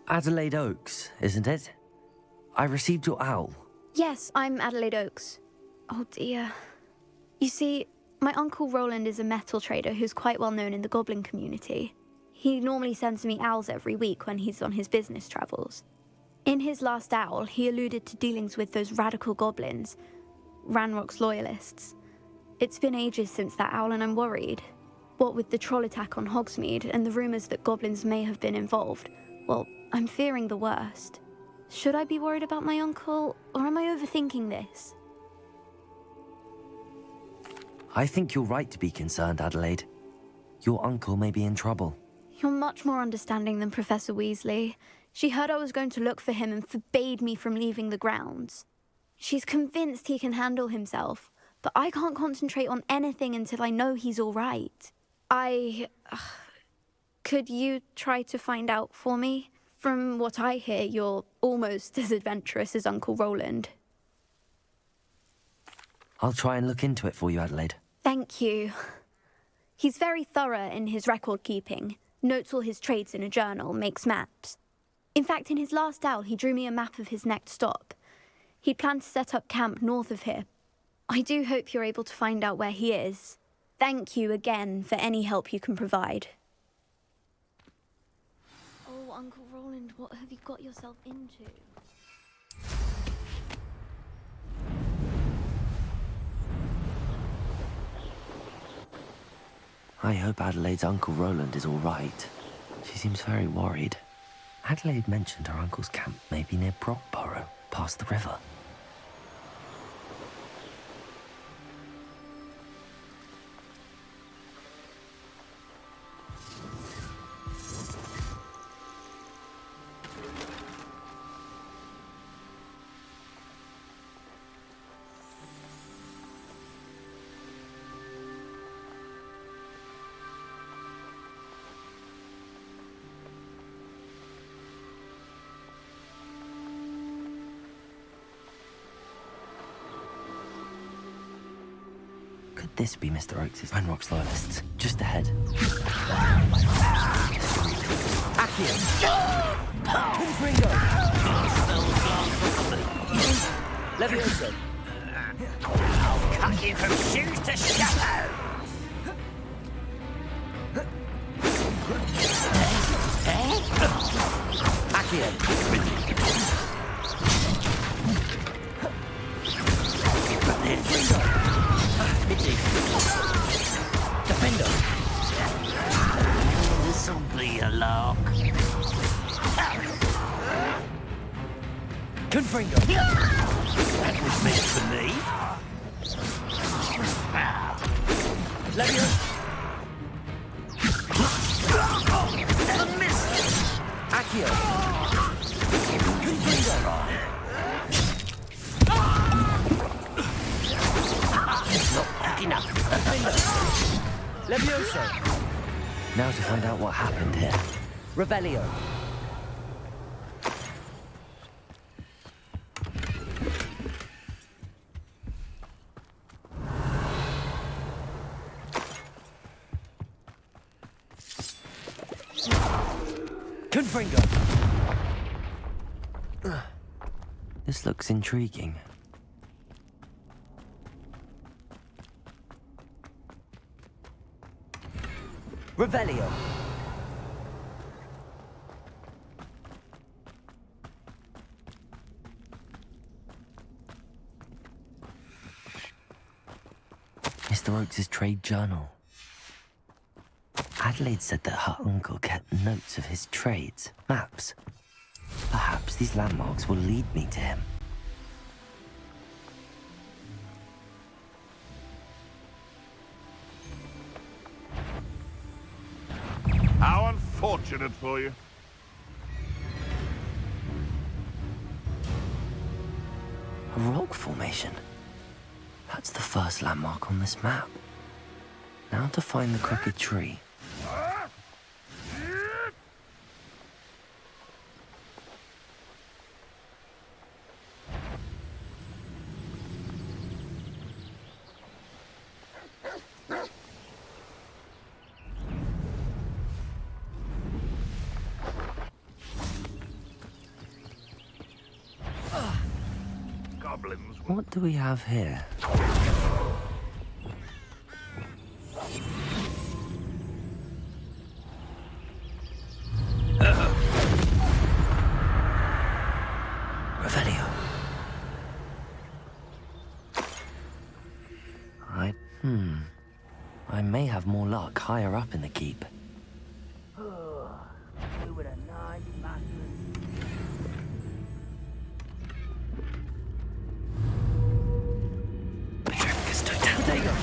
Adelaide Oaks, isn't it? I received your owl. Yes, I'm Adelaide Oaks. Oh dear. You see, my Uncle Roland is a metal trader who's quite well known in the goblin community. He normally sends me owls every week when he's on his business travels. In his last owl, he alluded to dealings with those radical goblins, Ranrock's loyalists. It's been ages since that owl and I'm worried. What with the troll attack on Hogsmeade and the rumours that goblins may have been involved, well, I'm fearing the worst. Should I be worried about my uncle, or am I overthinking this? I think you're right to be concerned, Adelaide. Your uncle may be in trouble. You're much more understanding than Professor Weasley. She heard I was going to look for him and forbade me from leaving the grounds. She's convinced he can handle himself, but I can't concentrate on anything until I know he's all right. Could you try to find out for me? From what I hear, you're almost as adventurous as Uncle Roland. I'll try and look into it for you, Adelaide. Thank you. He's very thorough in his record keeping, notes all his trades in a journal, makes maps. In fact, in his last owl, he drew me a map of his next stop. He planned to set up camp north of here. I do hope you're able to find out where he is. Thank you again for any help you can provide. Oh, Uncle Roland, what have you got yourself into? I hope Adelaide's Uncle Roland is all right. She seems very worried. Adelaide mentioned her uncle's camp may be near Brockborough, past the river. Could this be Mr. Oaks' Ranrock's loyalists? Just ahead. Accio! Confringo! Levioso! I'll cut you from shoes to shadow! Accio! Defender! This'll be a lark. Confringo! That was meant for me. Levioso! A miss! Accio! Confringo! Not quick enough. Levioso! Now to find out what happened here. Revelio! Confringo! This looks intriguing. Revelio! Mr. Oaks' trade journal. Adelaide said that her uncle kept notes of his trades, maps. Perhaps these landmarks will lead me to him. How unfortunate for you. A rock formation. That's the first landmark on this map. Now to find the crooked tree. goblins. What do we have here? Revelio. I may have more luck higher up in the keep. You were a nice bastard. Petrificus total.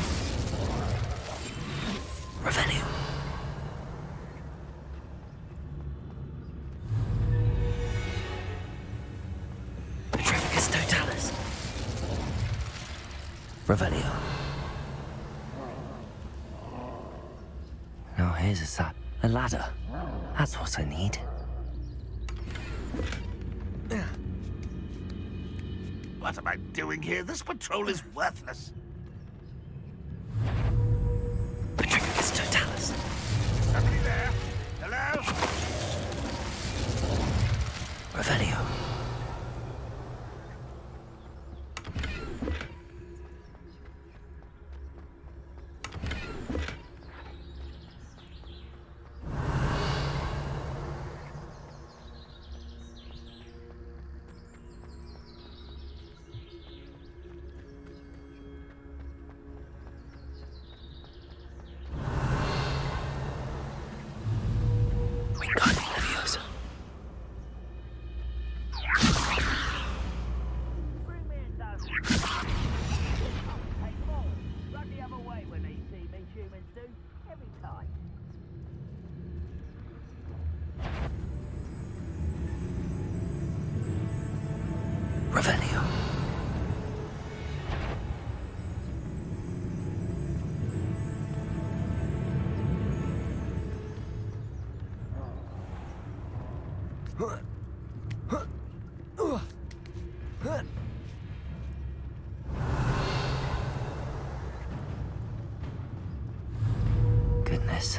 Revelio. Petrificus totalis. Revelio. Now here's a ladder. That's what I need. What am I doing here? This patrol is worthless. Petrificus totalis. Somebody there? Hello? Revelio. Bring me a dozen. Take them all. Run the other way when they see me, humans do. Every time. Revelio. Goodness.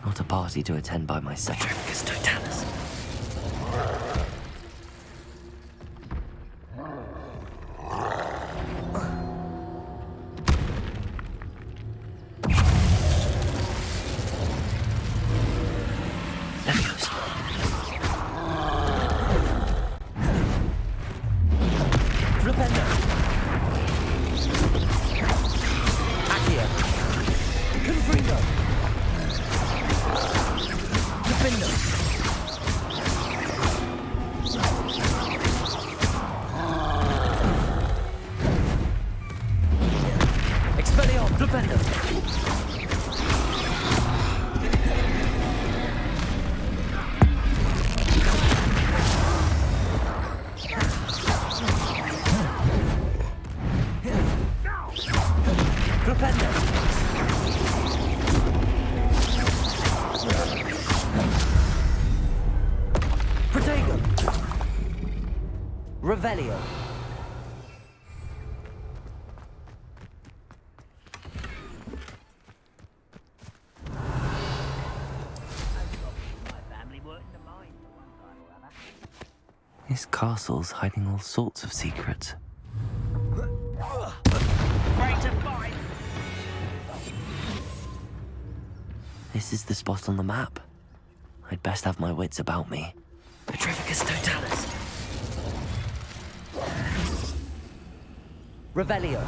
Not a party to attend by myself. Petrificus totalis. Leviosa. Flipendo. Accio. Confringo. Flipendo. Expelliarm. Flipendo. Flipendo. Protego. Revelio. My family worked in the mines at one time or other. This castle's hiding all sorts of secrets. Great to fight. This is the spot on the map. I'd best have my wits about me. Petrificus totalis. Revelio.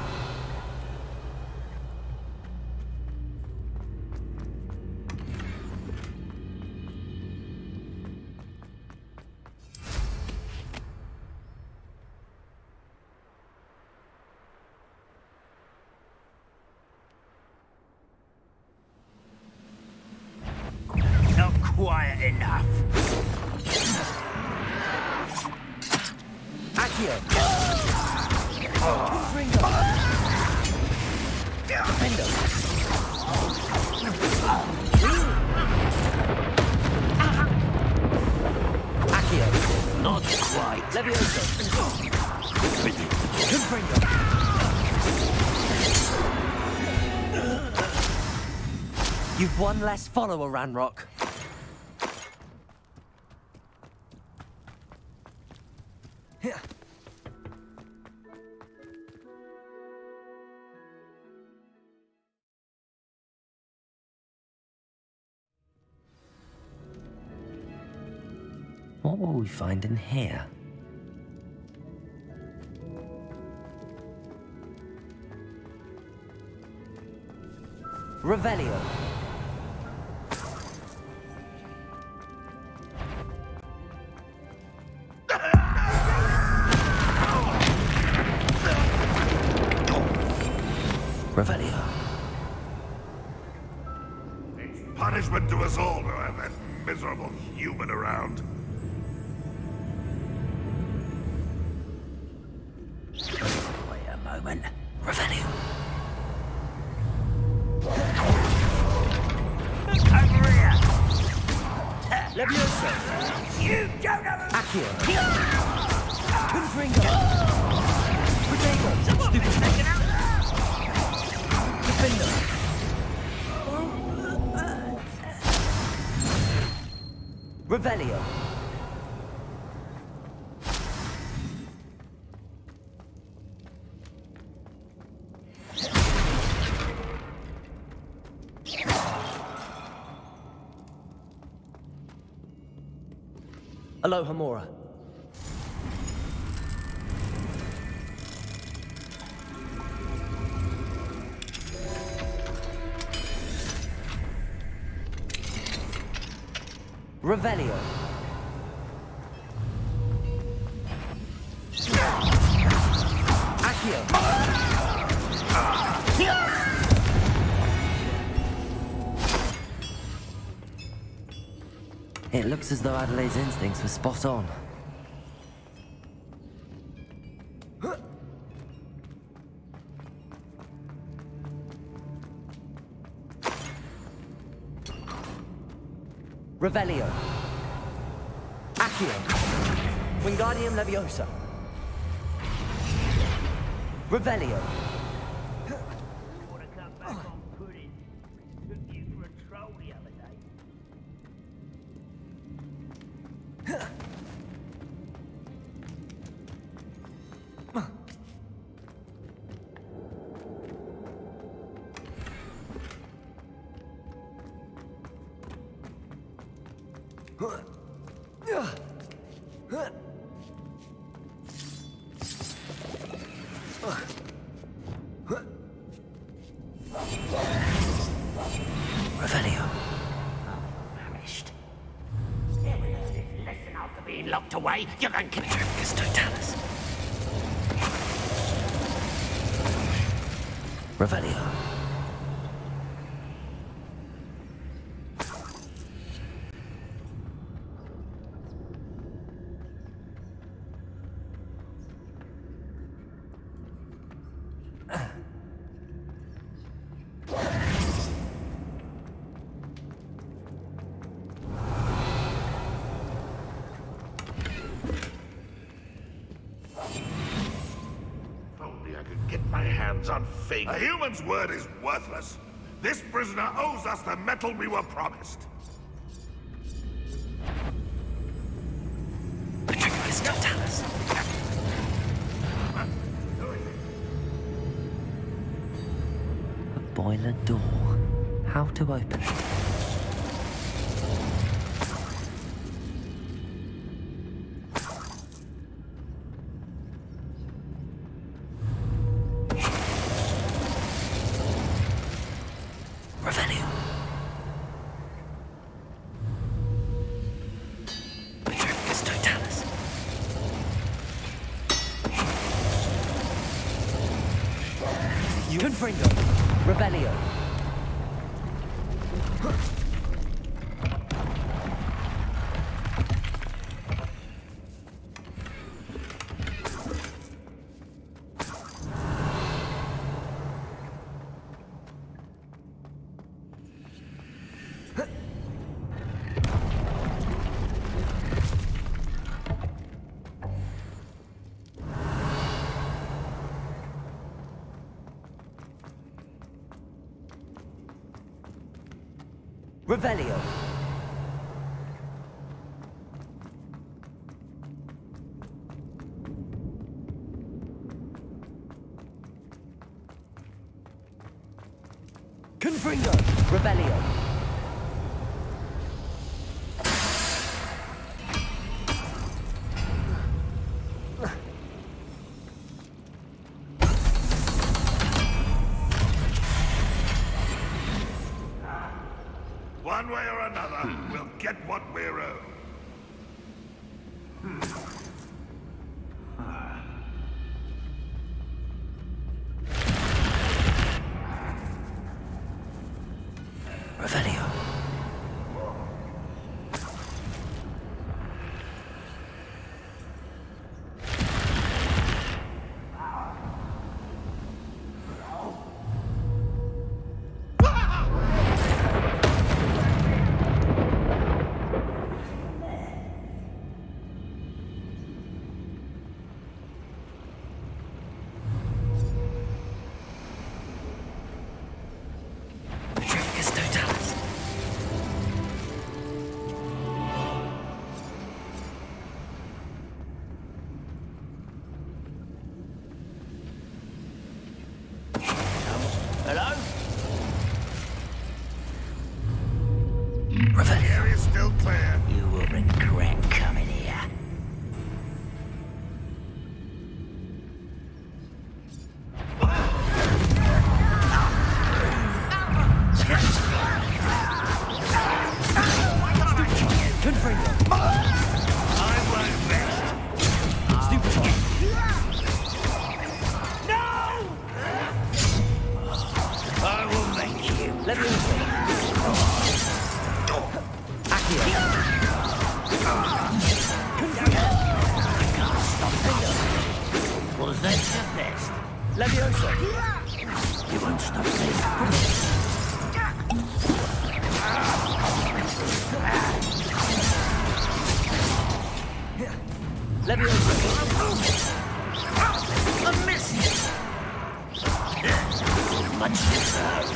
Not quiet enough. Accio. Confringo. Defendo. Accio. Not quite. Leviosa. Confringo. You've one less follower, Ranrock. What will we find in here? Revelio. Revelio. It's punishment to us all to have that miserable human around. Wait a moment. Revelio. Over here! Levioso. You don't have a... Accio. Confringo. Protego. Stupid taken out! Gryffindor. Revelio. Aloha Mora. Revelio. Accio. It looks as though Adelaide's instincts were spot on. Revelio. Accio. Wingardium Leviosa. Revelio. You want to come back on pudding? Took you for a troll the other day. Revelio. Vanished. Here we learn this lesson after being locked away. You can keep Petrificus totalis. Revelio. Only I could get my hands on Fig. A human's word is worthless. This prisoner owes us the metal we were promised. Petrificus totalis. A boiler door. How to open it? Revelio. Petrificus totalis. Confringo. Revelio. Revelio. Confringo. Revelio. One way or another, we'll get what we're owed. Revelio. Hello? The area's still clear. You will regret coming here. Let me Was that your best? Leviosa! You won't stop me. Leviosa! A miss! Much deserved.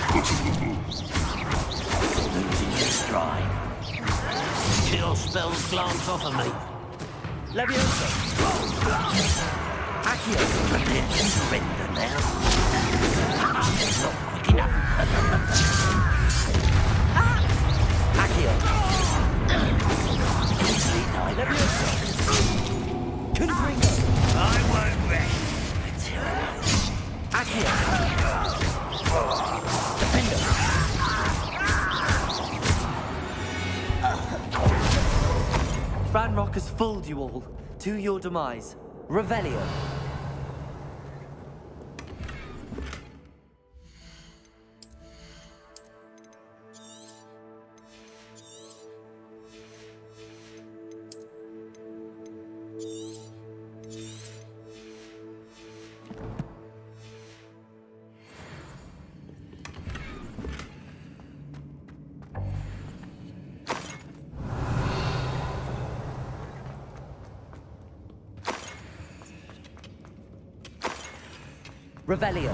Losing your stride. Chill spells glance off of me. Leviosa! Accio! Prepare to surrender now. It's not quick enough. Accio! Easily died. Leviosa! Confringo! I won't rest until Accio! Defender! Ranrock has fooled you all. To your demise. Revelio. Revelio.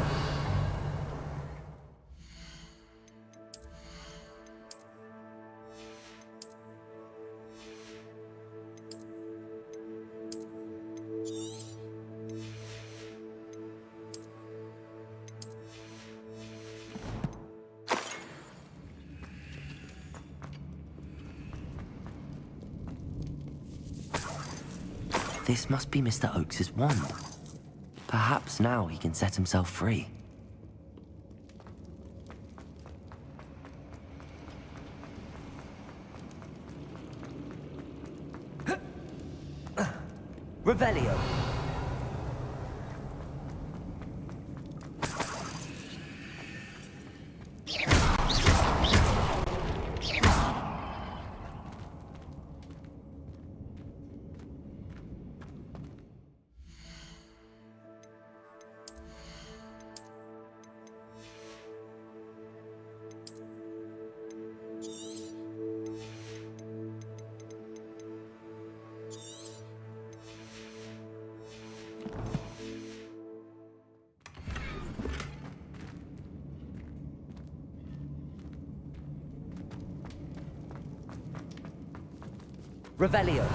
This must be Mr. Oakes's wand. Perhaps now he can set himself free. Revelio. Revelio.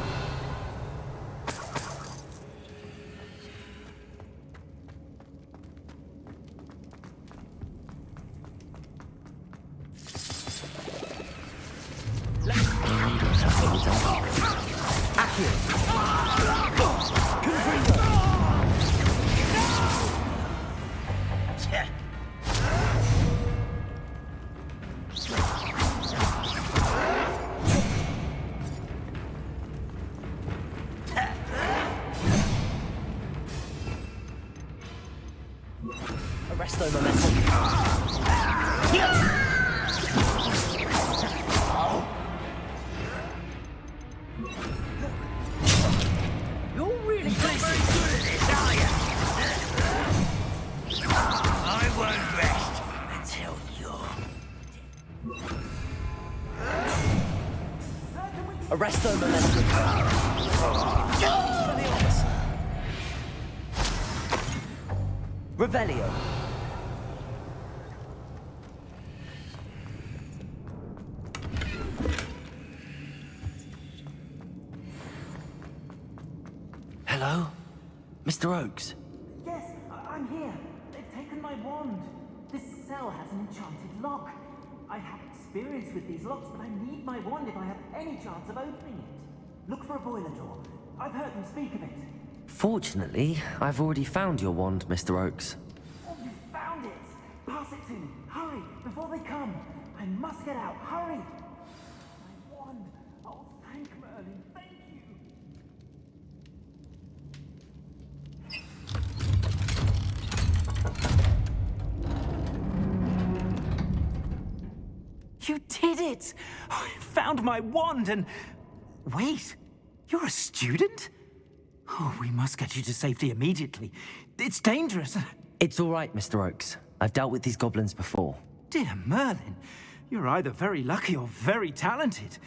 Arresto momentum. Revelio. Hello? Mr. Oakes? Yes, I'm here. They've taken my wand. This cell has an enchanted lock. I have experience with these locks, but I need my wand if I have any chance of opening it. Look for a boiler door. I've heard them speak of it. Fortunately, I've already found your wand, Mr. Oakes. Oh, you found it! Pass it to me. Hurry, before they come. I must get out. Hurry! My wand. Oh, thank Merlin. Thank you. You did it! I found my wand and... Wait, you're a student? Oh, we must get you to safety immediately. It's dangerous. It's all right, Mr. Oakes. I've dealt with these goblins before. Dear Merlin, you're either very lucky or very talented.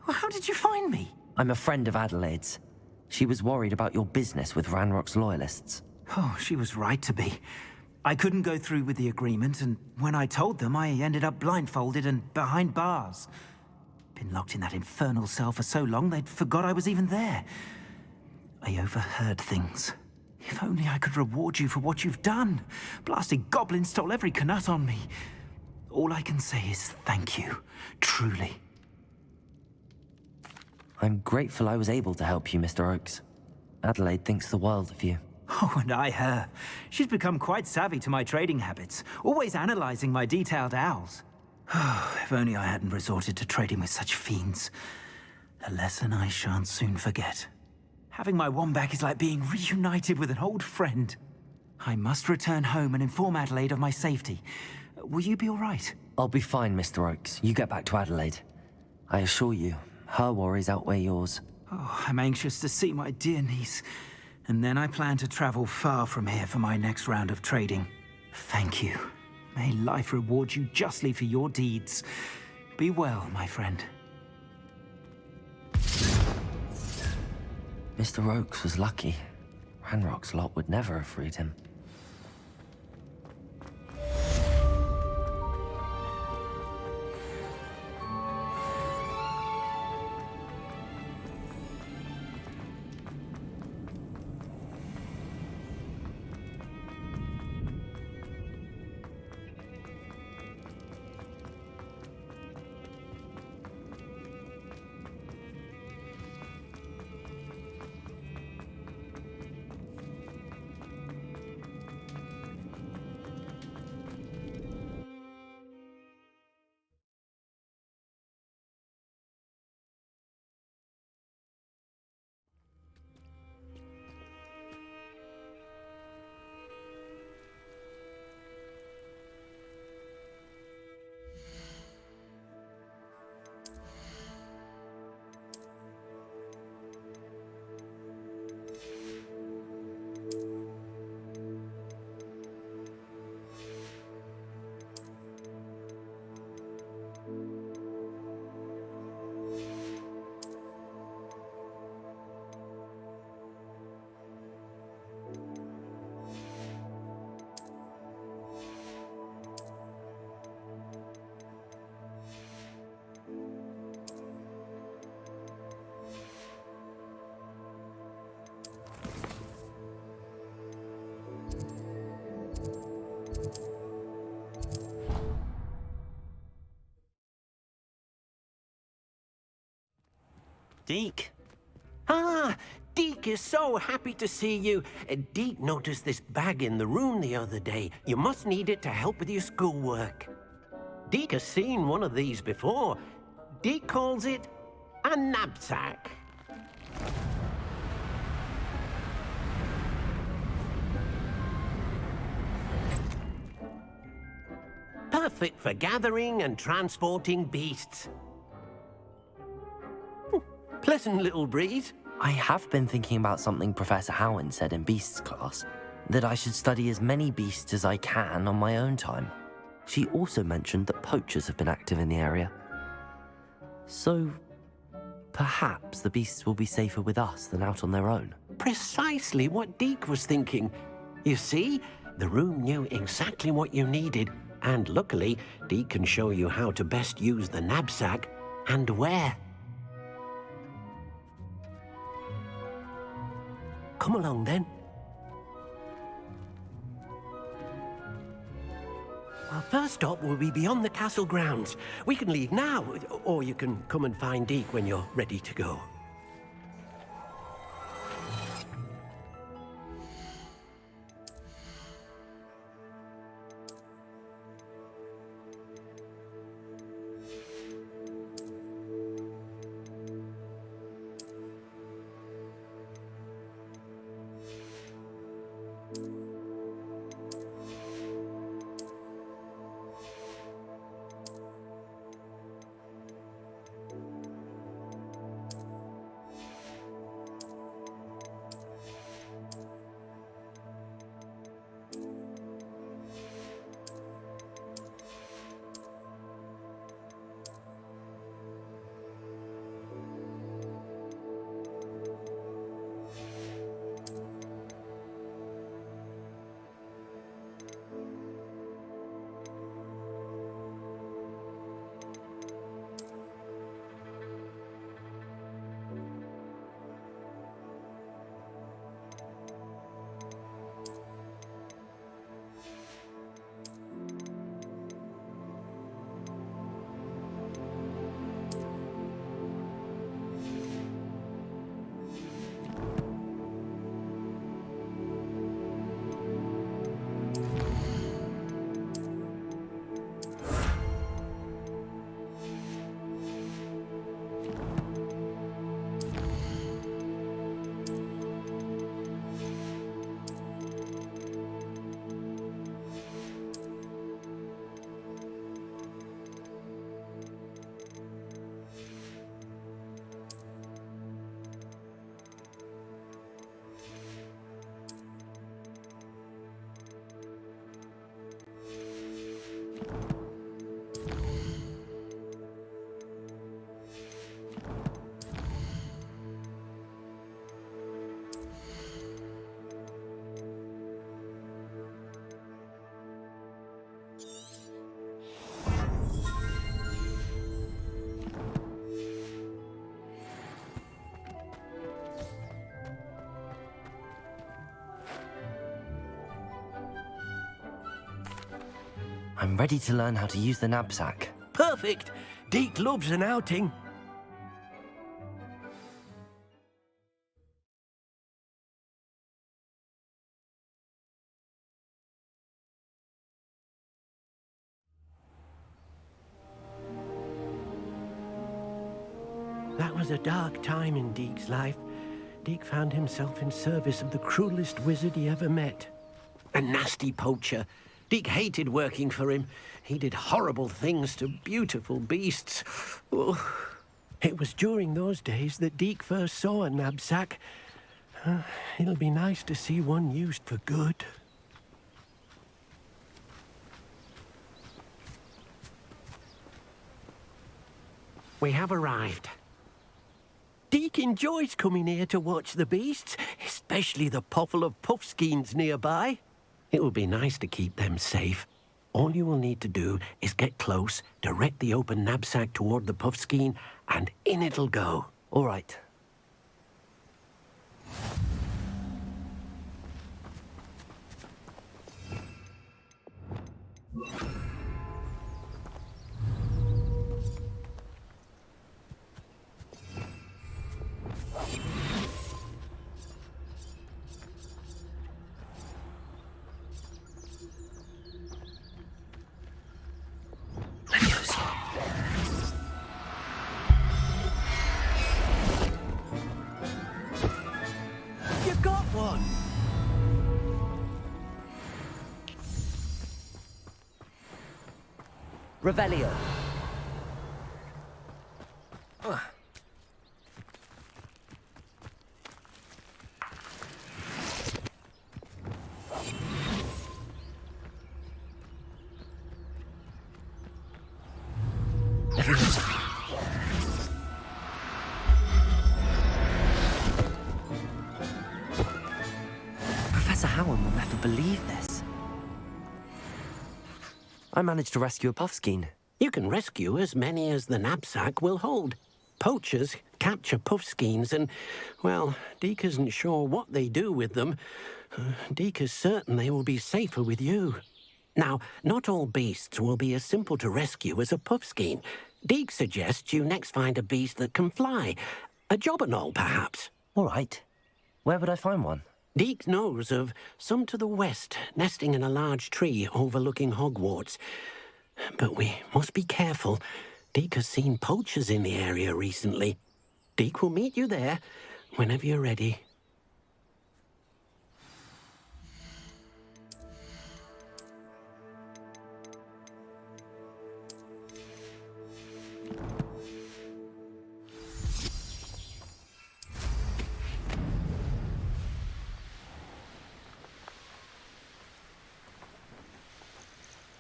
Well, how did you find me? I'm a friend of Adelaide's. She was worried about your business with Ranrock's loyalists. Oh, she was right to be. I couldn't go through with the agreement, and when I told them, I ended up blindfolded and behind bars. Been locked in that infernal cell for so long, they'd forgot I was even there. I overheard things. If only I could reward you for what you've done. Blasted goblin stole every Knut on me. All I can say is thank you, truly. I'm grateful I was able to help you, Mr. Oakes. Adelaide thinks the world of you. Oh, and I her. She's become quite savvy to my trading habits, always analyzing my detailed owls. If only I hadn't resorted to trading with such fiends. A lesson I shan't soon forget. Having my wand back is like being reunited with an old friend. I must return home and inform Adelaide of my safety. Will you be all right? I'll be fine, Mr. Oakes. You get back to Adelaide. I assure you, her worries outweigh yours. Oh, I'm anxious to see my dear niece. And then I plan to travel far from here for my next round of trading. Thank you. May life reward you justly for your deeds. Be well, my friend. Mr. Oakes was lucky. Ranrock's lot would never have freed him. Deke. Ah, Deke is so happy to see you. Deke noticed this bag in the room the other day. You must need it to help with your schoolwork. Deke has seen one of these before. Deke calls it a knapsack. Perfect for gathering and transporting beasts. Pleasant little breeze. I have been thinking about something Professor Howin said in Beasts class, that I should study as many beasts as I can on my own time. She also mentioned that poachers have been active in the area. So, Perhaps the beasts will be safer with us than out on their own. Precisely what Deke was thinking. You see, the room knew exactly what you needed, and luckily, Deke can show you how to best use the knapsack and where. Come along then. Our first stop will be beyond the castle grounds. We can leave now, or you can come and find Deke when you're ready to go. I'm ready to learn how to use the knapsack. Perfect! Deke loves an outing. That was a dark time in Deke's life. Deke found himself in service of the cruelest wizard he ever met. A nasty poacher. Deke hated working for him. He did horrible things to beautiful beasts. Oh. It was during those days that Deke first saw a knapsack. It'll be nice to see one used for good. We have arrived. Deke enjoys coming here to watch the beasts, especially the potful of puffskeins nearby. It will be nice to keep them safe. All you will need to do is get close, direct the open knapsack toward the puffskein, and in it'll go. All right. You got one! Revelio. believe this. I managed to rescue a puffskein. You can rescue as many as the knapsack will hold. Poachers capture puffskeins and, well, Deke isn't sure what they do with them. Deke is certain they will be safer with you. Now, not all beasts will be as simple to rescue as a puffskein. Deke suggests you next find a beast that can fly. A jobberknoll, perhaps. All right. Where would I find one? Deke knows of some to the west, nesting in a large tree overlooking Hogwarts. But we must be careful. Deke has seen poachers in the area recently. Deke will meet you there whenever you're ready.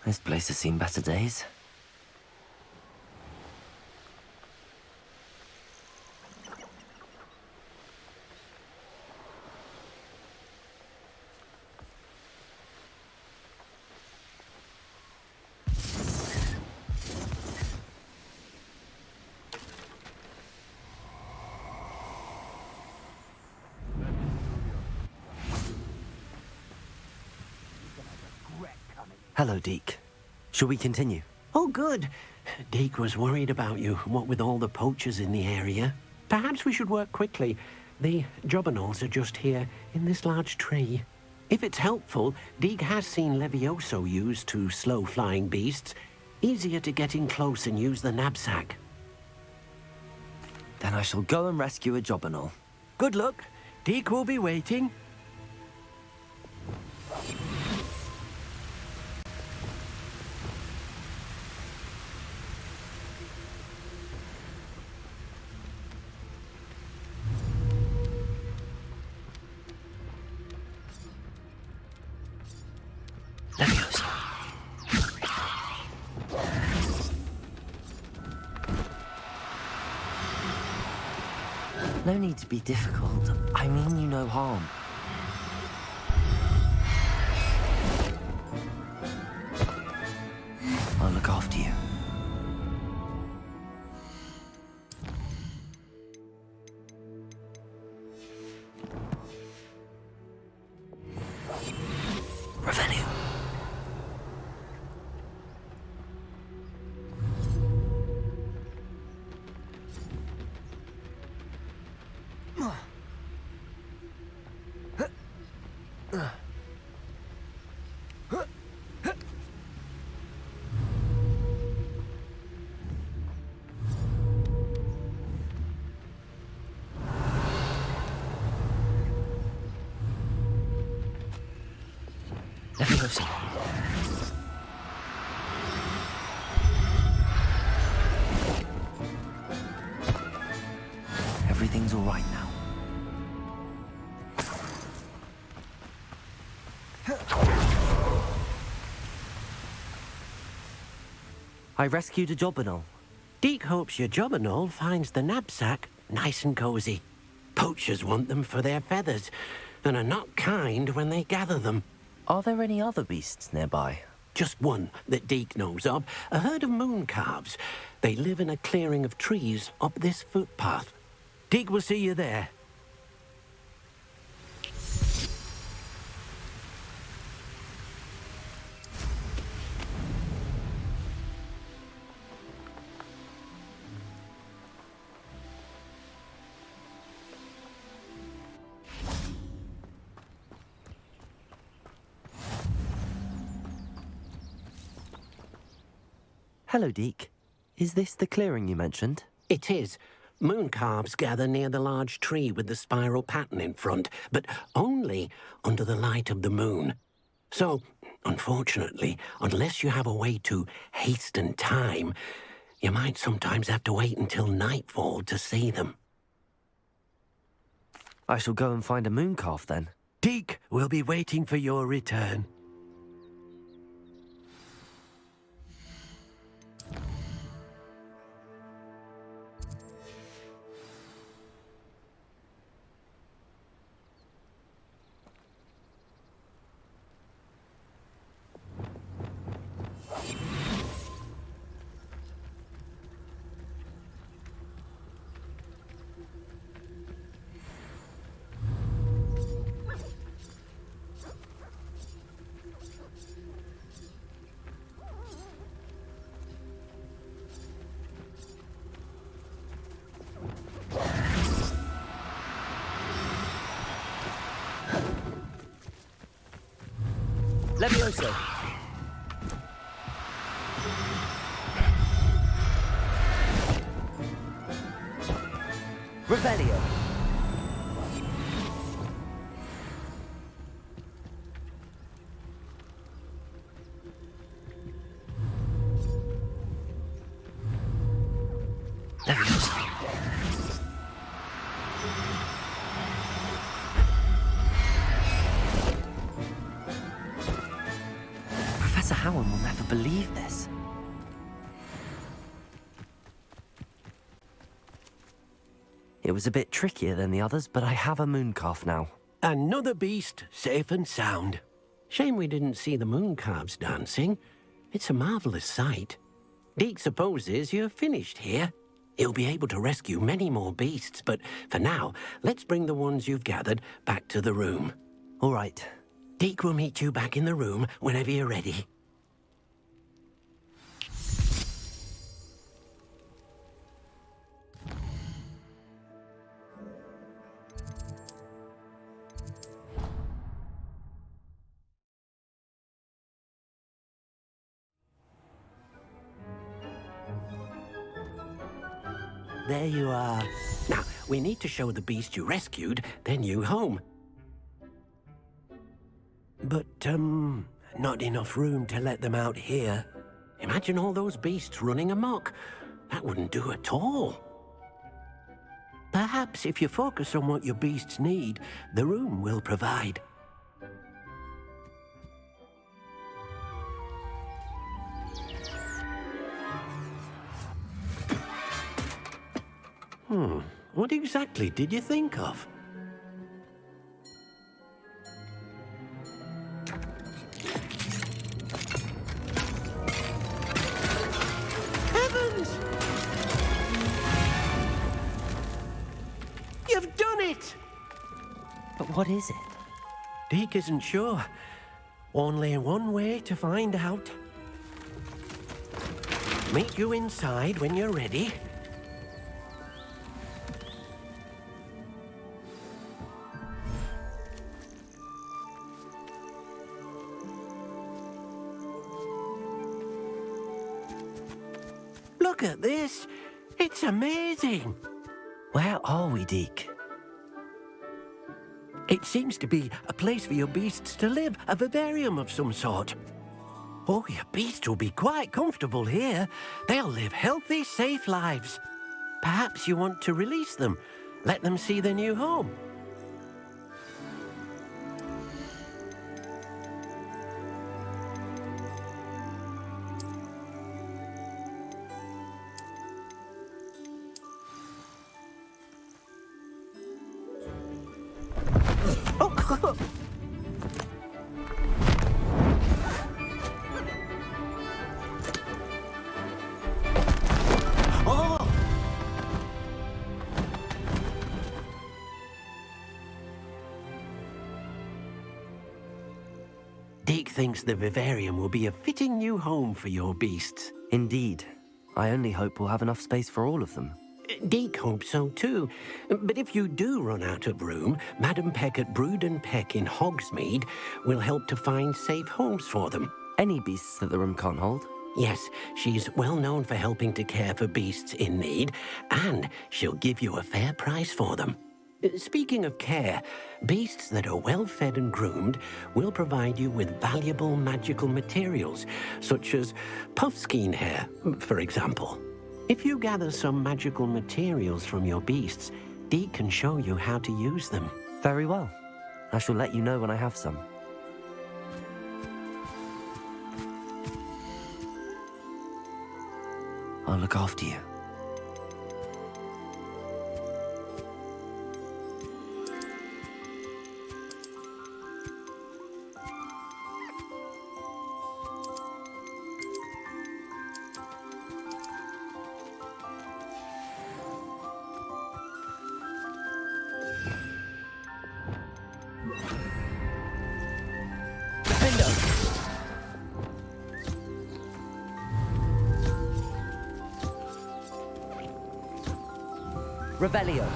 This place has seen better days. Hello, Deke. Shall we continue? Oh, good. Deke was worried about you, what with all the poachers in the area. Perhaps we should work quickly. The jobberknolls are just here, in this large tree. If it's helpful, Deke has seen Levioso used to slow flying beasts. Easier to get in close and use the knapsack. Then I shall go and rescue a jobberknoll. Good luck. Deke will be waiting. Levioso. No need to be difficult. I mean you no harm. I'll look after you. Revenue. Levioso. Everything's all right now. I rescued a jobberknoll. Deke hopes your jobberknoll finds the knapsack nice and cozy. Poachers want them for their feathers, and are not kind when they gather them. Are there any other beasts nearby? Just one that Deke knows of, a herd of moon calves. They live in a clearing of trees up this footpath. Deke will see you there. Hello, Deke. Is this the clearing you mentioned? It is. Moon calves gather near the large tree with the spiral pattern in front, but only under the light of the moon. So, unfortunately, unless you have a way to hasten time, you might sometimes have to wait until nightfall to see them. I shall go and find a moon calf then. Deke will be waiting for your return. Levioso! Revelio! Levioso! Professor Howard will never believe this. It was a bit trickier than the others, but I have a mooncalf now. Another beast, safe and sound. Shame we didn't see the mooncalves dancing. It's a marvelous sight. Deke supposes you're finished here. He'll be able to rescue many more beasts, but for now, let's bring the ones you've gathered back to the room. All right. Deke will meet you back in the room whenever you're ready. There you are. Now, we need to show the beast you rescued their new home. But, not enough room to let them out here. Imagine all those beasts running amok. That wouldn't do at all. Perhaps if you focus on what your beasts need, the room will provide. What exactly did you think of? Heavens! You've done it! But what is it? Deke isn't sure. Only one way to find out. Meet you inside when you're ready. Look at this. It's amazing. Where are we, Deke? It seems to be a place for your beasts to live, a vivarium of some sort. Oh, your beasts will be quite comfortable here. They'll live healthy, safe lives. Perhaps you want to release them, let them see their new home. Deke thinks the vivarium will be a fitting new home for your beasts. Indeed. I only hope we'll have enough space for all of them. Deke hopes so too. But if you do run out of room, Madam Peck at Brood and Peck in Hogsmeade will help to find safe homes for them. Any beasts that the room can't hold? Yes, she's well known for helping to care for beasts in need, and she'll give you a fair price for them. Speaking of care, beasts that are well fed and groomed will provide you with valuable magical materials, such as puffskein hair, for example. If you gather some magical materials from your beasts, Deke can show you how to use them. Very well. I shall let you know when I have some. I'll look after you. Revelio.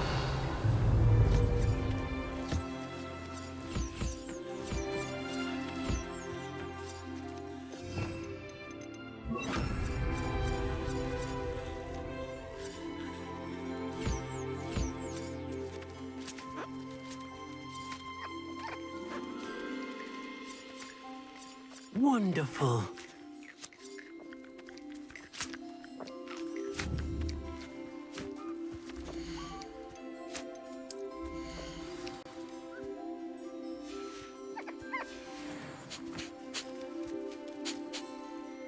Wonderful.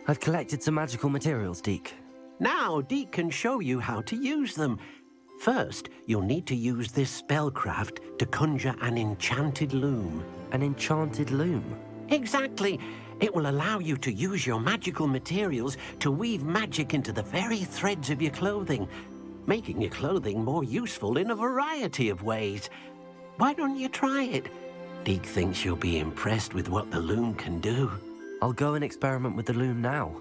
I've collected some magical materials, Deke. Now, Deke can show you how to use them. First, you'll need to use this spellcraft to conjure an enchanted loom. An enchanted loom? Exactly. It will allow you to use your magical materials to weave magic into the very threads of your clothing, making your clothing more useful in a variety of ways. Why don't you try it? Deke thinks you'll be impressed with what the loom can do. I'll go and experiment with the loom now.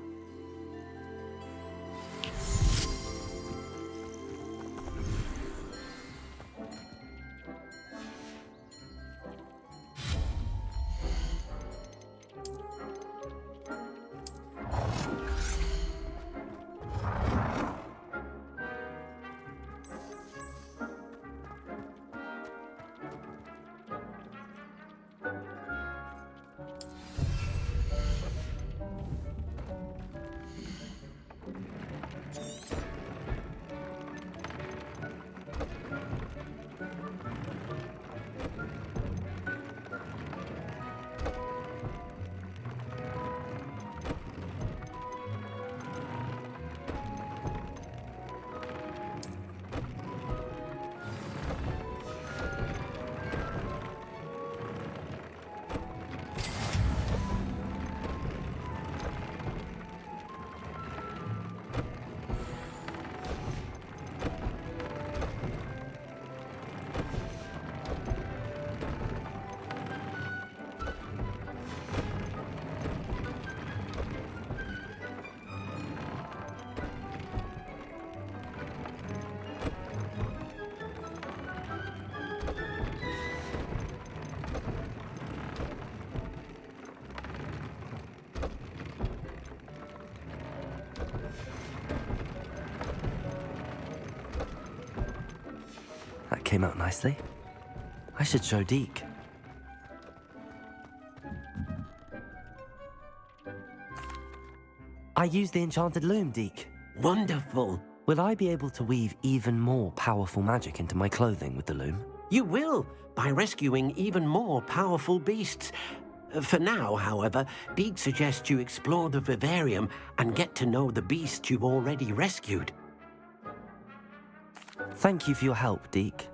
That came out nicely. I should show Deke. I used the enchanted loom, Deke. Wonderful. Will I be able to weave even more powerful magic into my clothing with the loom? You will, by rescuing even more powerful beasts. For now, however, Deke suggests you explore the vivarium and get to know the beasts you've already rescued. Thank you for your help, Deke.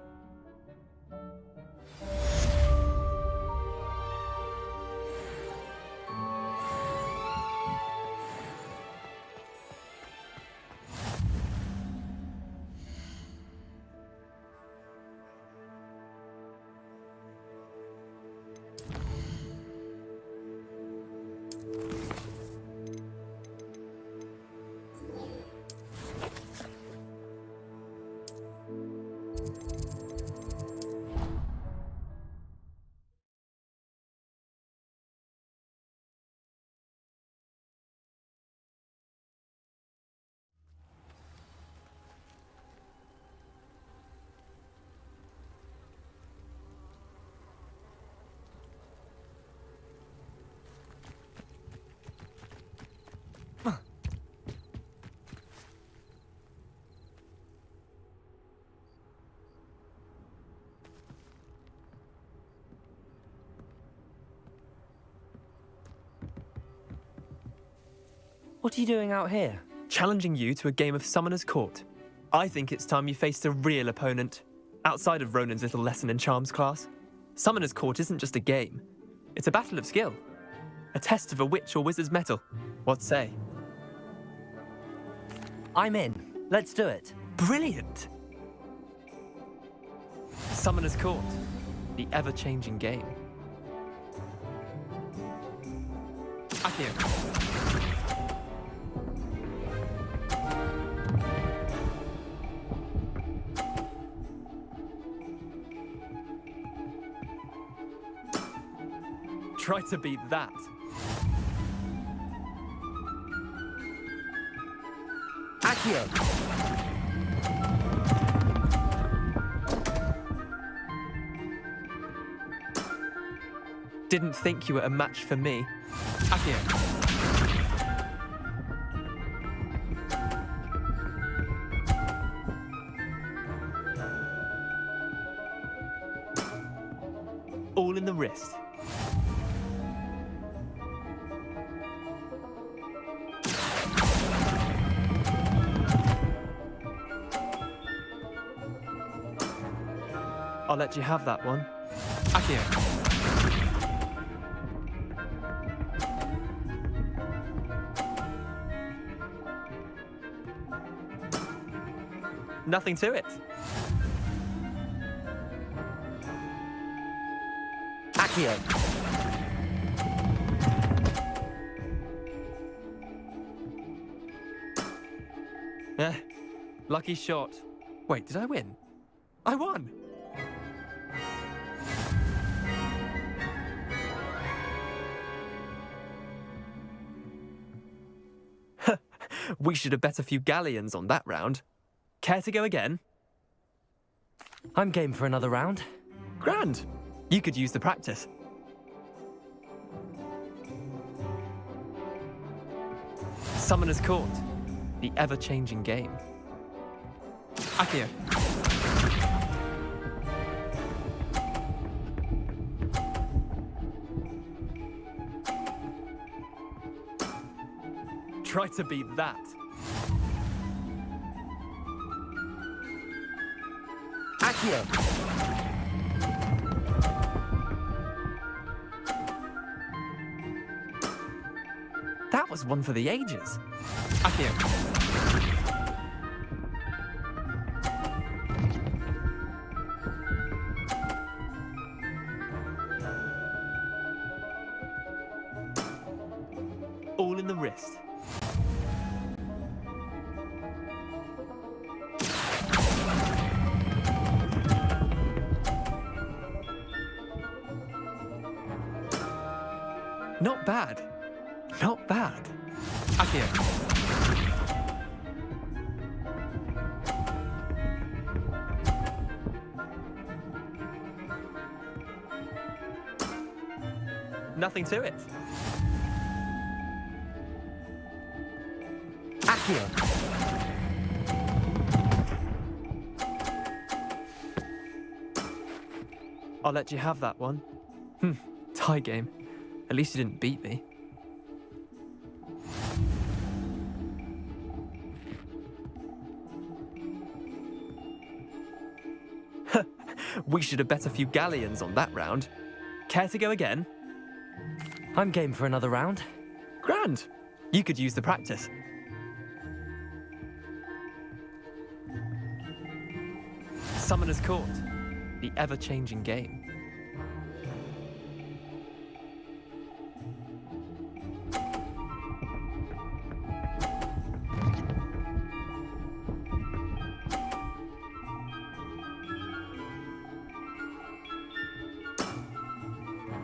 What are you doing out here? Challenging you to a game of Summoner's Court. I think it's time you faced a real opponent, outside of Ronan's little lesson in charms class. Summoner's Court isn't just a game. It's a battle of skill. A test of a witch or wizard's mettle. What say? I'm in. Let's do it. Brilliant! Summoner's Court. The ever-changing game. Accio. Try to beat that. Accio! Didn't think you were a match for me. Accio. All in the wrist. I'll let you have that one. Accio. Nothing to it. Accio. Lucky shot. Wait, did I win? I won! We should have bet a few galleons on that round. Care to go again? I'm game for another round. Grand. You could use the practice. Summoner's Court. The ever-changing game. Accio. Try to beat that. Accio. That was one for the ages. Accio. All in the wrist. Not bad. Not bad. Accio. Nothing to it. Accio. I'll let you have that one. Tie game. At least you didn't beat me. We should have bet a few galleons on that round. Care to go again? I'm game for another round. Grand. You could use the practice. Summoner's Court. The ever-changing game.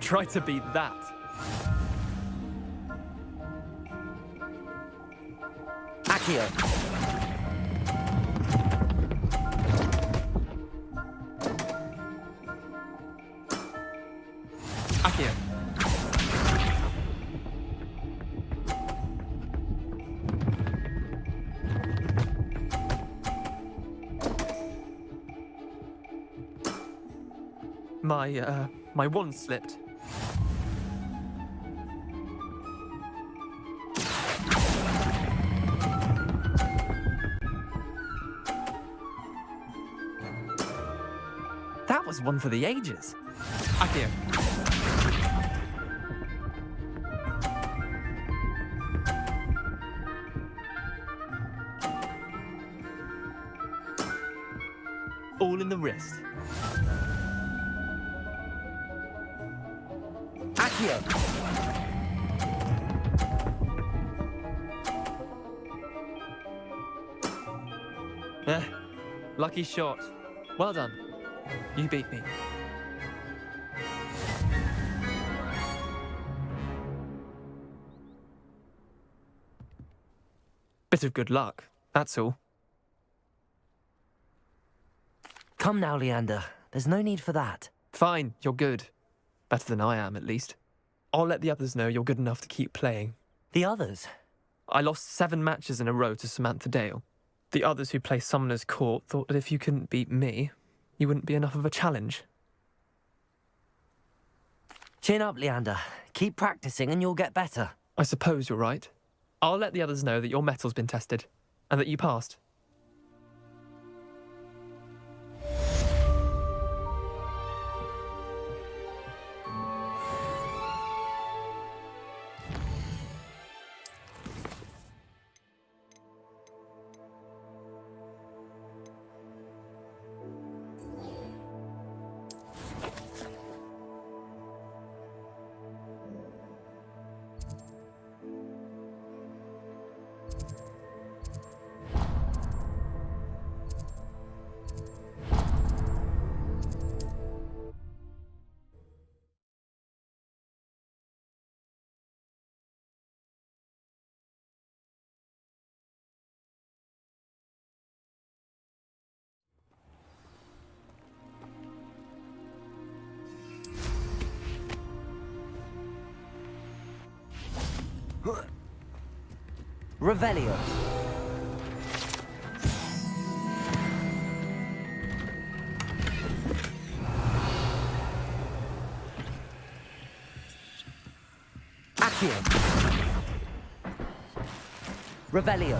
Try to beat that. Accio. Accio. My wand slipped. That was one for the ages. Accio. All in the wrist. Accio. Lucky shot. Well done. You beat me. Bit of good luck, that's all. Come now, Leander. There's no need for that. Fine, you're good. Better than I am, at least. I'll let the others know you're good enough to keep playing. The others? I lost 7 matches in a row to Samantha Dale. The others who play Summoner's Court thought that if you couldn't beat me, you wouldn't be enough of a challenge. Chin up, Leander. Keep practicing and you'll get better. I suppose you're right. I'll let the others know that your metal's been tested, and that you passed. Revelio. Accio. Revelio.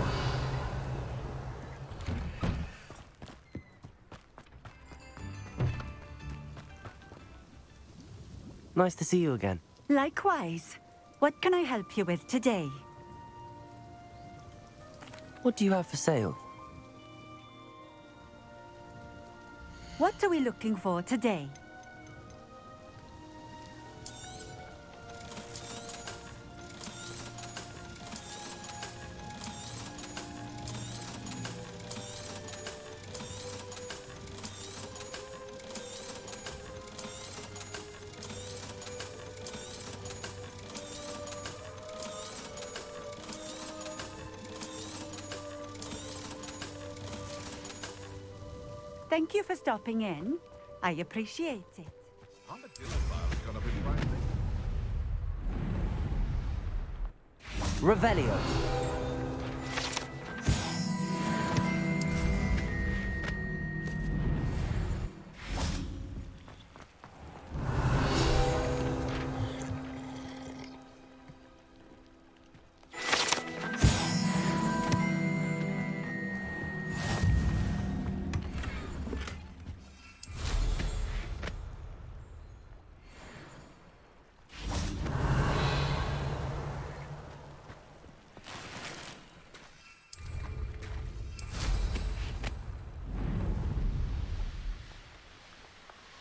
Nice to see you again. Likewise. What can I help you with today? What do you have for sale? What are we looking for today? Thank you for stopping in. I appreciate it. Revelio.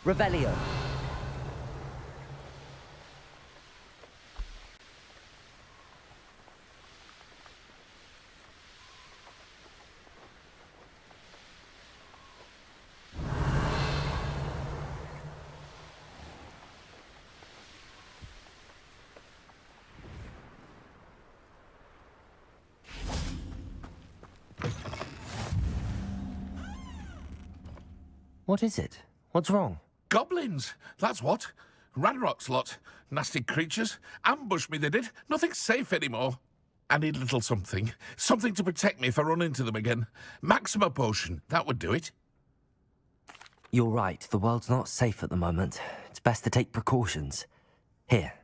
Revelio. What is it? What's wrong? Goblins, that's what. Ranrock's lot. Nasty creatures. Ambush me, they did. Nothing's safe anymore. I need a little something. Something to protect me if I run into them again. Maxima potion, that would do it. You're right. The world's not safe at the moment. It's best to take precautions. Here,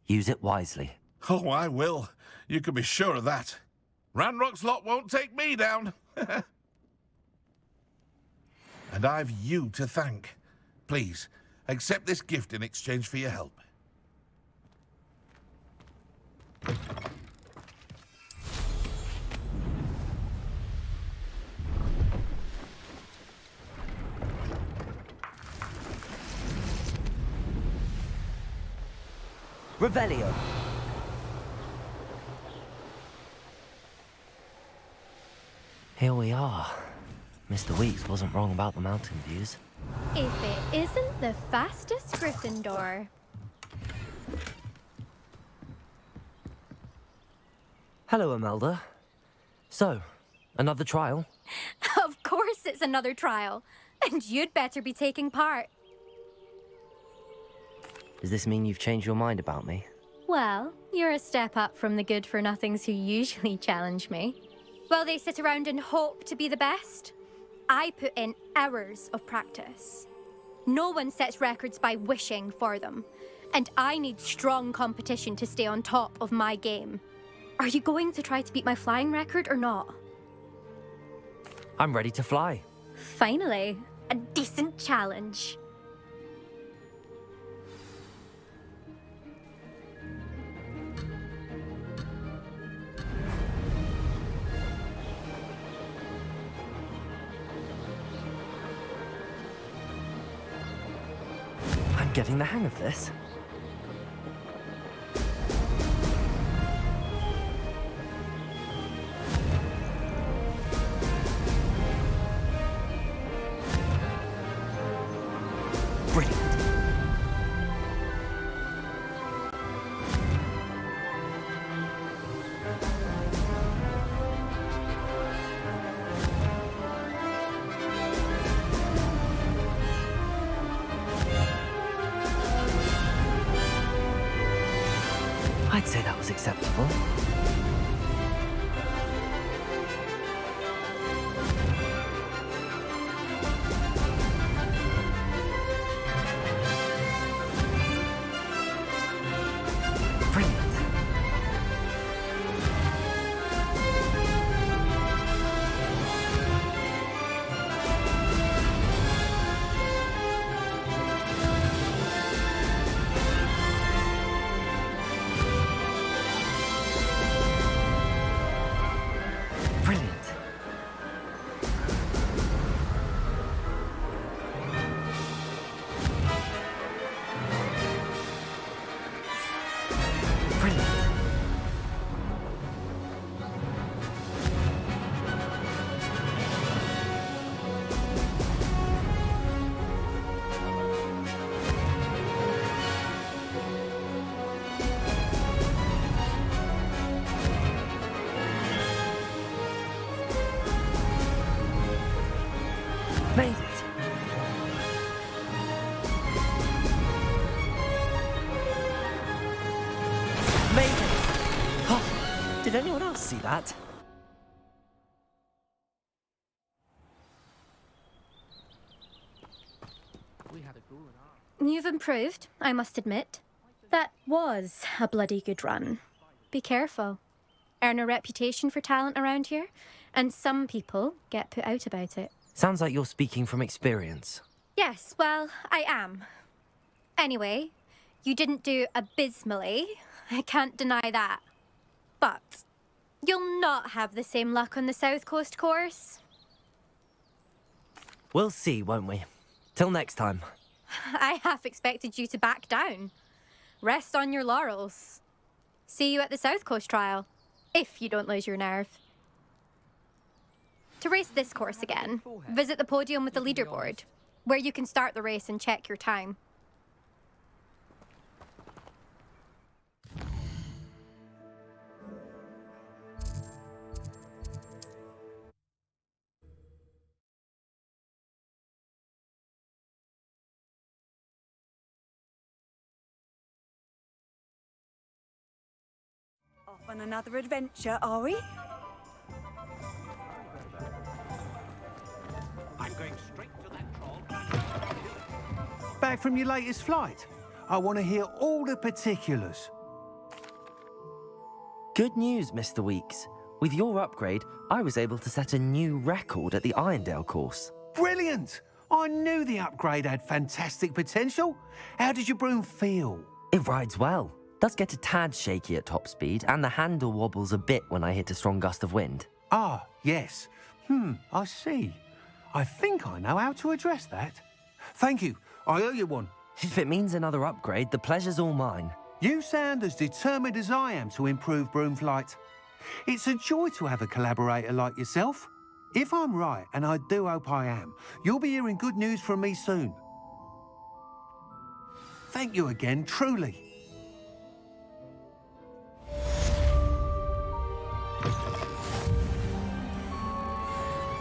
use it wisely. Oh, I will. You can be sure of that. Ranrock's lot won't take me down. And I've you to thank. Please, accept this gift in exchange for your help. Revelio. Here we are. Mr. Weeks wasn't wrong about the mountain views. If it isn't the fastest Gryffindor. Hello, Imelda. So, another trial? Of course it's another trial. And you'd better be taking part. Does this mean you've changed your mind about me? Well, you're a step up from the good-for-nothings who usually challenge me. While they sit around and hope to be the best, I put in hours of practice. No one sets records by wishing for them, and I need strong competition to stay on top of my game. Are you going to try to beat my flying record or not? I'm ready to fly. Finally, a decent challenge. I'm getting the hang of this. Brilliant. I'd say that was acceptable. Brilliant. Brilliant. Brilliant. Made it. Made it. Oh, did anyone else see that? You've improved, I must admit. That was a bloody good run. Be careful. Earn a reputation for talent around here, and some people get put out about it. Sounds like you're speaking from experience. Yes, well, I am. Anyway, you didn't do abysmally. I can't deny that. But you'll not have the same luck on the South Coast course. We'll see, won't we? Till next time. I half expected you to back down. Rest on your laurels. See you at the South Coast trial, if you don't lose your nerve. To race this course again, visit the podium with the leaderboard, where you can start the race and check your time. Off on another adventure, are we? I'm going straight to that troll. Back from your latest flight? I want to hear all the particulars. Good news, Mr. Weeks. With your upgrade, I was able to set a new record at the Irondale course. Brilliant! I knew the upgrade had fantastic potential. How did your broom feel? It rides well. Does get a tad shaky at top speed, and the handle wobbles a bit when I hit a strong gust of wind. Ah, yes. I see. I think I know how to address that. Thank you. I owe you one. If it means another upgrade, the pleasure's all mine. You sound as determined as I am to improve broom flight. It's a joy to have a collaborator like yourself. If I'm right, and I do hope I am, you'll be hearing good news from me soon. Thank you again, truly.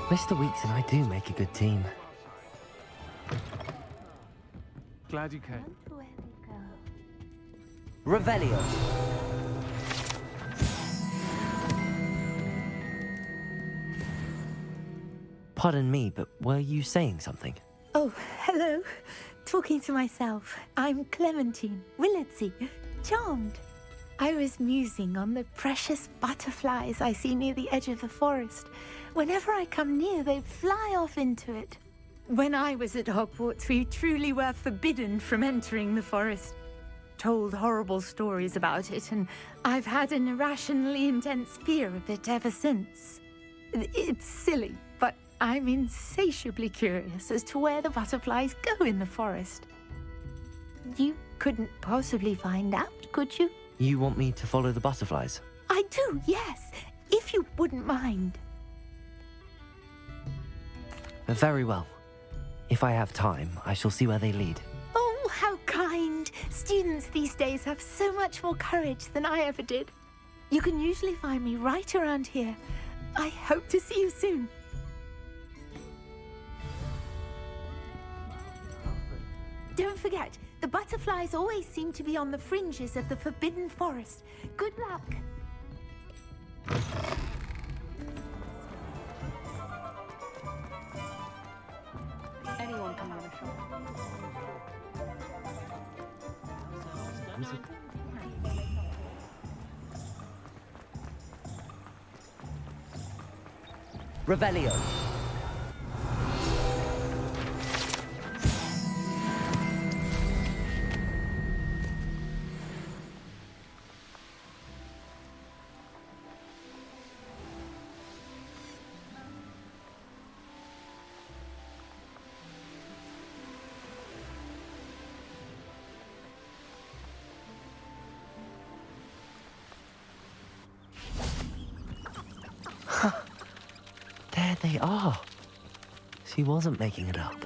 Mr. Weeks and I do make a good team. Glad you came. Revelio. Pardon me, but were you saying something? Oh, hello. Talking to myself. I'm Clementine Willardsey. Charmed. I was musing on the precious butterflies I see near the edge of the forest. Whenever I come near, they fly off into it. When I was at Hogwarts, we truly were forbidden from entering the forest. Told horrible stories about it, and I've had an irrationally intense fear of it ever since. It's silly, but I'm insatiably curious as to where the butterflies go in the forest. You couldn't possibly find out, could you? You want me to follow the butterflies? I do, yes, if you wouldn't mind. Very well. If I have time, I shall see where they lead. Oh, how kind. Students these days have so much more courage than I ever did. You can usually find me right around here. I hope to see you soon. Don't forget, the butterflies always seem to be on the fringes of the Forbidden Forest. Good luck. Anyone can run a shop. Revelio. There they are. She wasn't making it up.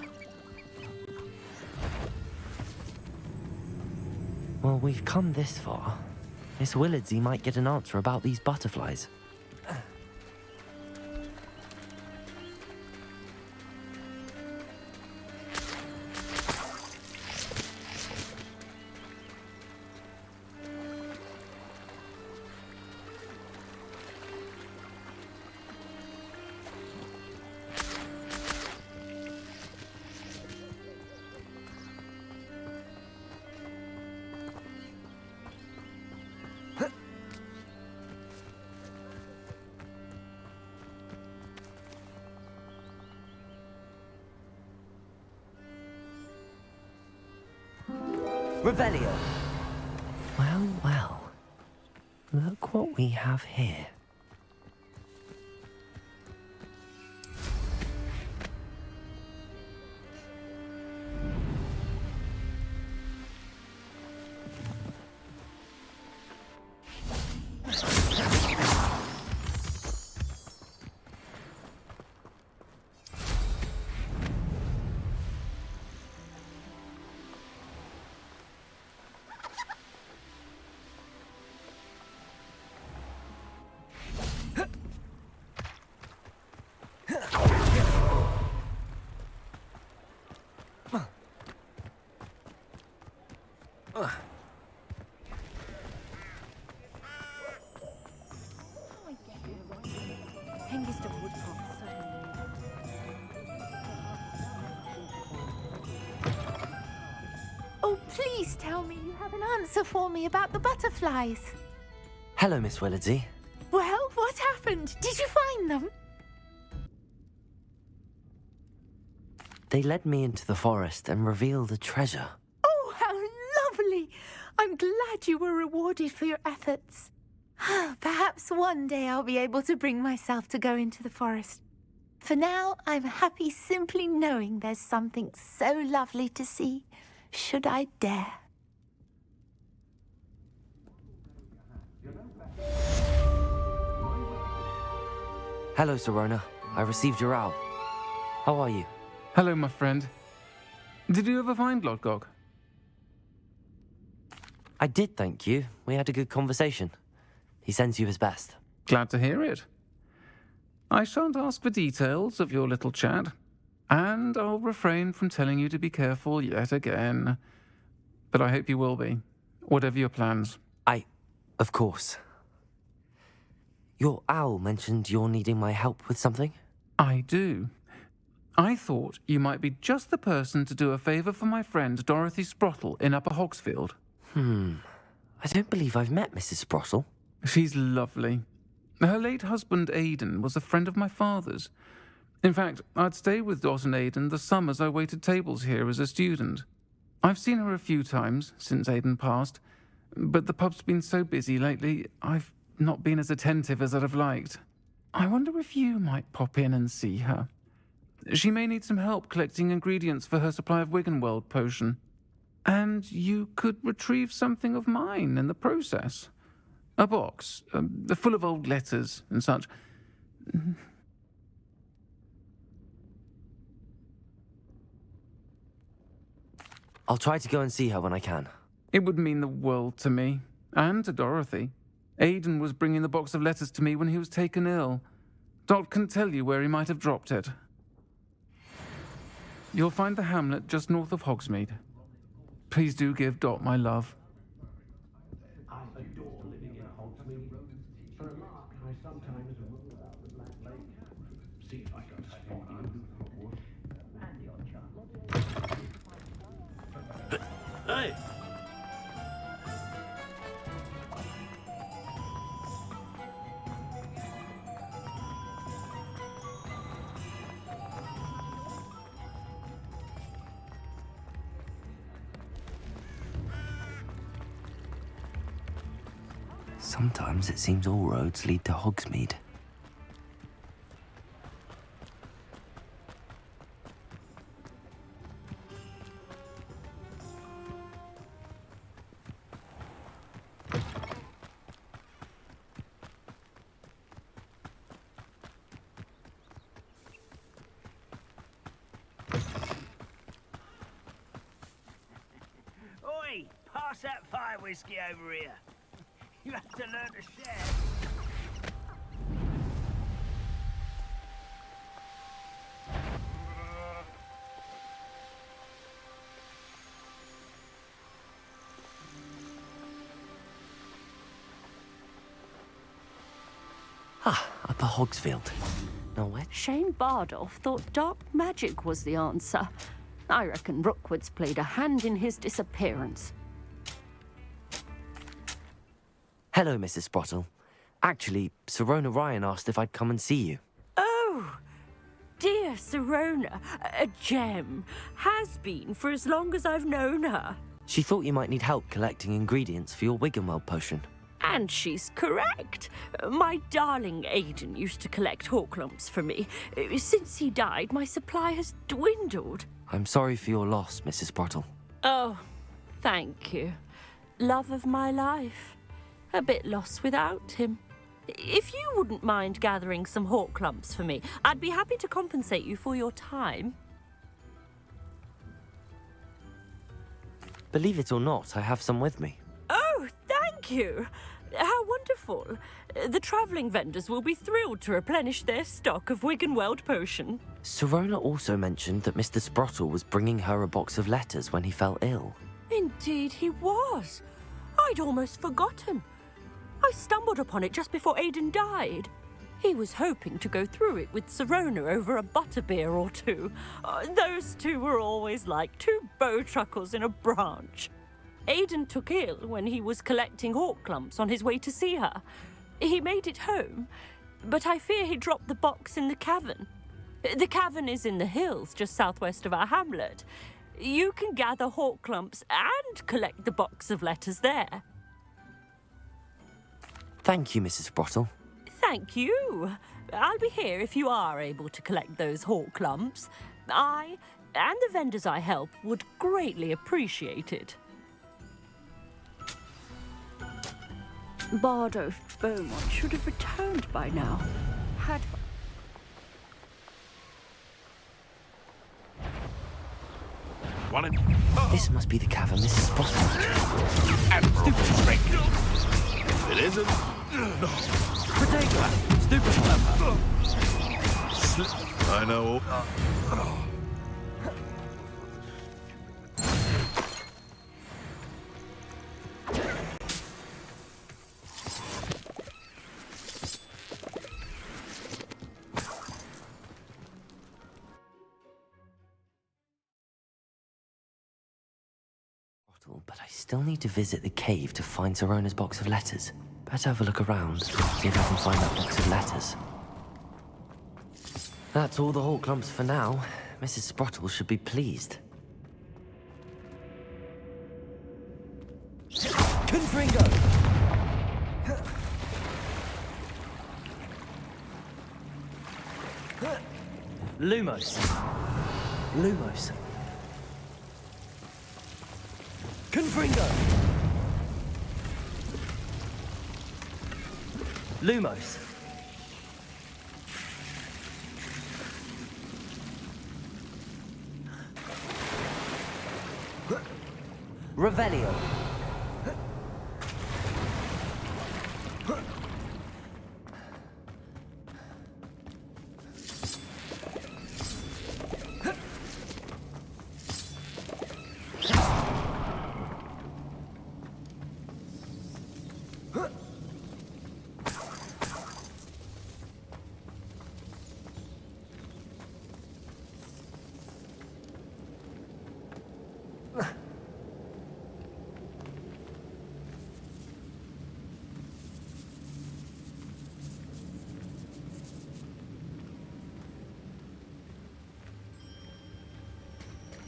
Well, we've come this far. Miss Willardsey might get an answer about these butterflies. Revelio. Well, well. Look what we have here. Oh, please tell me you have an answer for me about the butterflies. Hello, Miss Willardsey. Well, what happened? Did you find them? They led me into the forest and revealed a treasure. Oh, how lovely! I'm glad you were rewarded for your efforts. Perhaps one day I'll be able to bring myself to go into the forest. For now, I'm happy simply knowing there's something so lovely to see, should I dare. Hello, Serona. I received your owl. How are you? Hello, my friend. Did you ever find Lodgog? I did, thank you. We had a good conversation. He sends you his best. Glad to hear it. I shan't ask for details of your little chat, and I'll refrain from telling you to be careful yet again. But I hope you will be. Whatever your plans. Of course. Your owl mentioned you're needing my help with something? I do. I thought you might be just the person to do a favour for my friend Dorothy Sprottle in Upper Hogsfield. I don't believe I've met Mrs. Sprottle. She's lovely. Her late husband Aidan was a friend of my father's. In fact, I'd stayed with Dot and Aidan the summers I waited tables here as a student. I've seen her a few times since Aidan passed, but the pub's been so busy lately, I've not been as attentive as I'd have liked. I wonder if you might pop in and see her. She may need some help collecting ingredients for her supply of Wiggenweld potion. And you could retrieve something of mine in the process. A box, full of old letters and such. I'll try to go and see her when I can. It would mean the world to me, and to Dorothy. Aidan was bringing the box of letters to me when he was taken ill. Dot can tell you where he might have dropped it. You'll find the hamlet just north of Hogsmeade. Please do give Dot my love. I adore living in Hogsmeade. For a lark, I sometimes roll out the Black Lake. See if I can spot you. And the odd chance. Hey! Sometimes it seems all roads lead to Hogsmeade. Oi! Pass that fire whiskey over here. You have to learn to share. Upper Hogsfield. Now where? Shane Bardolph thought dark magic was the answer. I reckon Rookwood's played a hand in his disappearance. Hello, Mrs. Sprottle. Actually, Sirona Ryan asked if I'd come and see you. Oh, dear Sirona, a gem. Has been for as long as I've known her. She thought you might need help collecting ingredients for your Wiggenweld potion. And she's correct. My darling Aidan used to collect Horklumps for me. Since he died, my supply has dwindled. I'm sorry for your loss, Mrs. Sprottle. Oh, thank you. Love of my life. A bit lost without him. If you wouldn't mind gathering some Horklumps for me, I'd be happy to compensate you for your time. Believe it or not, I have some with me. Oh, thank you. How wonderful. The travelling vendors will be thrilled to replenish their stock of Wiggenweld potion. Sirona also mentioned that Mr. Sprottle was bringing her a box of letters when he fell ill. Indeed he was. I'd almost forgotten. I stumbled upon it just before Aidan died. He was hoping to go through it with Sirona over a butterbeer or two. Those two were always like two bowtruckles in a branch. Aidan took ill when he was collecting Horklumps on his way to see her. He made it home, but I fear he dropped the box in the cavern. The cavern is in the hills just southwest of our hamlet. You can gather Horklumps and collect the box of letters there. Thank you, Mrs. Sprottle. Thank you. I'll be here if you are able to collect those Horklumps. I and the vendors I help would greatly appreciate it. Bardolph Beaumont should have returned by now. Had... This must be the cavern Mrs. Sprottle. And stupid trick. It isn't. No. Protego! Stupid clever. I know. Sprottle, but I still need to visit the cave to find Zerona's box of letters. Better have a look around, see if I can find that box of letters. That's all the Hawk Lumps for now. Mrs. Sprottle should be pleased. Confringo! Lumos. Lumos. Confringo! Lumos. Revelio.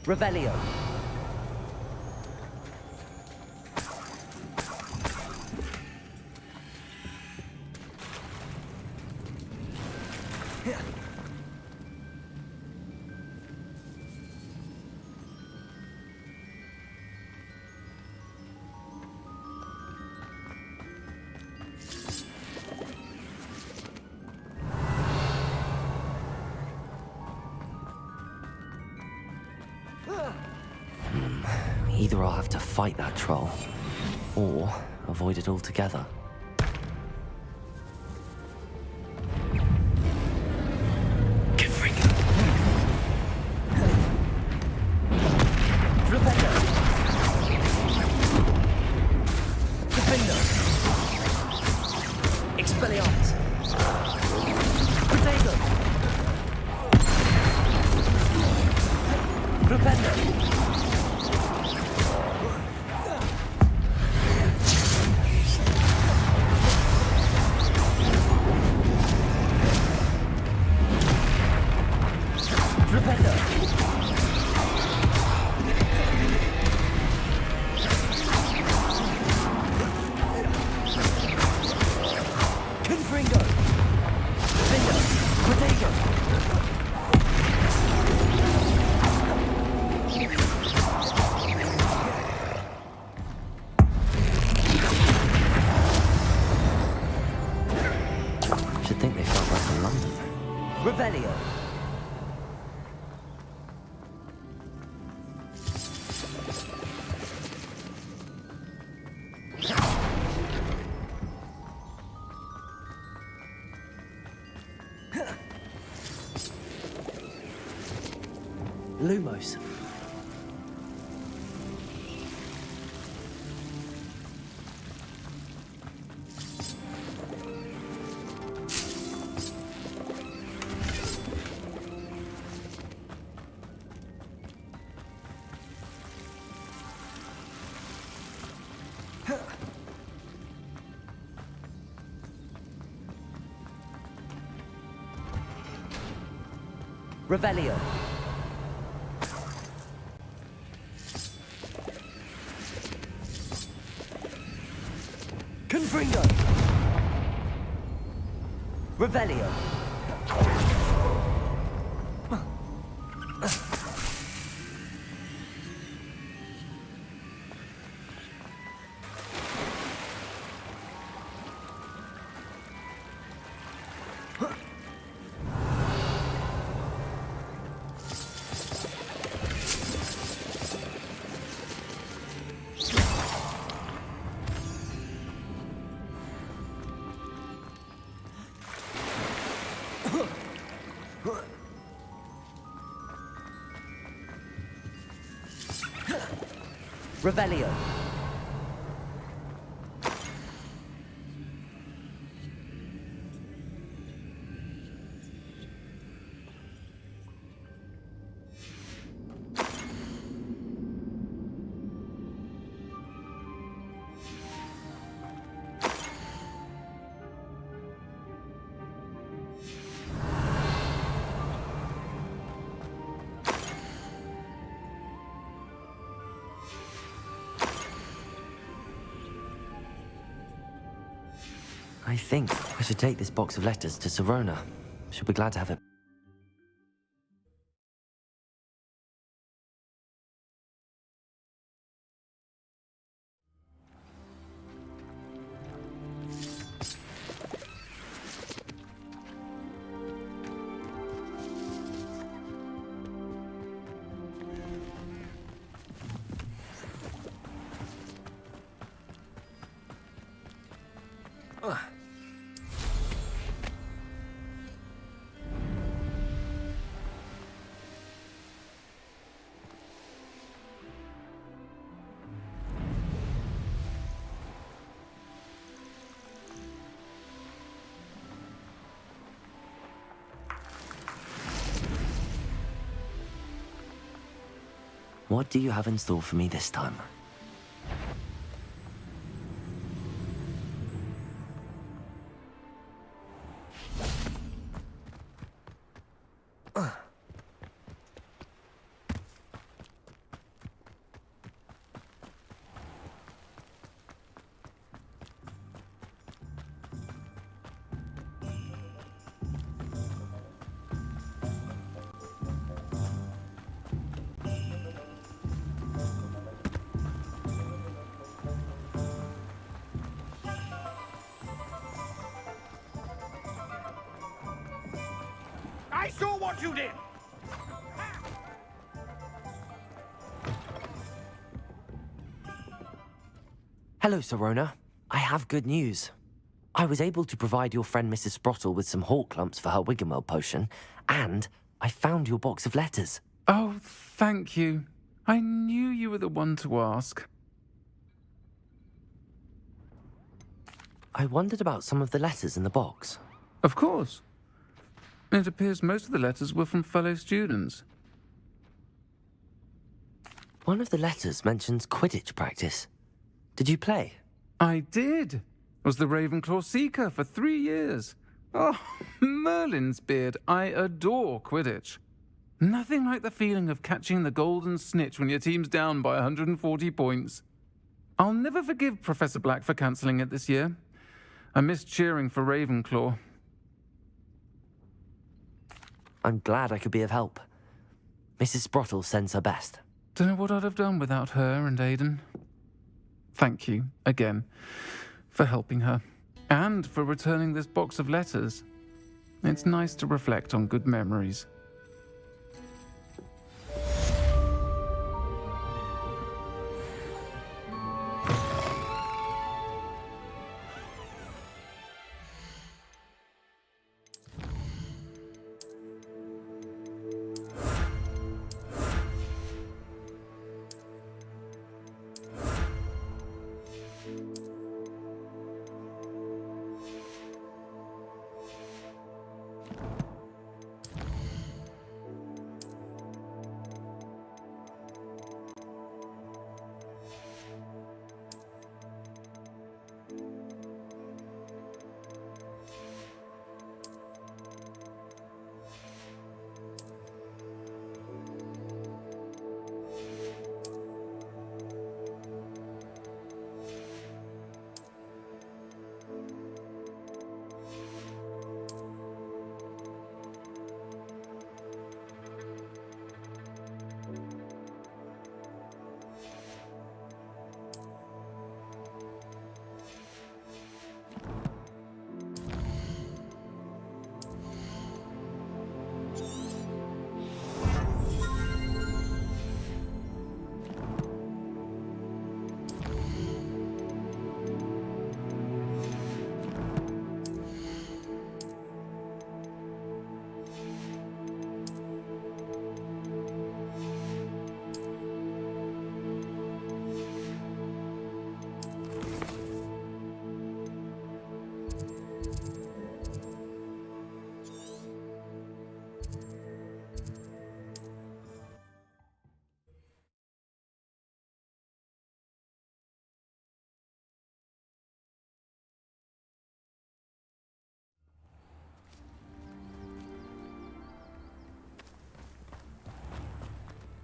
Revelio. Either I'll have to fight that troll, or avoid it altogether. Should think they felt like in London. Revelio. Lumos. Revelio. Confringo. Revelio. Revelio. I think I should take this box of letters to Sirona. She'll be glad to have it. What do you have in store for me this time? I saw what you did! Hello, Sirona. I have good news. I was able to provide your friend Mrs. Sprottle with some hawk lumps for her Wiggenweld potion, and I found your box of letters. Oh, thank you. I knew you were the one to ask. I wondered about some of the letters in the box. Of course. It appears most of the letters were from fellow students. One of the letters mentions Quidditch practice. Did you play? I did. Was the Ravenclaw Seeker for 3 years. Oh, Merlin's beard. I adore Quidditch. Nothing like the feeling of catching the golden snitch when your team's down by 140 points. I'll never forgive Professor Black for cancelling it this year. I missed cheering for Ravenclaw. I'm glad I could be of help. Mrs. Sprottle sends her best. Don't know what I'd have done without her and Aidan. Thank you, again, for helping her. And for returning this box of letters. It's nice to reflect on good memories.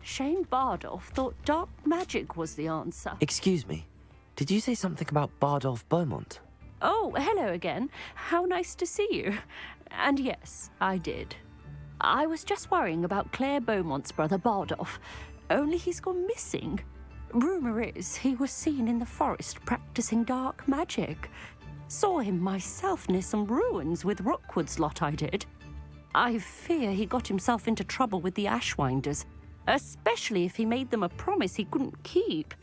Shane Bardolph thought dark magic was the answer. Excuse me, did you say something about Bardolph Beaumont? Oh, hello again. How nice to see you. And yes, I did. I was just worrying about Claire Beaumont's brother Bardolph, only he's gone missing. Rumour is he was seen in the forest practicing dark magic. Saw him myself near some ruins with Rookwood's lot I did. I fear he got himself into trouble with the Ashwinders, especially if he made them a promise he couldn't keep.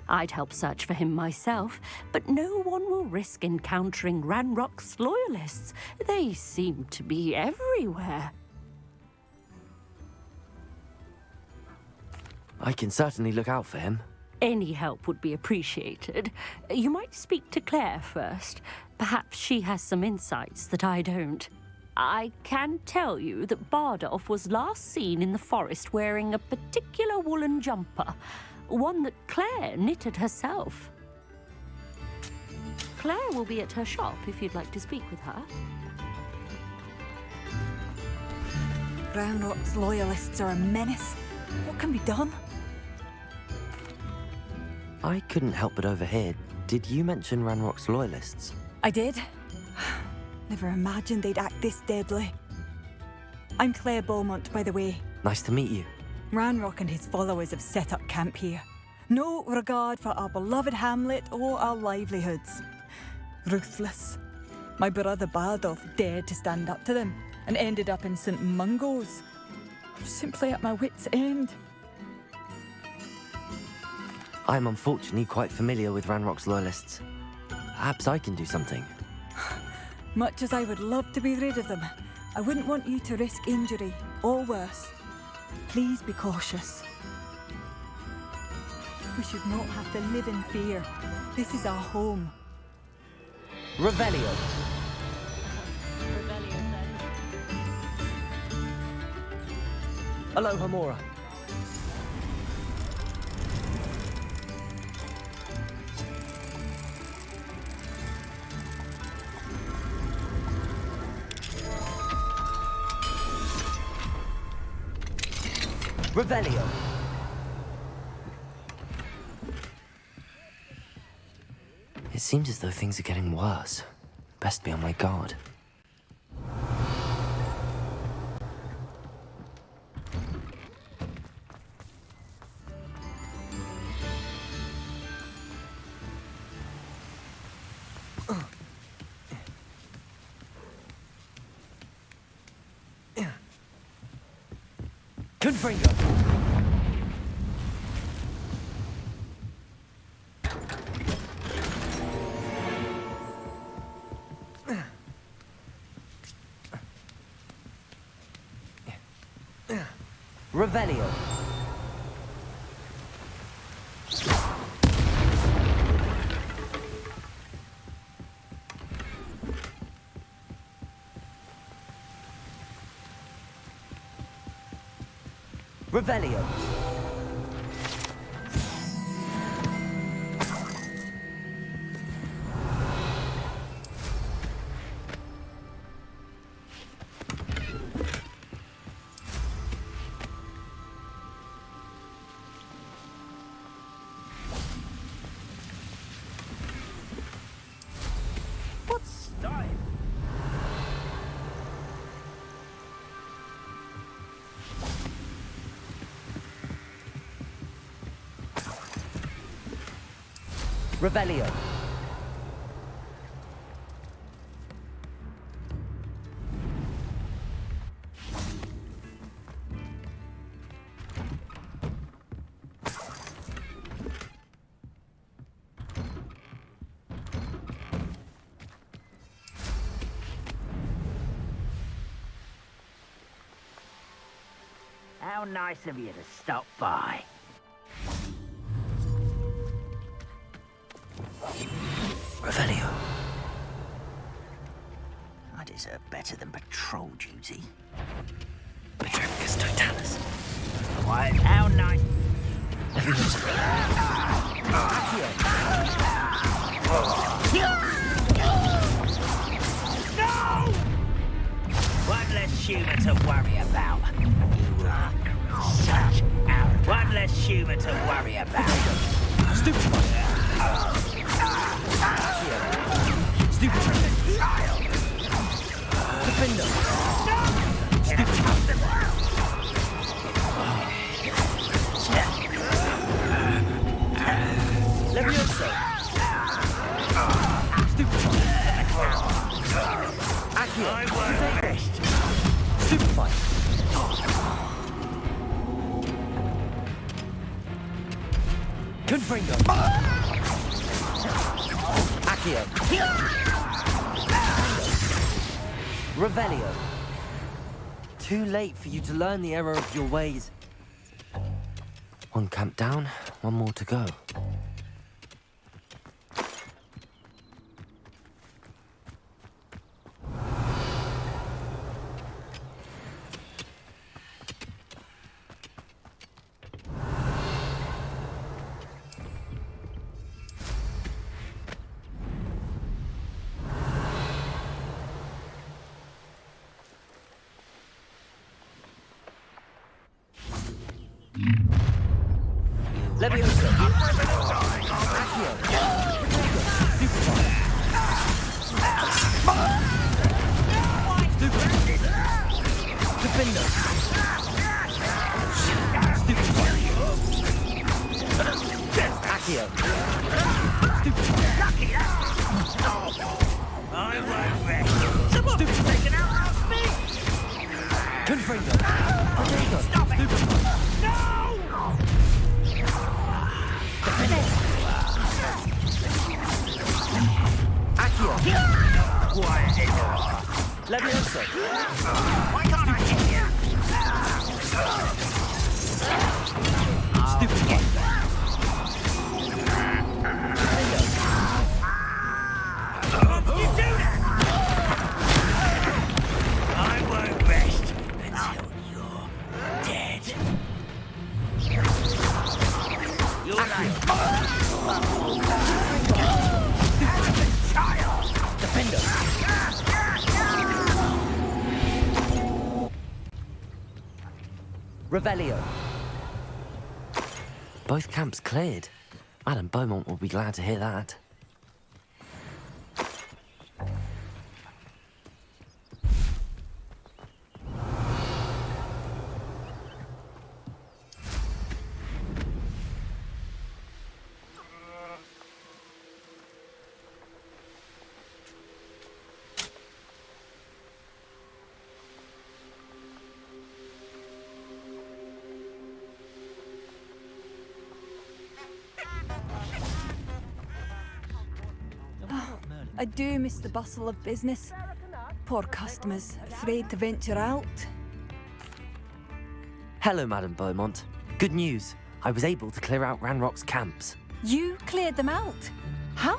I'd help search for him myself, but no one will risk encountering Ranrock's loyalists. They seem to be everywhere. I can certainly look out for him. Any help would be appreciated. You might speak to Claire first. Perhaps she has some insights that I don't. I can tell you that Bardolph was last seen in the forest wearing a particular woolen jumper, one that Claire knitted herself. Claire will be at her shop if you'd like to speak with her. Ranrock's loyalists are a menace. What can be done? I couldn't help but overhear. Did you mention Ranrock's loyalists? I did. Never imagined they'd act this deadly. I'm Claire Beaumont, by the way. Nice to meet you. Ranrock and his followers have set up camp here. No regard for our beloved hamlet or our livelihoods. Ruthless. My brother Bardolph dared to stand up to them and ended up in St. Mungo's. I'm simply at my wit's end. I'm unfortunately quite familiar with Ranrock's loyalists. Perhaps I can do something. Much as I would love to be rid of them, I wouldn't want you to risk injury, or worse. Please be cautious. We should not have to live in fear. This is our home. Revelio. Aloha Mora. Revelio. It seems as though things are getting worse. Best be on my guard. Gryffindor. Revelio. Revelio. What's time? Revelio. How nice of you to stop by. Revelio. I deserve better than patrol duty. Petrificus totalis. Quiet. How nice. No! One less human to worry about. You are such out. One less human to worry about. Stupid. Gryffindor. Levioso. Accio. Stupefy. Confringo. Accio. Revelio. Too late for you to learn the error of your ways. One camp down, one more to go. Levioso. Accio. Stupefy. Stupefy. Gryffindor. Stupefy. Accio. Stupefy. I won't rest. Someone's taken out our speed! Confringo. Stop it! No! Accio. Why is it? Levioso. Why can't I hit you? Stupefy. You do that! I won't rest until you're dead. You're like... Child! Defender. Revelio. Both camps cleared. Madame Beaumont will be glad to hear that. I do miss the bustle of business. Poor customers, afraid to venture out. Hello, Madame Beaumont. Good news. I was able to clear out Ranrock's camps. You cleared them out? How?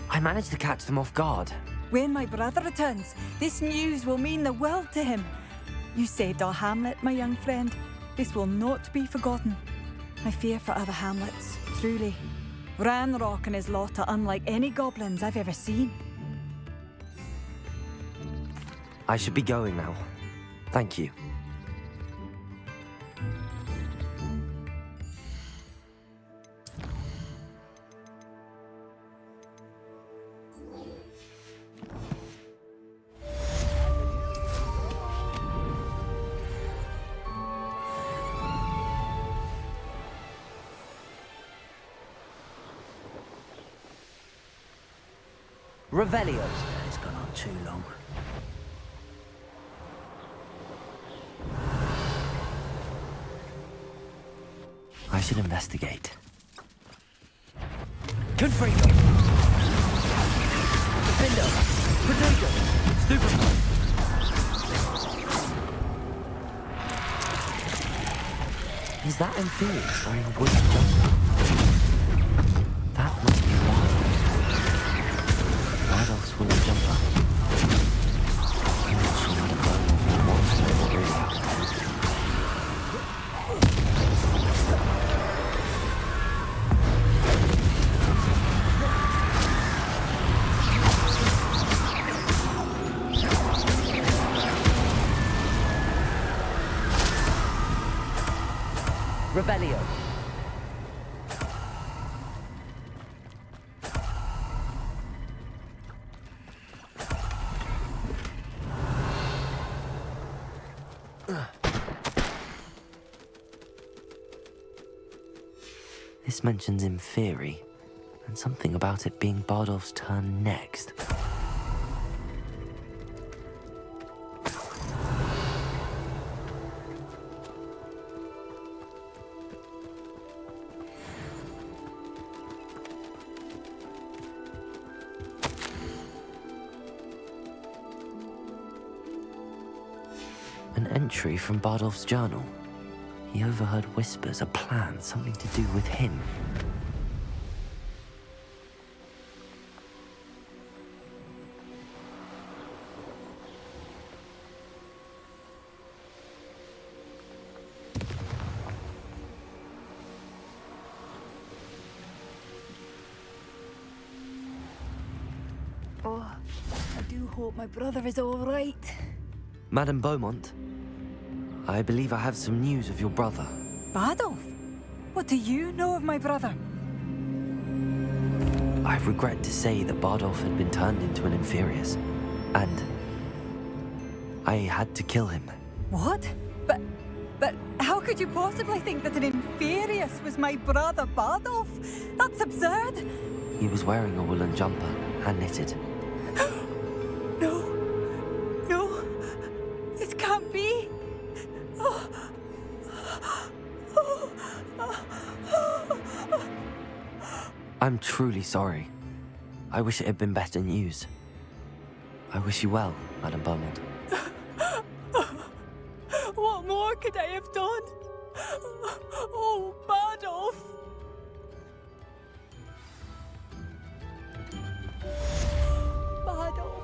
I managed to catch them off guard. When my brother returns, this news will mean the world to him. You saved our hamlet, my young friend. This will not be forgotten. I fear for other hamlets, truly. Ranrock and his lot are unlike any goblins I've ever seen. I should be going now. Thank you. Revelio. It's gone on too long. I should investigate. Confringo. Defender. Protego. Stupefy. Is that Amphibious wearing a wooden jumper? That must be why. Why else would a jumper? I'm not sure what a bird wants to really have to do. Revelio. This mentions Inferi, and something about it being Bardolph's turn next. An entry from Bardolph's journal. He overheard whispers, a plan, something to do with him. Oh, I do hope my brother is all right. Madame Beaumont, I believe I have some news of your brother. Bardolph? What do you know of my brother? I regret to say that Bardolph had been turned into an Inferius, and I had to kill him. What? But how could you possibly think that an Inferius was my brother Bardolph? That's absurd. He was wearing a woolen jumper, hand-knitted. No, this can't be. I'm truly sorry. I wish it had been better news. I wish you well, Madame Beaumont. What more could I have done? Oh, Bardolph! Bardolph.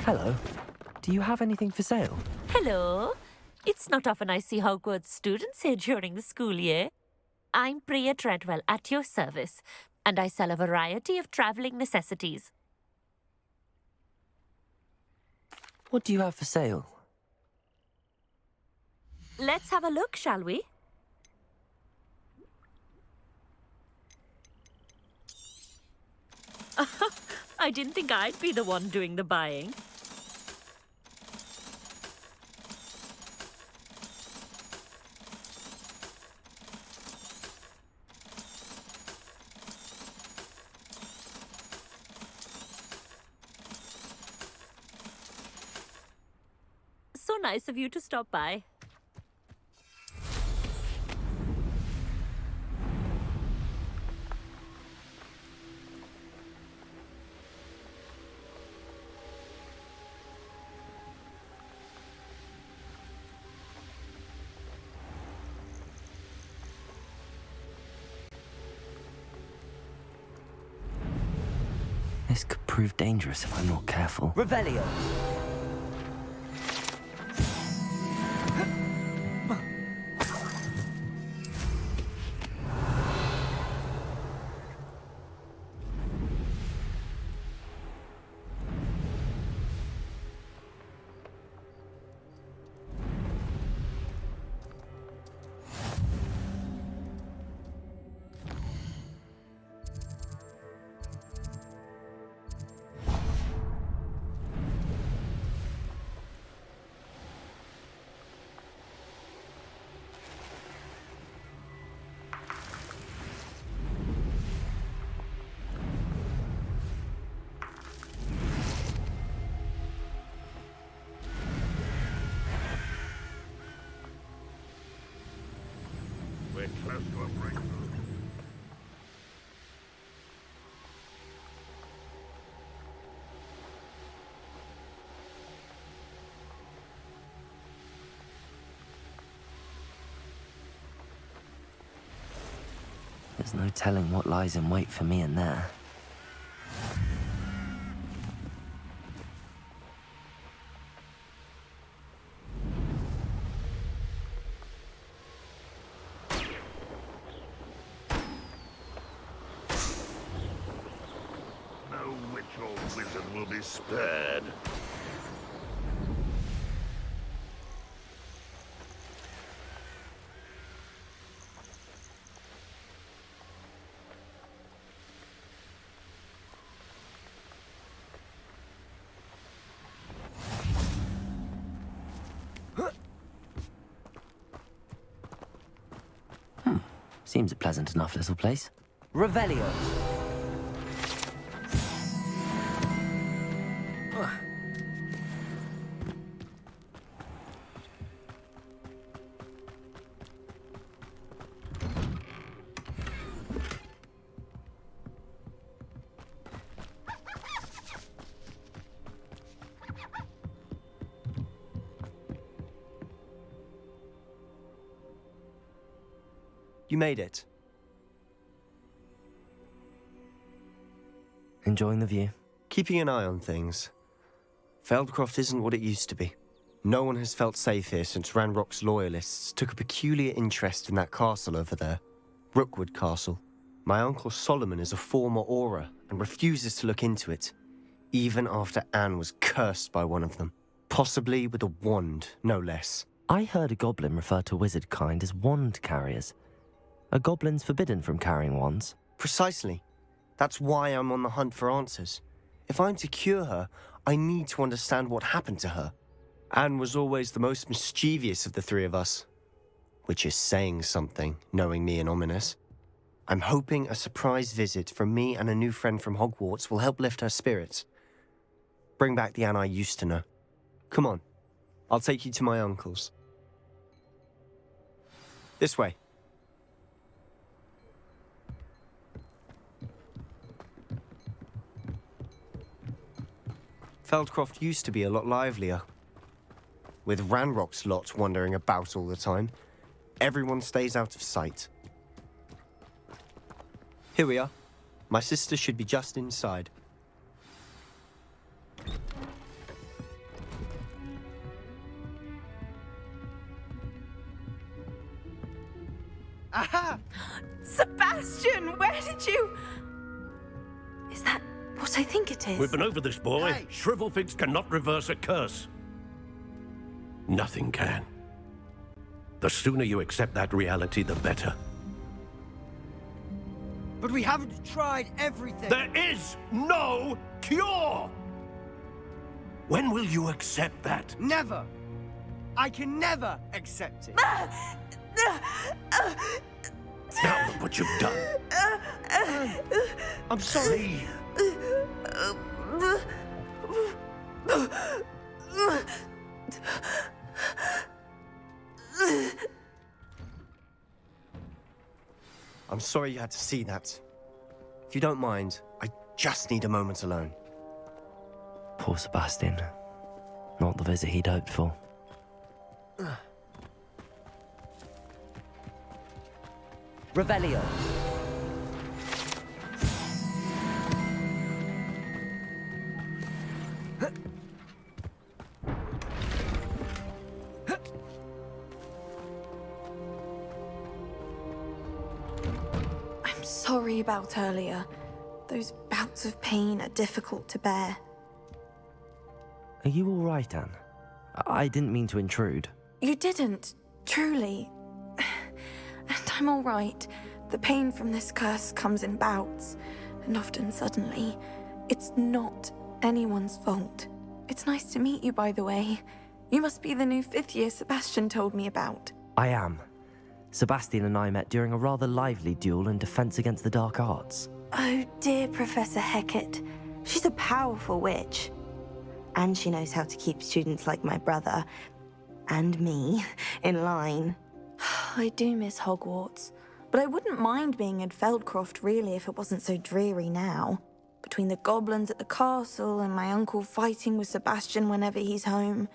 Hello. Do you have anything for sale? Hello. It's not often I see Hogwarts students here during the school year. I'm Bria Treadwell, at your service, and I sell a variety of travelling necessities. What do you have for sale? Let's have a look, shall we? I didn't think I'd be the one doing the buying. So nice of you to stop by. This could prove dangerous if I'm not careful. Revelio. We're close to a breakthrough. There's no telling what lies in wait for me in there. No witch or wizard will be spared. Seems a pleasant enough little place. Revelio. You made it. Enjoying the view? Keeping an eye on things. Feldcroft isn't what it used to be. No one has felt safe here since Ranrock's loyalists took a peculiar interest in that castle over there. Rookwood Castle. My uncle Solomon is a former Auror and refuses to look into it, even after Anne was cursed by one of them. Possibly with a wand, no less. I heard a goblin refer to wizard kind as wand carriers. Are goblins forbidden from carrying wands? Precisely. That's why I'm on the hunt for answers. If I'm to cure her, I need to understand what happened to her. Anne was always the most mischievous of the three of us. Which is saying something, knowing me and Ominous. I'm hoping a surprise visit from me and a new friend from Hogwarts will help lift her spirits. Bring back the Anne I used to know. Come on, I'll take you to my uncle's. This way. Feldcroft used to be a lot livelier. With Ranrock's lot wandering about all the time, everyone stays out of sight. Here we are. My sister should be just inside. Aha! Sebastian, where did you... Is that what I think it is? We've been over this, boy. Hey. Shrivelfigs cannot reverse a curse. Nothing can. The sooner you accept that reality, the better. But we haven't tried everything. There is no cure! When will you accept that? Never. I can never accept it. Now look what you've done. I'm sorry. I'm sorry you had to see that. If you don't mind, I just need a moment alone. Poor Sebastian. Not the visit he'd hoped for. Revelio. I'm sorry about earlier. Those bouts of pain are difficult to bear. Are you all right, Anne? I didn't mean to intrude. You didn't, truly. And I'm all right. The pain from this curse comes in bouts, and often suddenly. It's not anyone's fault. It's nice to meet you, by the way. You must be the new 5th year Sebastian told me about. I am. Sebastian and I met during a rather lively duel in defense against the dark arts. Oh, dear Professor Hecat. She's a powerful witch. And she knows how to keep students like my brother, and me, in line. I do miss Hogwarts, but I wouldn't mind being in Feldcroft, really, if it wasn't so dreary now. Between the goblins at the castle and my uncle fighting with Sebastian whenever he's home,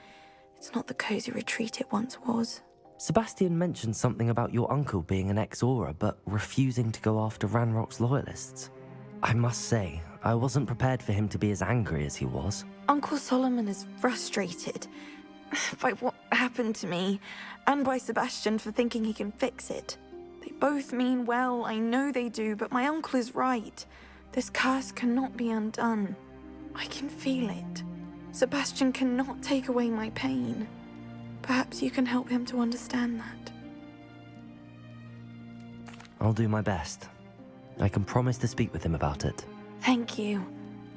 it's not the cozy retreat it once was. Sebastian mentioned something about your uncle being an ex-Auror, but refusing to go after Ranrock's loyalists. I must say, I wasn't prepared for him to be as angry as he was. Uncle Solomon is frustrated by what happened to me, and by Sebastian for thinking he can fix it. They both mean well, I know they do, but my uncle is right. This curse cannot be undone. I can feel it. Sebastian cannot take away my pain. Perhaps you can help him to understand that. I'll do my best. I can promise to speak with him about it. Thank you.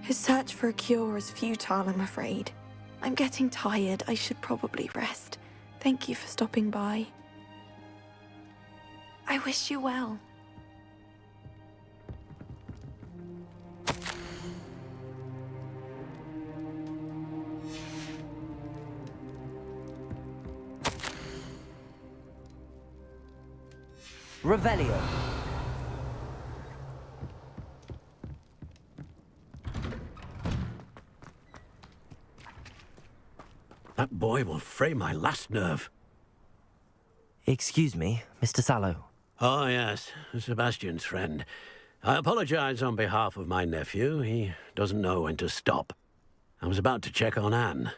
His search for a cure is futile, I'm afraid. I'm getting tired. I should probably rest. Thank you for stopping by. I wish you well. Revelio. That boy will fray my last nerve. Excuse me, Mr. Sallow. Oh, yes, Sebastian's friend. I apologize on behalf of my nephew. He doesn't know when to stop. I was about to check on Anne.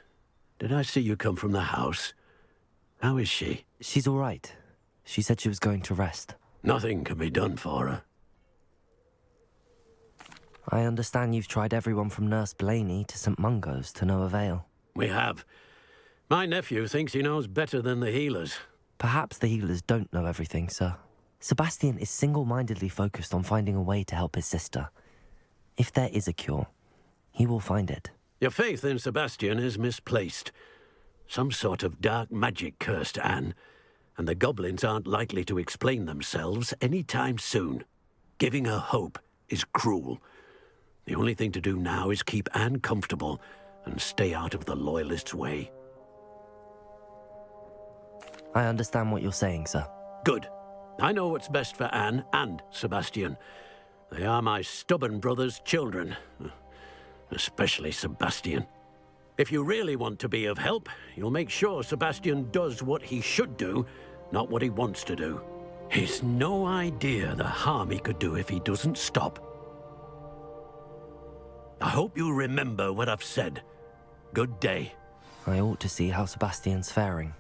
Did I see you come from the house? How is she? She's all right. She said she was going to rest. Nothing can be done for her. I understand you've tried everyone from Nurse Blaney to St. Mungo's to no avail. We have. My nephew thinks he knows better than the healers. Perhaps the healers don't know everything, sir. Sebastian is single-mindedly focused on finding a way to help his sister. If there is a cure, he will find it. Your faith in Sebastian is misplaced. Some sort of dark magic cursed Anne, and the goblins aren't likely to explain themselves any time soon. Giving her hope is cruel. The only thing to do now is keep Anne comfortable and stay out of the Loyalists' way. I understand what you're saying, sir. Good. I know what's best for Anne and Sebastian. They are my stubborn brother's children. Especially Sebastian. If you really want to be of help, you'll make sure Sebastian does what he should do, not what he wants to do. He's no idea the harm he could do if he doesn't stop. I hope you'll remember what I've said. Good day. I ought to see how Sebastian's faring.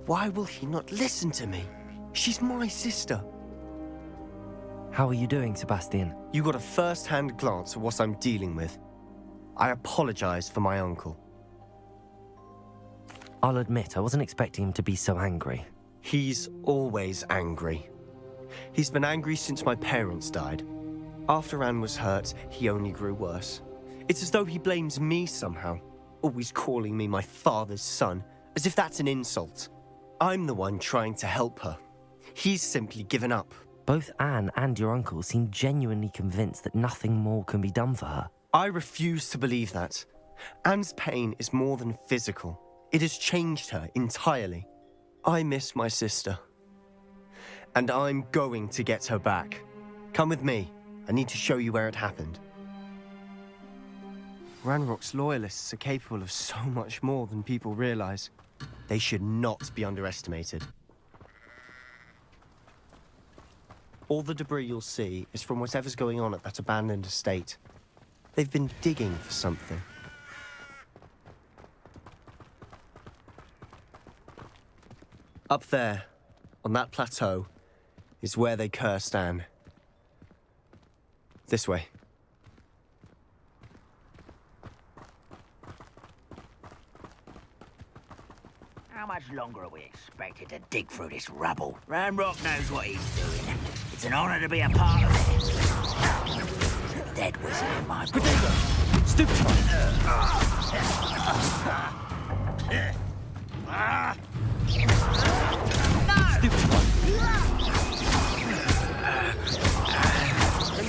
Why will he not listen to me? She's my sister. How are you doing, Sebastian? You got a first-hand glance at what I'm dealing with. I apologize for my uncle. I'll admit, I wasn't expecting him to be so angry. He's always angry. He's been angry since my parents died. After Anne was hurt, he only grew worse. It's as though he blames me somehow, always calling me my father's son, as if that's an insult. I'm the one trying to help her. He's simply given up. Both Anne and your uncle seem genuinely convinced that nothing more can be done for her. I refuse to believe that. Anne's pain is more than physical. It has changed her entirely. I miss my sister. And I'm going to get her back. Come with me. I need to show you where it happened. Ranrock's loyalists are capable of so much more than people realize. They should not be underestimated. All the debris you'll see is from whatever's going on at that abandoned estate. They've been digging for something. Up there, on that plateau, is where they cursed Anne. This way. How much longer are we expected to dig through this rubble? Ranrock knows what he's doing. It's an honor to be a part of it. Dead wizard in my book. Stupid! Stupid one!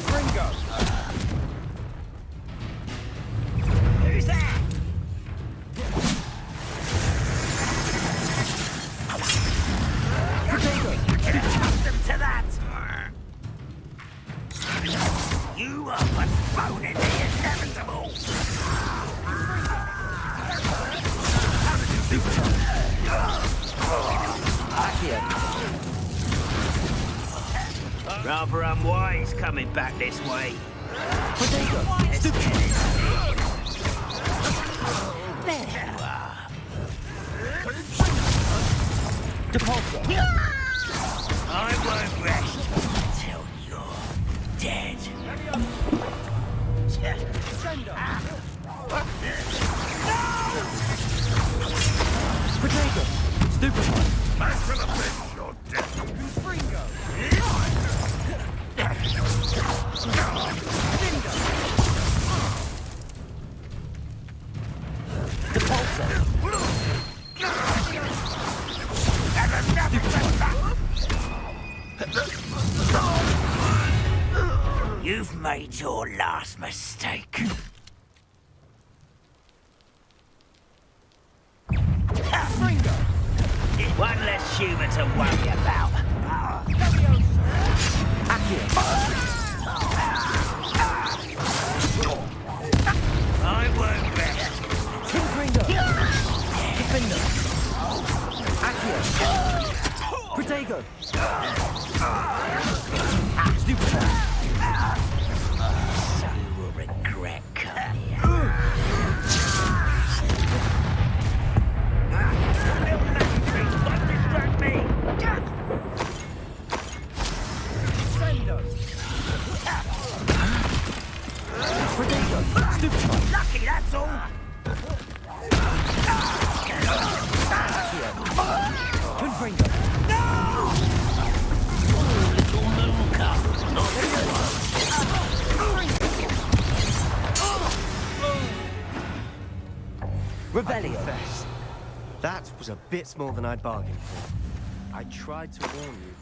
Gringo! Who's that? Get accustomed to that! You are postponing the inevitable! Rather unwise coming back this way. Let's get it. There you are. I won't rest until you're dead. Potato! Stupid one! Back to the pit, you're dead. The pulsar! You've made your last mistake. One less human to worry about. I won't rest. Gryffindor! Accio! Protego! Stupid one! So you will regret coming here. Distract me! Protego! Stupid one! Lucky, that's all! Confringo! No! Little Luca! Revelio. That was a bit more than I'd bargained for. I tried to warn you.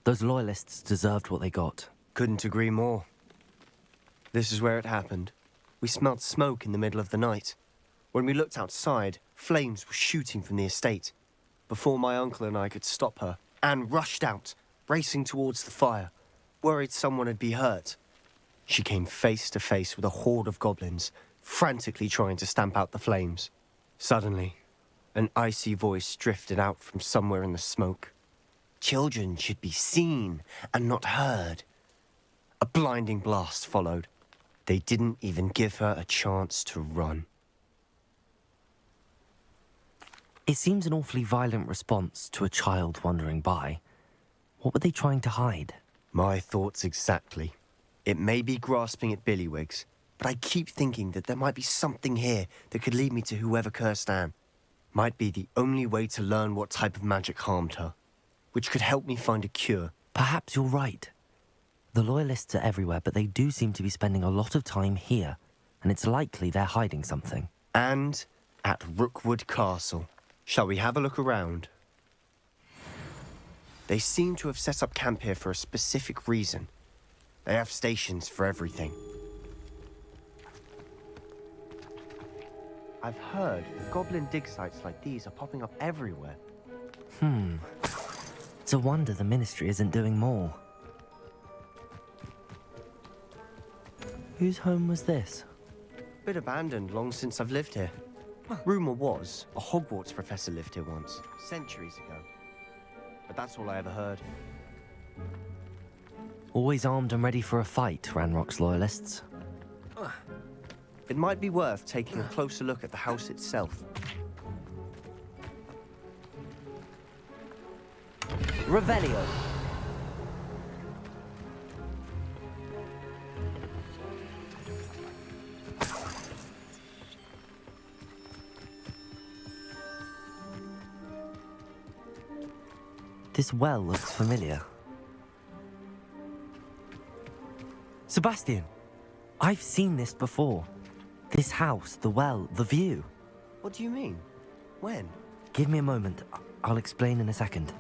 Those loyalists deserved what they got. Couldn't agree more. This is where it happened. We smelled smoke in the middle of the night. When we looked outside, flames were shooting from the estate. Before my uncle and I could stop her, Anne rushed out, racing towards the fire, worried someone had been hurt. She came face to face with a horde of goblins, frantically trying to stamp out the flames. Suddenly, an icy voice drifted out from somewhere in the smoke. Children should be seen and not heard. A blinding blast followed. They didn't even give her a chance to run. It seems an awfully violent response to a child wandering by. What were they trying to hide? My thoughts exactly. It may be grasping at Billywigs, but I keep thinking that there might be something here that could lead me to whoever cursed Anne. Might be the only way to learn what type of magic harmed her, which could help me find a cure. Perhaps you're right. The Loyalists are everywhere, but they do seem to be spending a lot of time here, and it's likely they're hiding something. And at Rookwood Castle. Shall we have a look around? They seem to have set up camp here for a specific reason. They have stations for everything. I've heard goblin dig sites like these are popping up everywhere. It's a wonder the Ministry isn't doing more. Whose home was this? Bit abandoned long since I've lived here. Rumour was a Hogwarts professor lived here once, centuries ago. But that's all I ever heard. Always armed and ready for a fight, Ranrock's Loyalists. It might be worth taking a closer look at the house itself. Revelio. This well looks familiar. Sebastian, I've seen this before. This house, the well, the view. What do you mean? When? Give me a moment. I'll explain in a second.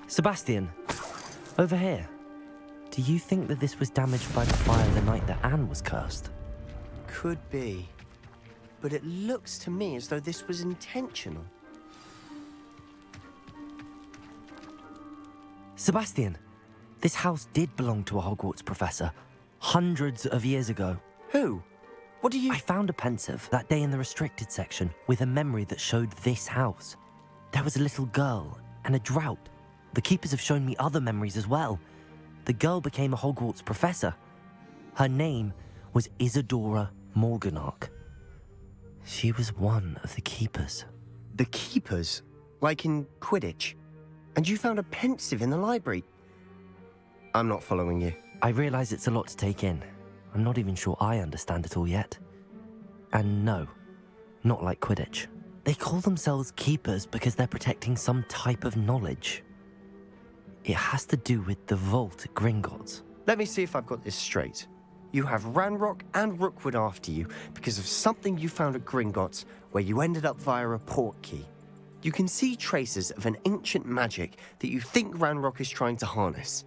Sebastian, over here. Do you think that this was damaged by the fire the night that Anne was cursed? Could be. But it looks to me as though this was intentional. Sebastian, this house did belong to a Hogwarts professor, hundreds of years ago. Who? What do you... I found a pensive that day in the restricted section with a memory that showed this house. There was a little girl and a drought. The keepers have shown me other memories as well. The girl became a Hogwarts professor. Her name was Isadora Morganach. She was one of the keepers. The keepers? Like in Quidditch? And you found a pensive in the library? I'm not following you. I realise it's a lot to take in. I'm not even sure I understand it all yet. And no, not like Quidditch. They call themselves keepers because they're protecting some type of knowledge. It has to do with the vault at Gringotts. Let me see if I've got this straight. You have Ranrock and Rookwood after you because of something you found at Gringotts where you ended up via a portkey. You can see traces of an ancient magic that you think Ranrock is trying to harness.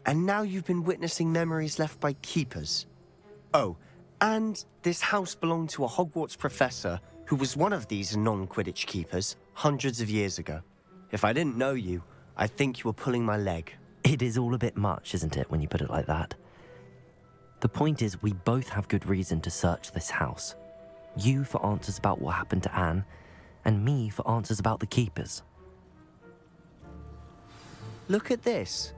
And now you've been witnessing memories left by keepers. Oh, and this house belonged to a Hogwarts professor who was one of these non-Quidditch keepers hundreds of years ago. If I didn't know you, I'd think you were pulling my leg. It is all a bit much, isn't it, when you put it like that? The point is, we both have good reason to search this house. You for answers about what happened to Anne, and me for answers about the keepers. Look at this.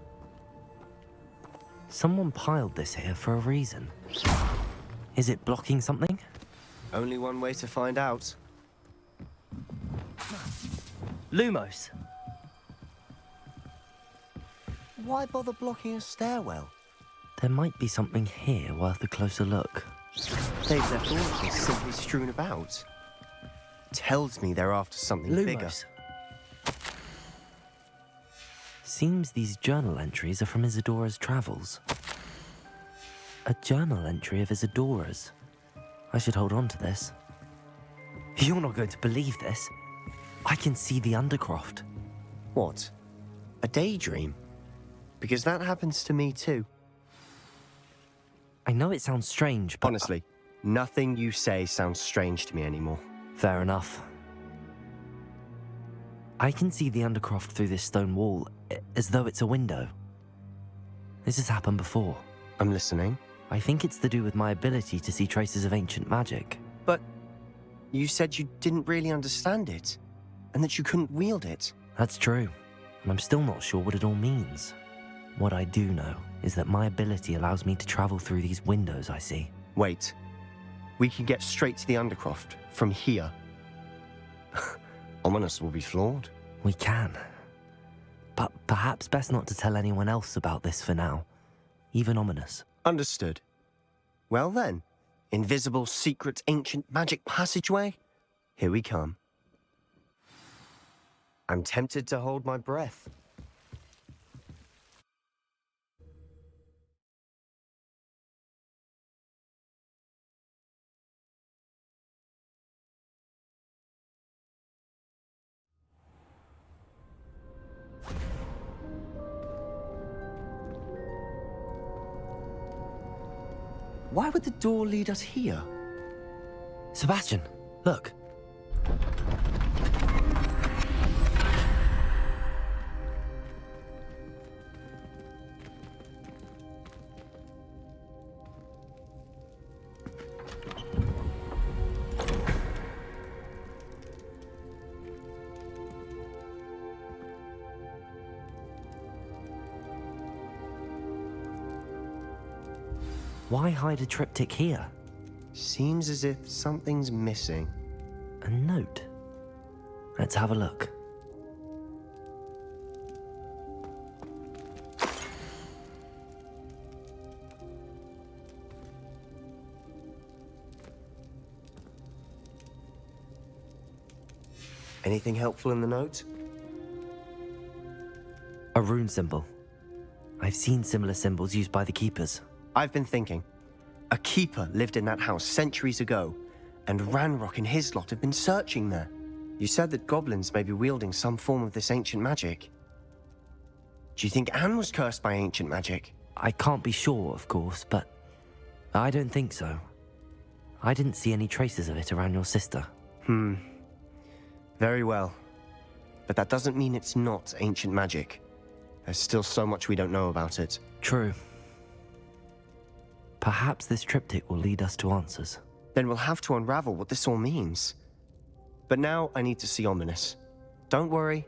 Someone piled this here for a reason. Is it blocking something? Only one way to find out. Lumos. Why bother blocking a stairwell? There might be something here worth a closer look. They've left all of this simply strewn about. Tells me they're after something bigger. Seems these journal entries are from Isadora's travels. A journal entry of Isadora's. I should hold on to this. You're not going to believe this. I can see the Undercroft. What? A daydream? Because that happens to me too. I know it sounds strange, but... Honestly, nothing you say sounds strange to me anymore. Fair enough. I can see the Undercroft through this stone wall, as though it's a window. This has happened before. I'm listening. I think it's to do with my ability to see traces of ancient magic. But you said you didn't really understand it, and that you couldn't wield it. That's true, and I'm still not sure what it all means. What I do know is that my ability allows me to travel through these windows I see. Wait. We can get straight to the Undercroft from here. Ominous will be floored. We can. But perhaps best not to tell anyone else about this for now. Even Ominous. Understood. Well then, invisible, secret, ancient magic passageway? Here we come. I'm tempted to hold my breath. Why would the door lead us here? Sebastian, look. Why hide a triptych here? Seems as if something's missing. A note. Let's have a look. Anything helpful in the note? A rune symbol. I've seen similar symbols used by the keepers. I've been thinking. A keeper lived in that house centuries ago, and Ranrock and his lot have been searching there. You said that goblins may be wielding some form of this ancient magic. Do you think Anne was cursed by ancient magic? I can't be sure, of course, but I don't think so. I didn't see any traces of it around your sister. Very well. But that doesn't mean it's not ancient magic. There's still so much we don't know about it. True. Perhaps this triptych will lead us to answers. Then we'll have to unravel what this all means. But now I need to see Ominous. Don't worry,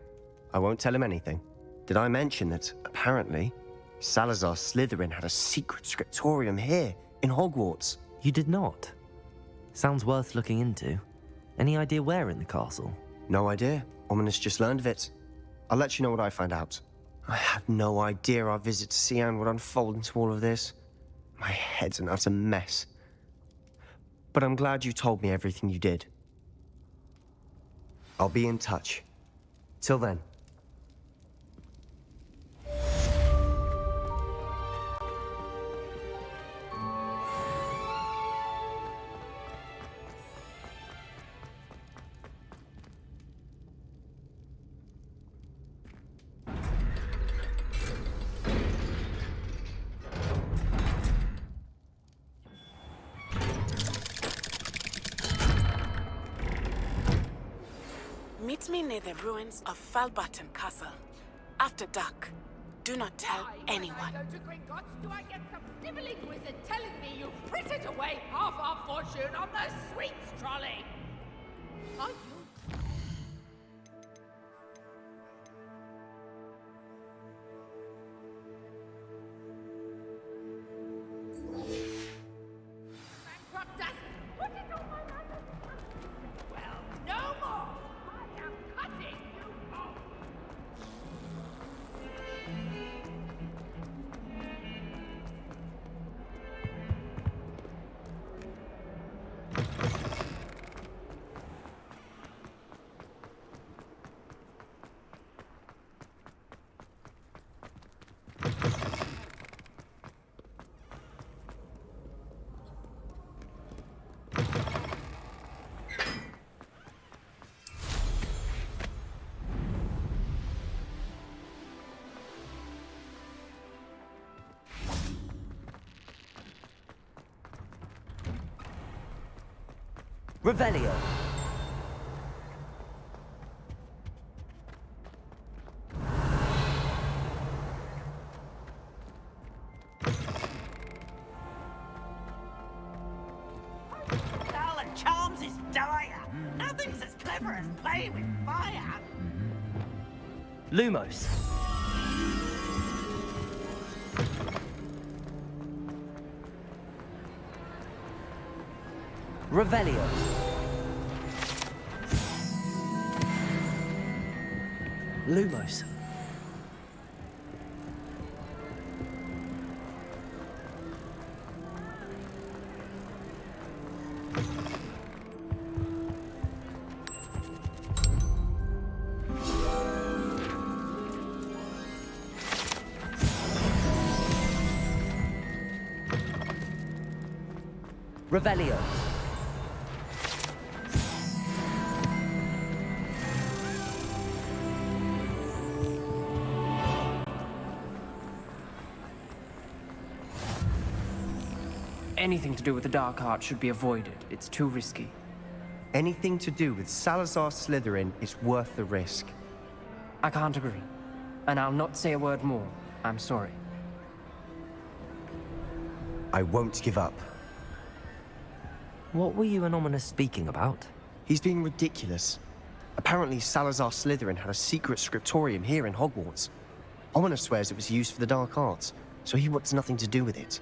I won't tell him anything. Did I mention that, apparently, Salazar Slytherin had a secret scriptorium here, in Hogwarts? You did not? Sounds worth looking into. Any idea where in the castle? No idea. Ominous just learned of it. I'll let you know what I find out. I had no idea our visit to Cian would unfold into all of this. My head's an utter mess. But I'm glad you told me everything you did. I'll be in touch. Till then. Meet me near the ruins of Falbaton Castle. After dark. Do not tell anyone. Do I get some sniveling wizard telling me you frittered away half our fortune on the sweets trolley? Are you? Bankrupt us? Put it on my land. Well, no more. I am cutting you off. Revelio. All the charms is dire. Nothing's as clever as playing with fire. Lumos. Revelio. Lumos. Revelio. Anything to do with the dark art should be avoided. It's too risky. Anything to do with Salazar Slytherin is worth the risk. I can't agree. And I'll not say a word more. I'm sorry. I won't give up. What were you and Ominous speaking about? He's being ridiculous. Apparently, Salazar Slytherin had a secret scriptorium here in Hogwarts. Ominous swears it was used for the dark arts, so he wants nothing to do with it.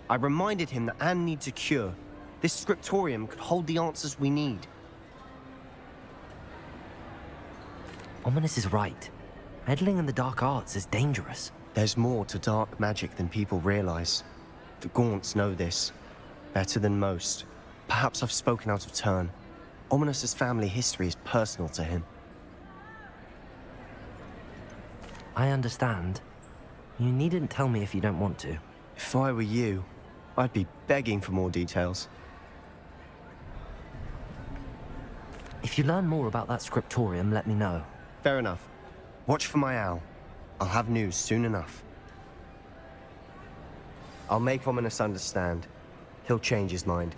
I reminded him that Anne needs a cure. This scriptorium could hold the answers we need. Ominous is right. Meddling in the dark arts is dangerous. There's more to dark magic than people realize. The Gaunts know this. Better than most. Perhaps I've spoken out of turn. Ominous's family history is personal to him. I understand. You needn't tell me if you don't want to. If I were you, I'd be begging for more details. If you learn more about that scriptorium, let me know. Fair enough. Watch for my owl. I'll have news soon enough. I'll make Ominous understand. He'll change his mind.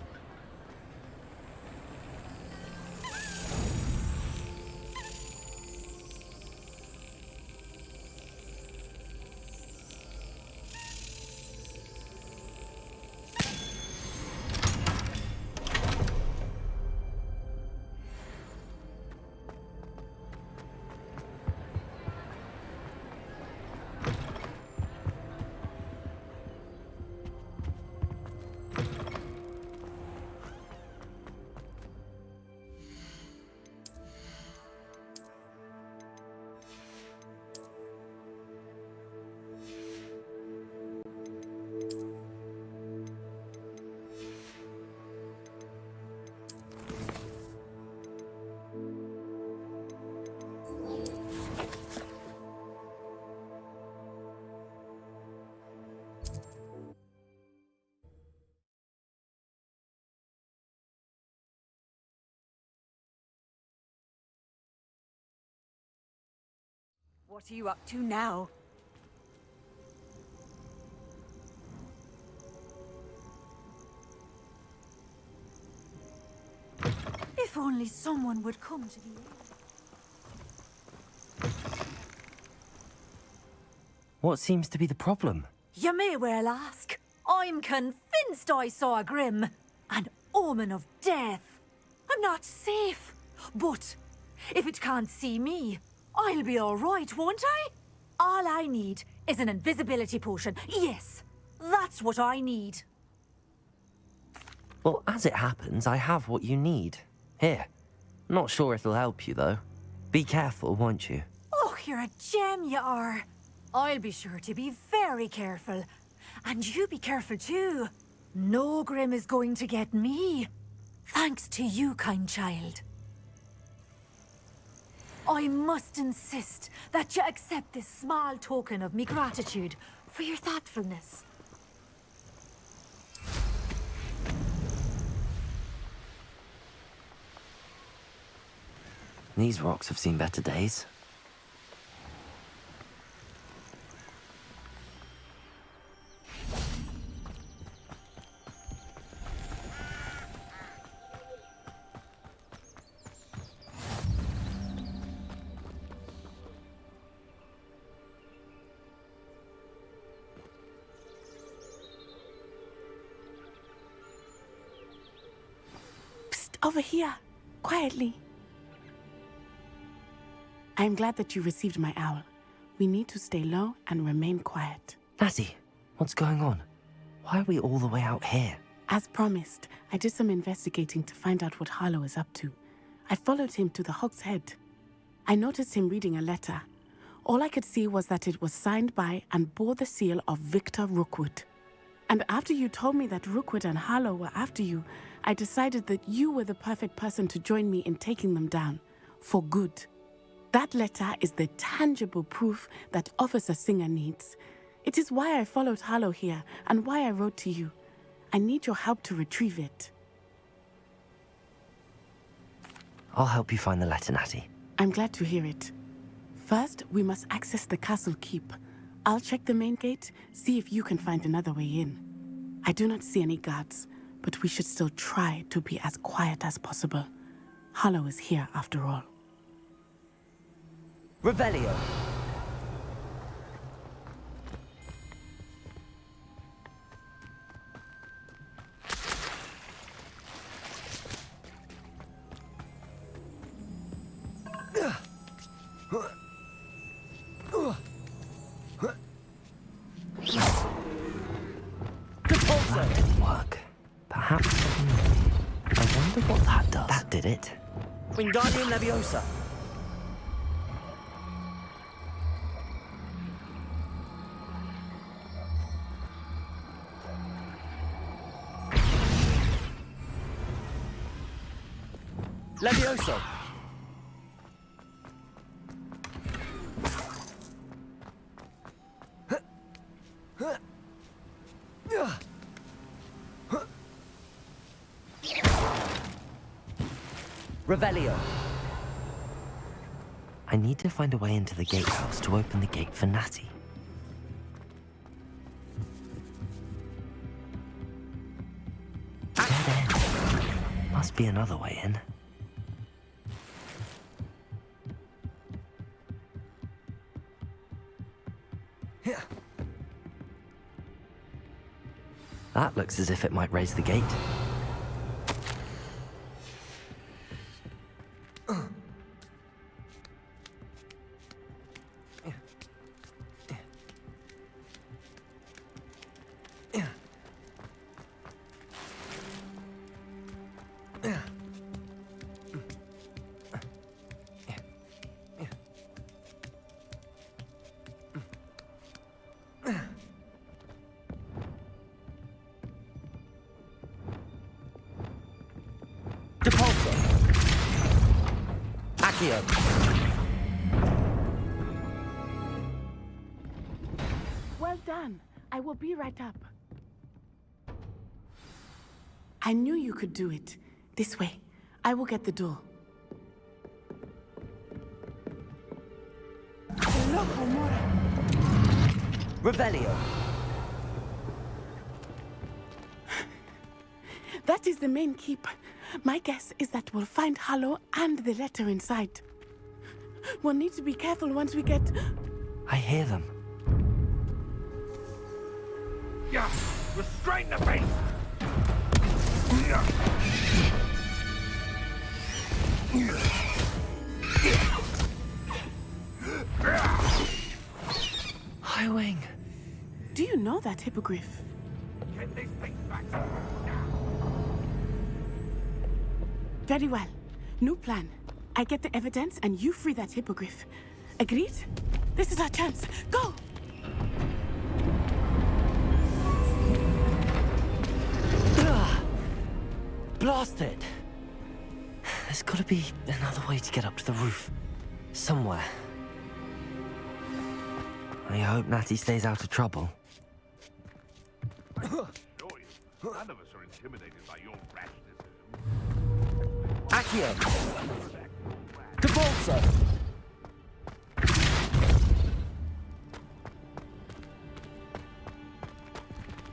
What are you up to now? If only someone would come to the aid. What seems to be the problem? You may well ask. I'm convinced I saw a Grim, an omen of death. I'm not safe, but if it can't see me, I'll be all right, won't I? All I need is an invisibility potion. Yes, that's what I need. Well, as it happens, I have what you need. Here. Not sure it'll help you, though. Be careful, won't you? Oh, you're a gem, you are. I'll be sure to be very careful. And you be careful, too. No Grim is going to get me. Thanks to you, kind child. I must insist that you accept this small token of me gratitude for your thoughtfulness. These rocks have seen better days. Over here, quietly. I'm glad that you received my owl. We need to stay low and remain quiet. Lassie, what's going on? Why are we all the way out here? As promised, I did some investigating to find out what Harlow is up to. I followed him to the Hog's Head. I noticed him reading a letter. All I could see was that it was signed by and bore the seal of Victor Rookwood. And after you told me that Rookwood and Harlow were after you, I decided that you were the perfect person to join me in taking them down. For good. That letter is the tangible proof that Officer Singer needs. It is why I followed Harlow here and why I wrote to you. I need your help to retrieve it. I'll help you find the letter, Natty. I'm glad to hear it. First, we must access the castle keep. I'll check the main gate, see if you can find another way in. I do not see any guards, but we should still try to be as quiet as possible. Harlow is here after all. Revelio. That didn't work. Perhaps... I wonder what that does. That did it. Wingardium Leviosa. Levioso. Revelio. I need to find a way into the gatehouse to open the gate for Natty. Dead end. Must be another way in. That looks as if it might raise the gate. Depulso. Accio. Well done. I will be right up. I knew you could do it. This way. I will get the door. Revelio. That is the main keep. My guess is that we'll find Harlow and the letter inside. We'll need to be careful once we get... I hear them. Yeah, restrain the beast! Highwing. Do you know that hippogriff? Get this thing back. Very well. New plan. I get the evidence and you free that hippogriff. Agreed? This is our chance. Go! Blast it! There's gotta be another way to get up to the roof. Somewhere. I hope Natty stays out of trouble. None of us are intimidated by your rashness. Accio. Depulso.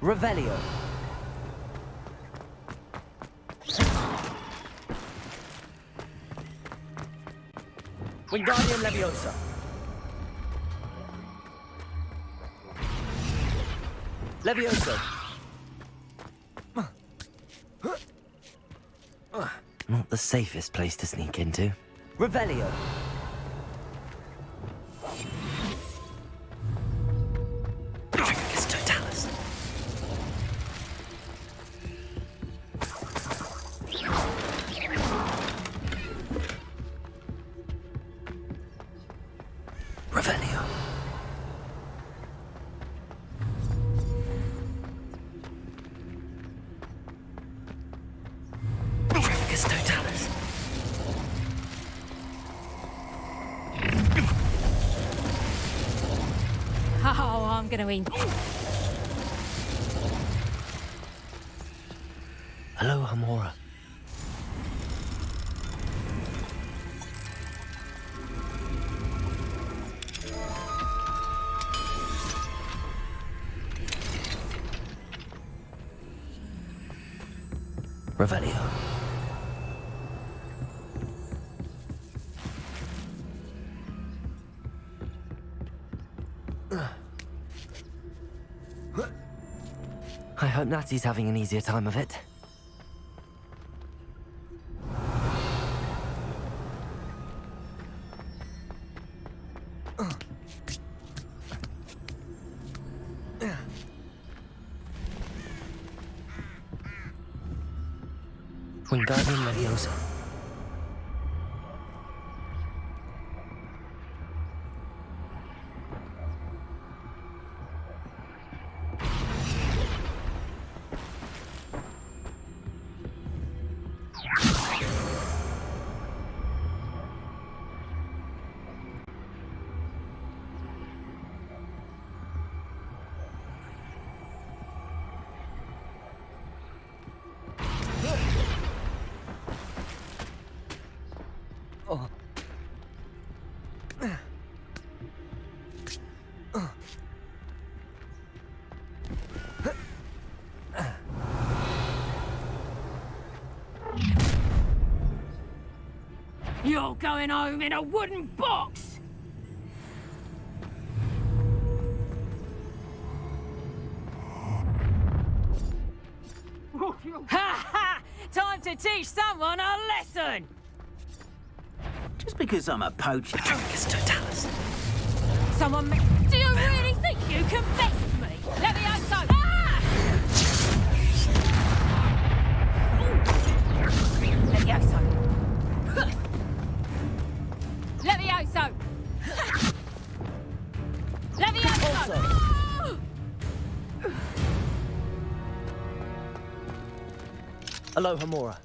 Revelio. Wingardium Leviosa. Levioso. Not the safest place to sneak into. Revelio. Dracus Totalis. Oh, I'm gonna eat. Hello, Hamora. Revelio. I hope Natty's having an easier time of it. Wingardium Leviosa. Oh. You're going home in a wooden box! Ha ha! Time to teach someone a lesson! Just because I'm a poacher. Dracus Totalis. Someone do you really think you can best me? Levioso! Ah! Levioso! Levioso! Levioso! Hello, Hamora.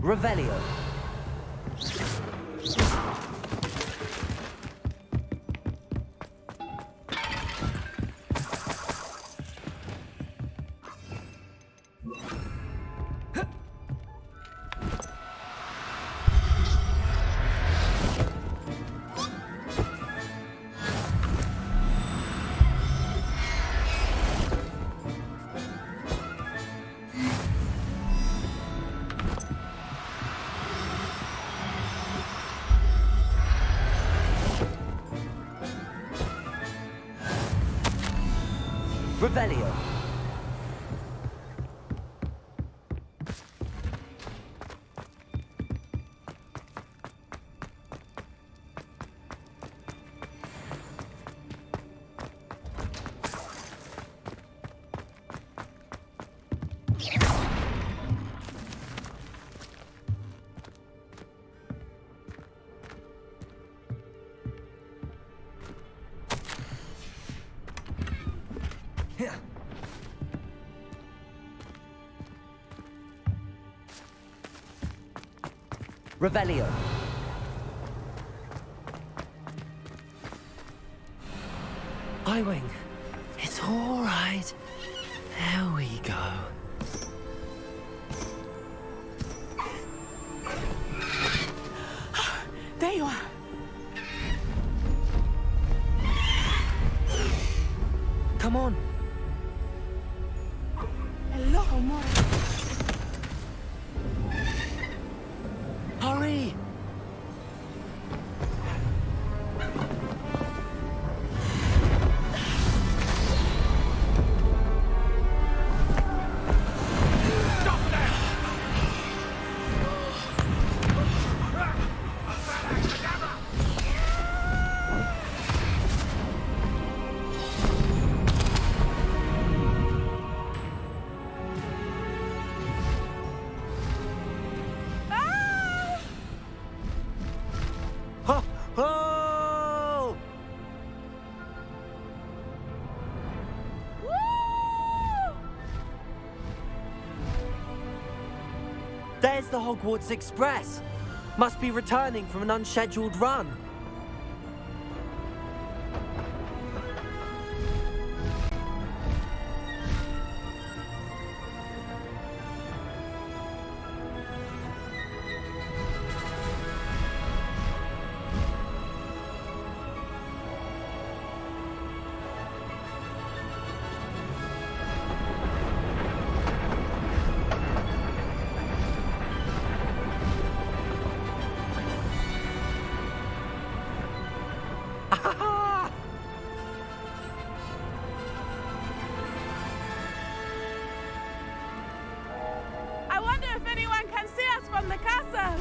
Revelio. Revelio. Revelio. I-Wing. It's all right. There we go. There you are. Come on. Hello, Hamora. Hurry! There's the Hogwarts Express. Must be returning from an unscheduled run. I wonder if anyone can see us from the castle.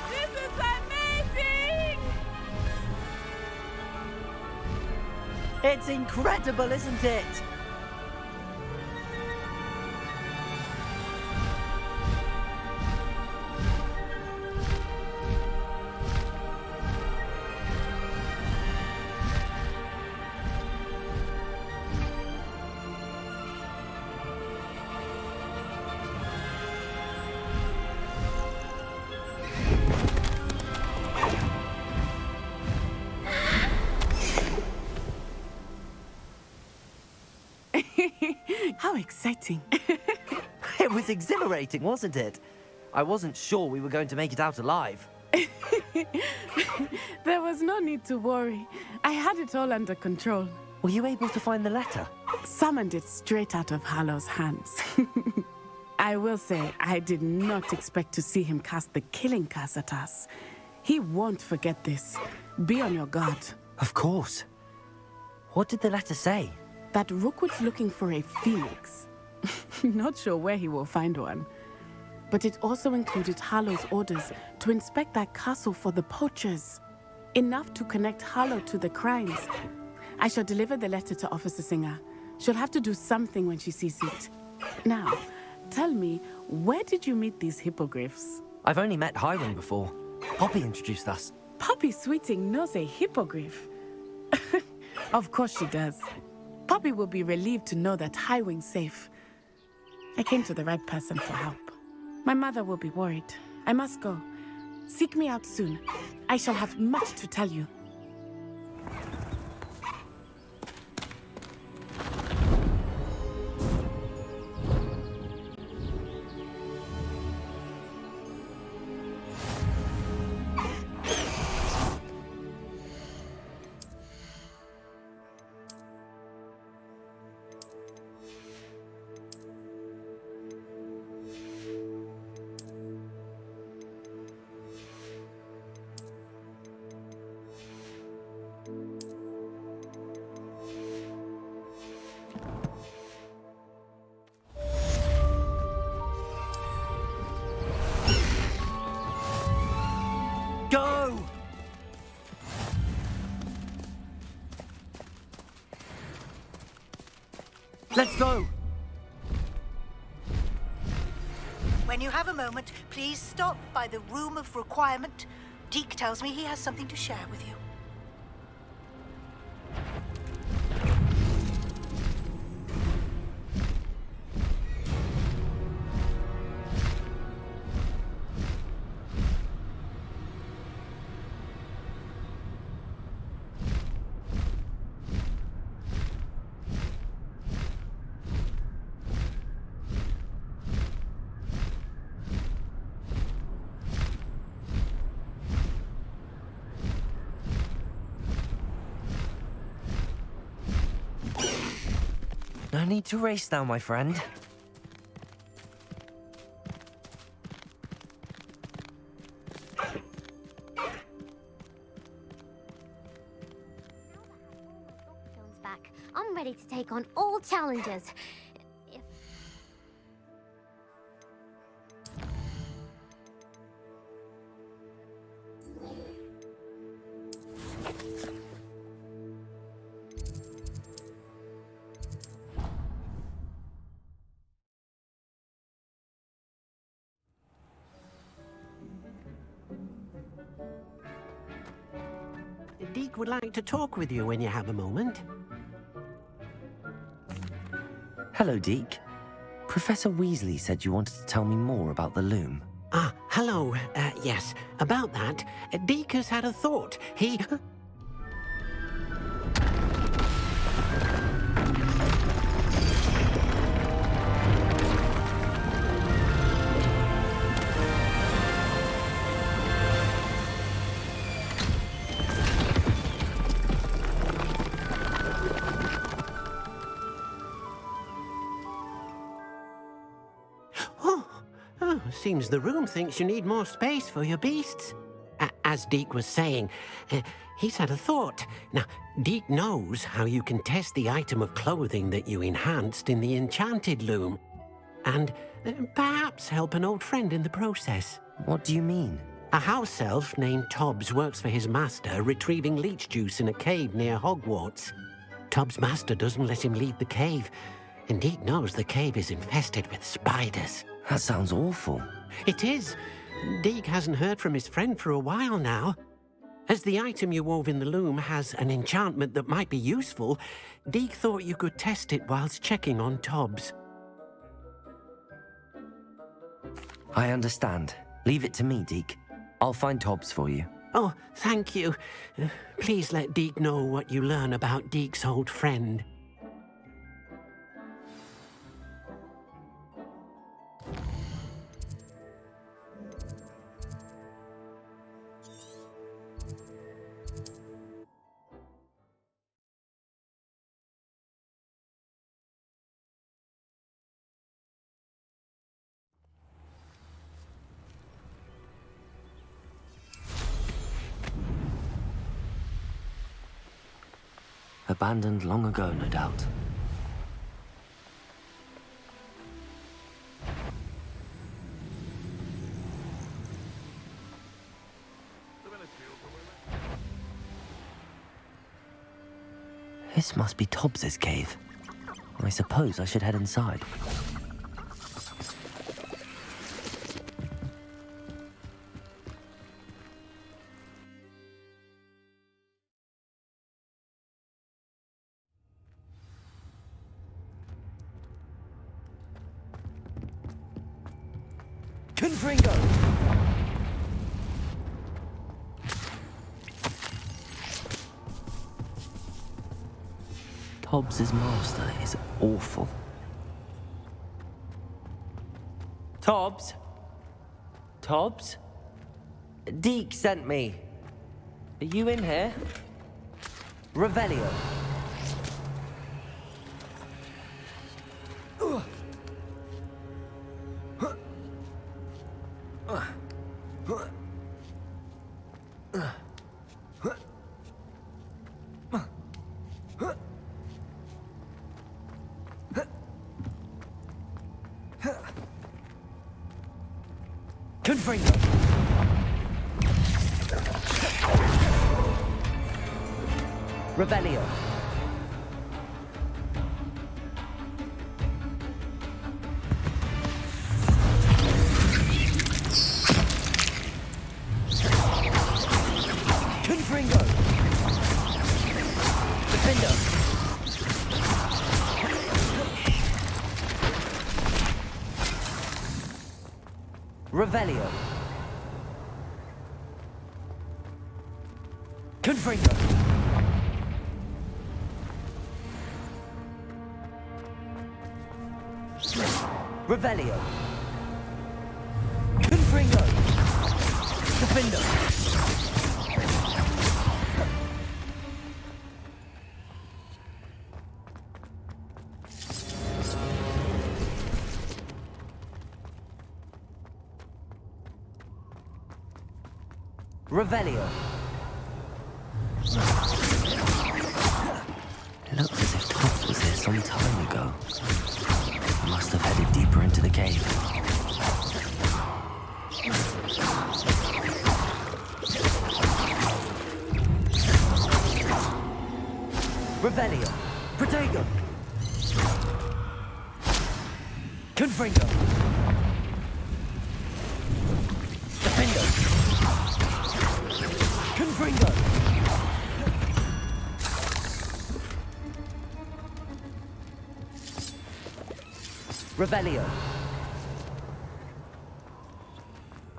This is amazing! It's incredible, isn't it? How exciting. It was exhilarating, wasn't it? I wasn't sure we were going to make it out alive. There was no need to worry. I had it all under control. Were you able to find the letter? Summoned it straight out of Harlow's hands. I will say, I did not expect to see him cast the killing curse at us. He won't forget this. Be on your guard. Of course. What did the letter say? That Rookwood's looking for a phoenix. Not sure where he will find one. But it also included Harlow's orders to inspect that castle for the poachers. Enough to connect Harlow to the crimes. I shall deliver the letter to Officer Singer. She'll have to do something when she sees it. Now, tell me, where did you meet these hippogriffs? I've only met Highwing before. Poppy introduced us. Poppy Sweeting knows a hippogriff. Of course she does. Poppy will be relieved to know that Highwing's safe. I came to the right person for help. My mother will be worried. I must go. Seek me out soon. I shall have much to tell you. Go! Let's go! When you have a moment, please stop by the Room of Requirement. Deke tells me he has something to share with you. No need to race now, my friend. Back. I'm ready to take on all challenges. Deke would like to talk with you when you have a moment. Hello, Deke. Professor Weasley said you wanted to tell me more about the loom. Ah, hello. Yes, about that, Deke has had a thought. He... Seems the room thinks you need more space for your beasts. As Deke was saying, he's had a thought. Now, Deke knows how you can test the item of clothing that you enhanced in the enchanted loom. And perhaps help an old friend in the process. What do you mean? A house elf named Tobbs works for his master, retrieving leech juice in a cave near Hogwarts. Tobbs' master doesn't let him leave the cave, and Deke knows the cave is infested with spiders. That sounds awful. It is. Deke hasn't heard from his friend for a while now. As the item you wove in the loom has an enchantment that might be useful, Deke thought you could test it whilst checking on Tobbs. I understand. Leave it to me, Deke. I'll find Tobbs for you. Oh, thank you. Please let Deke know what you learn about Deke's old friend. Abandoned long ago, no doubt. This must be Tobbs's cave. I suppose I should head inside. Gryffindor! Tobbs's master is awful. Tobbs? Tobbs? Deke sent me. Are you in here? Revelio. Gryffindor. Revelio. Gryffindor. Defender. Revelio. Gryffindor. Revelio. Gryffindor. Defender. Revelio. It looks as if Tobbs was here some time ago. He must have headed deeper into the cave. Revelio. Protego. Gryffindor. Defender. Gryffindor. Revelio.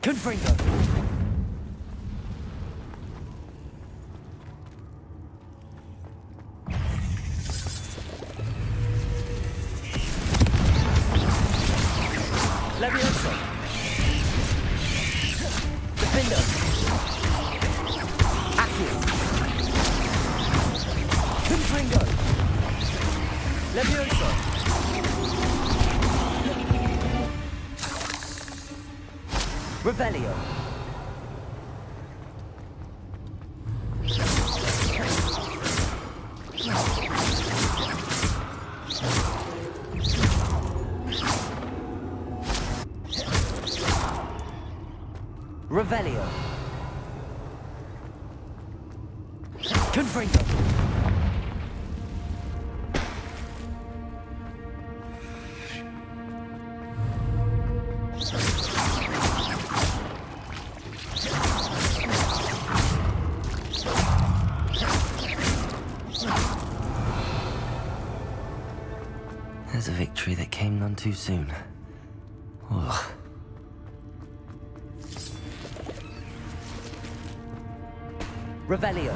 Confringo. Levioso. Defender. Accio. Confringo. Levioso. Revelio. Revelio. Confringo. There's a victory that came none too soon. Ugh. Revelio.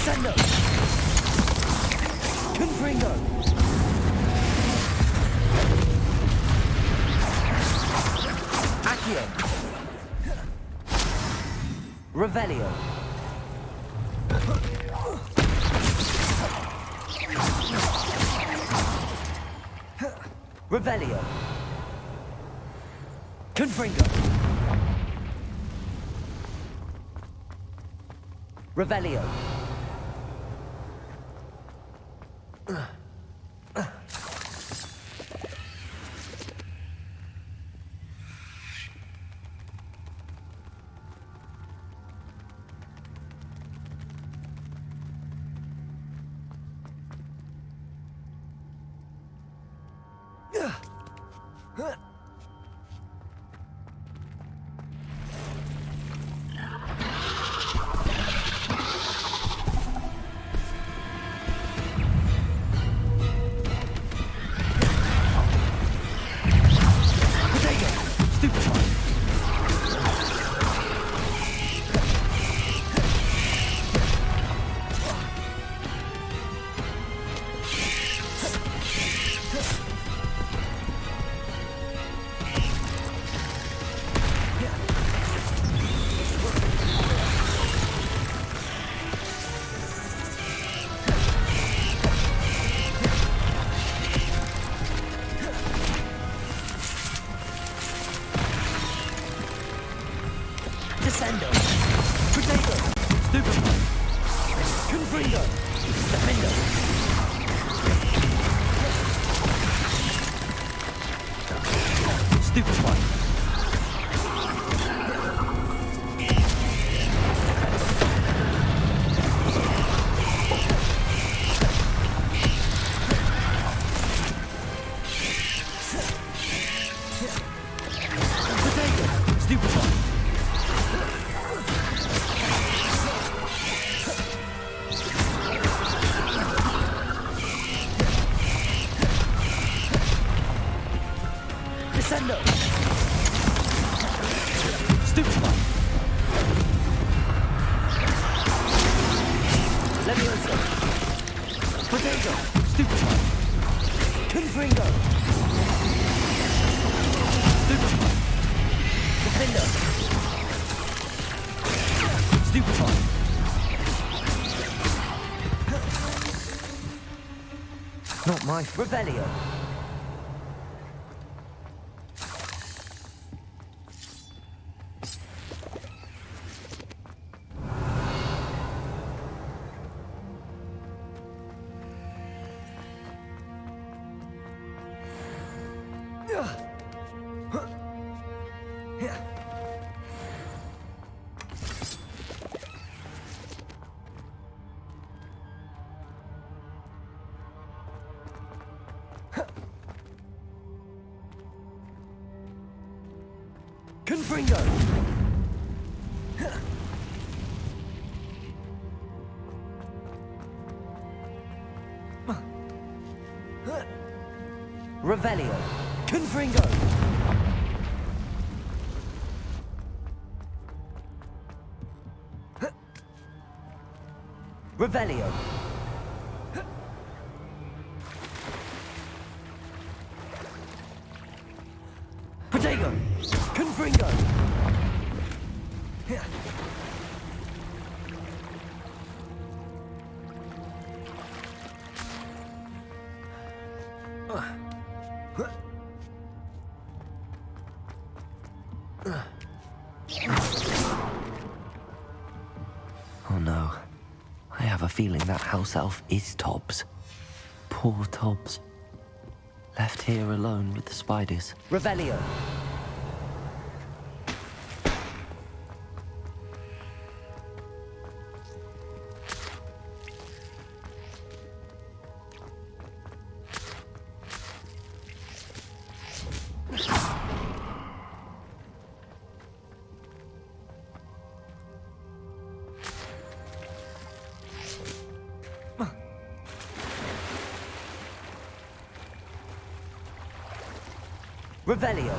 Descendo. Confringo. Accio. Revelio. Revelio. Confringo. Revelio. Descendo. Potato. Stupefy. Confringo. Defender. Stupefy. Potato. Stupefy. Descendo. Stupefy. Levioso. Potato. Stupefy. Confringo. Stupefy. Defender. Stupefy. Not my Revelio. Confringo! Revelio! Confringo! Revelio! Protego! Confringo! Oh no. I have a feeling that house elf is Tobbs. Poor Tobbs. Left here alone with the spiders. Revelio! Revelio!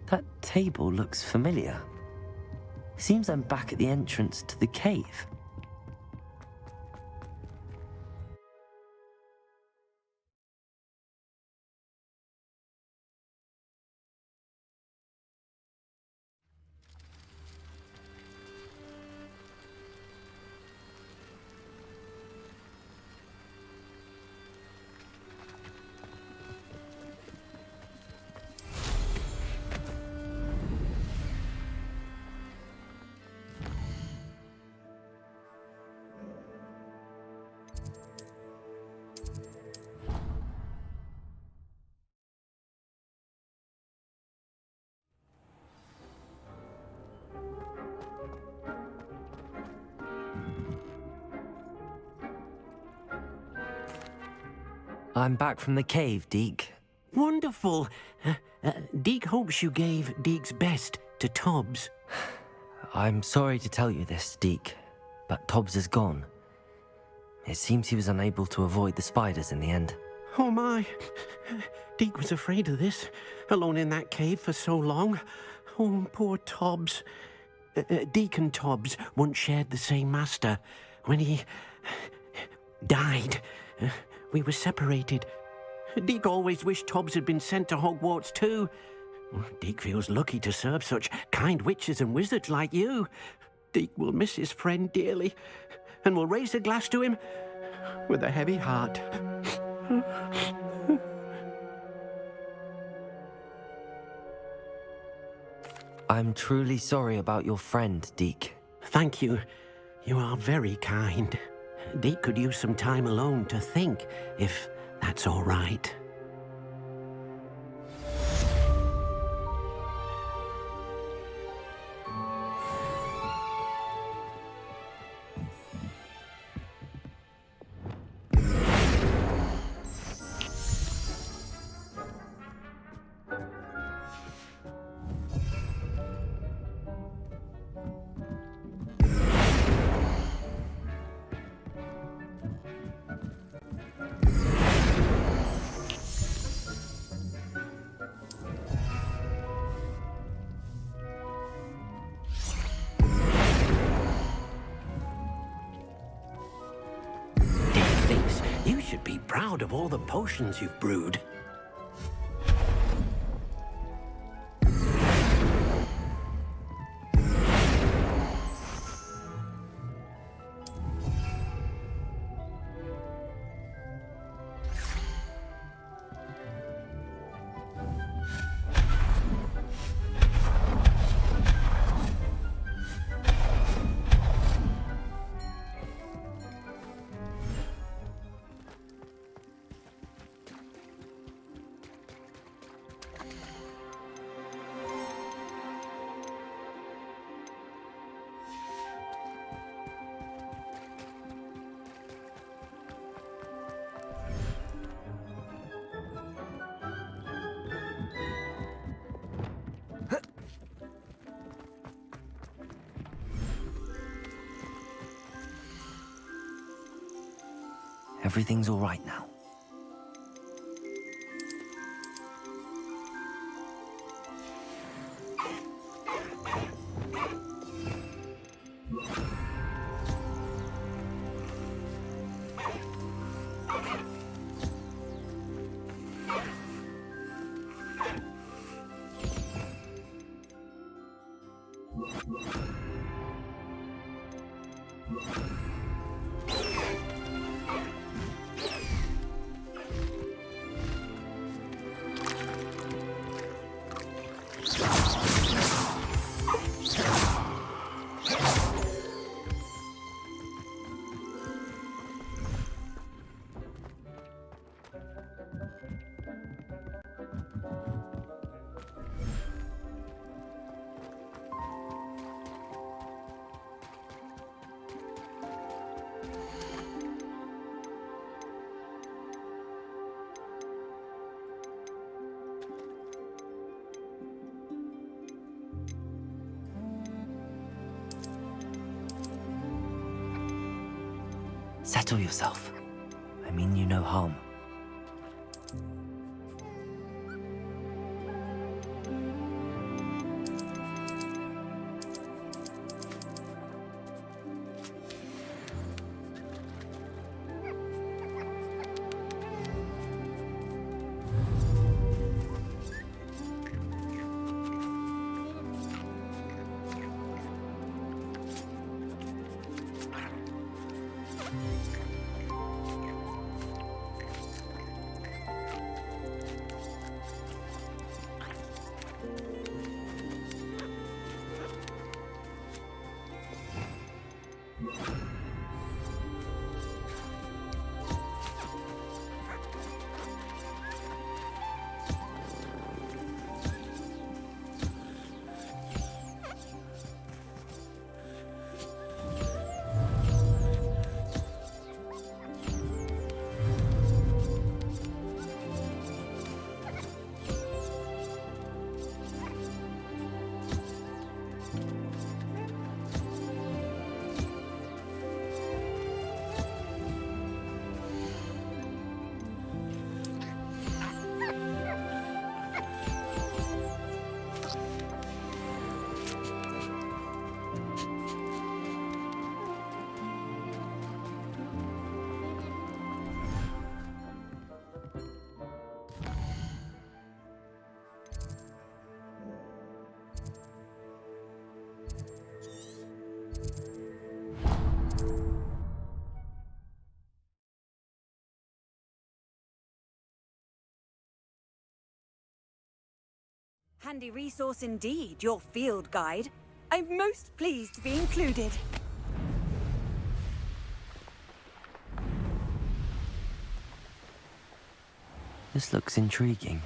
That table looks familiar. Seems I'm back at the entrance to the cave. I'm back from the cave, Deke. Wonderful. Deke hopes you gave Deke's best to Tobbs. I'm sorry to tell you this, Deke, but Tobbs is gone. It seems he was unable to avoid the spiders in the end. Oh my. Deke was afraid of this, alone in that cave for so long. Oh, poor Tobbs. Deke and Tobbs once shared the same master. When he died, we were separated. Deke always wished Tobbs had been sent to Hogwarts too. Deke feels lucky to serve such kind witches and wizards like you. Deke will miss his friend dearly, and will raise a glass to him with a heavy heart. I'm truly sorry about your friend, Deke. Thank you. You are very kind. Deke could use some time alone to think, if that's all right. proud of all the potions you've brewed. Everything's all right now. Settle yourself. I mean you no harm. Handy resource indeed, your field guide. I'm most pleased to be included. This looks intriguing.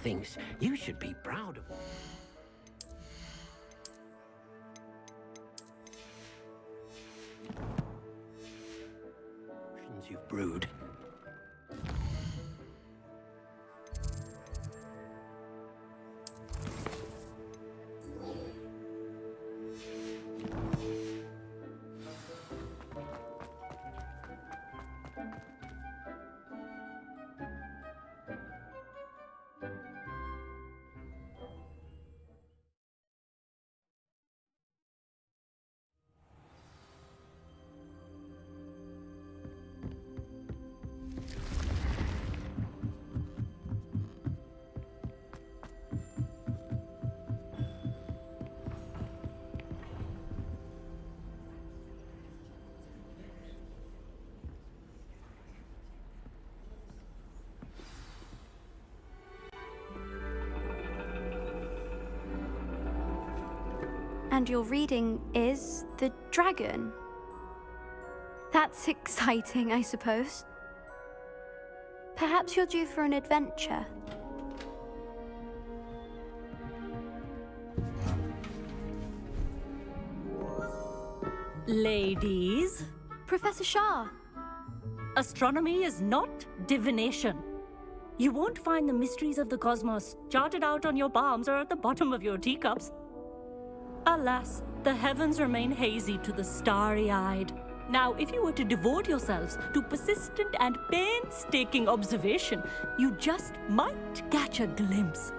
things you should be proud of. You've brewed. And your reading is the dragon. That's exciting, I suppose. Perhaps you're due for an adventure. Ladies. Professor Shah. Astronomy is not divination. You won't find the mysteries of the cosmos charted out on your palms or at the bottom of your teacups. Alas, the heavens remain hazy to the starry-eyed. Now, if you were to devote yourselves to persistent and painstaking observation, you just might catch a glimpse.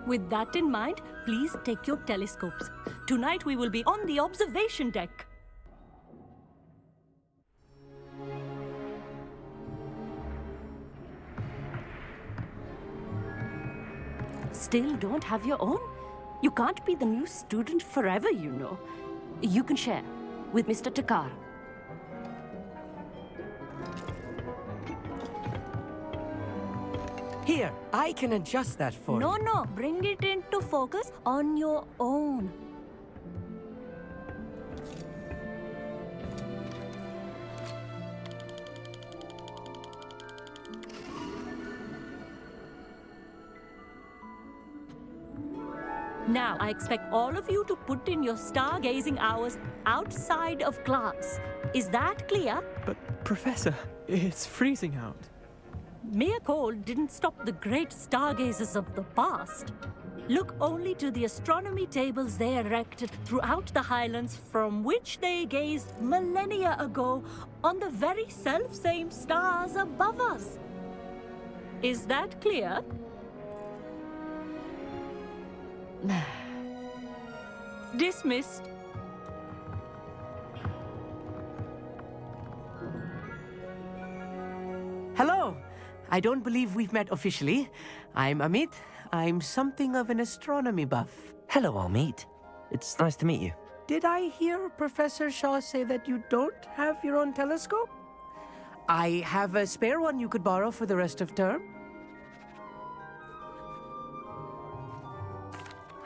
With that in mind, please take your telescopes. Tonight we will be on the observation deck. Still don't have your own? You can't be the new student forever, you know. You can share with Mr. Takar. Here, I can adjust that for you. No, bring it into focus on your own. Now, I expect all of you to put in your stargazing hours outside of class. Is that clear? But, Professor, it's freezing out. Mere cold didn't stop the great stargazers of the past. Look only to the astronomy tables they erected throughout the highlands from which they gazed millennia ago on the very self-same stars above us. Is that clear? Dismissed. Hello. I don't believe we've met officially. I'm Amit. I'm something of an astronomy buff. Hello, Amit. It's nice to meet you. Did I hear Professor Shaw say that you don't have your own telescope? I have a spare one you could borrow for the rest of term.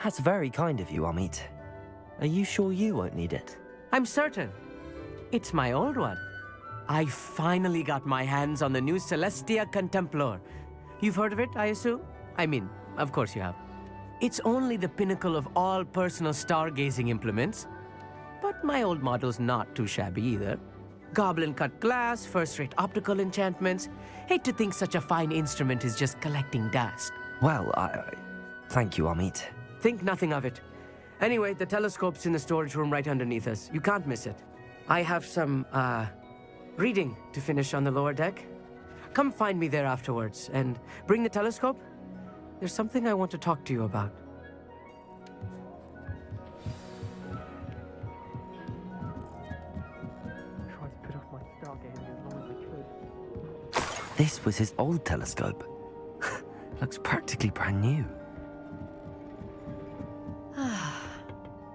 That's very kind of you, Amit. Are you sure you won't need it? I'm certain. It's my old one. I finally got my hands on the new Celestia Contemplar. You've heard of it, I assume? I mean, of course you have. It's only the pinnacle of all personal stargazing implements. But my old model's not too shabby either. Goblin-cut glass, first-rate optical enchantments. Hate to think such a fine instrument is just collecting dust. Well, thank you, Amit. Think nothing of it. Anyway, the telescope's in the storage room right underneath us. You can't miss it. I have some, reading to finish on the lower deck. Come find me there afterwards, and bring the telescope. There's something I want to talk to you about. This was his old telescope. Looks practically brand new.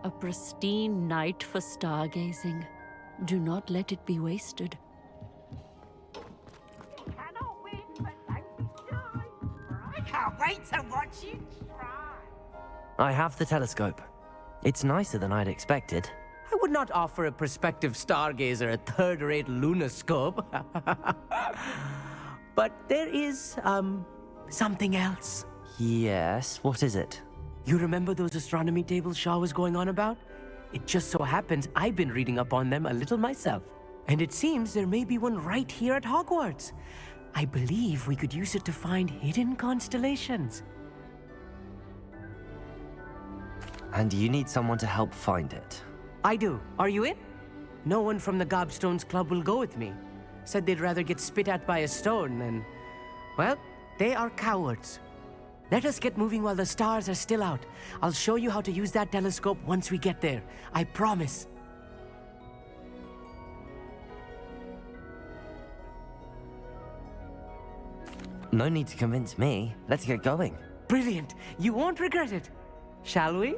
A pristine night for stargazing. Do not let it be wasted. I can't wait to watch you try. I have the telescope. It's nicer than I'd expected. I would not offer a prospective stargazer a third-rate lunoscope. But there is, something else. Yes, what is it? You remember those astronomy tables Shaw was going on about? It just so happens I've been reading up on them a little myself. And it seems there may be one right here at Hogwarts. I believe we could use it to find hidden constellations. And you need someone to help find it. I do. Are you in? No one from the Gobstones Club will go with me. Said they'd rather get spit at by a stone than... Well, they are cowards. Let us get moving while the stars are still out. I'll show you how to use that telescope once we get there. I promise. No need to convince me. Let's get going. Brilliant. You won't regret it. Shall we?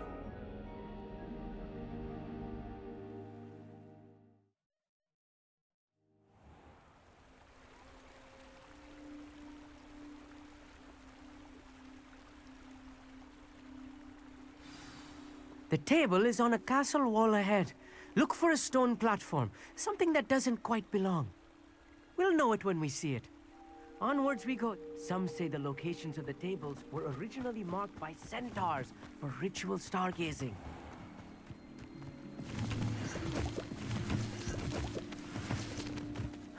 The table is on a castle wall ahead. Look for a stone platform, something that doesn't quite belong. We'll know it when we see it. Onwards we go. Some say the locations of the tables were originally marked by centaurs for ritual stargazing.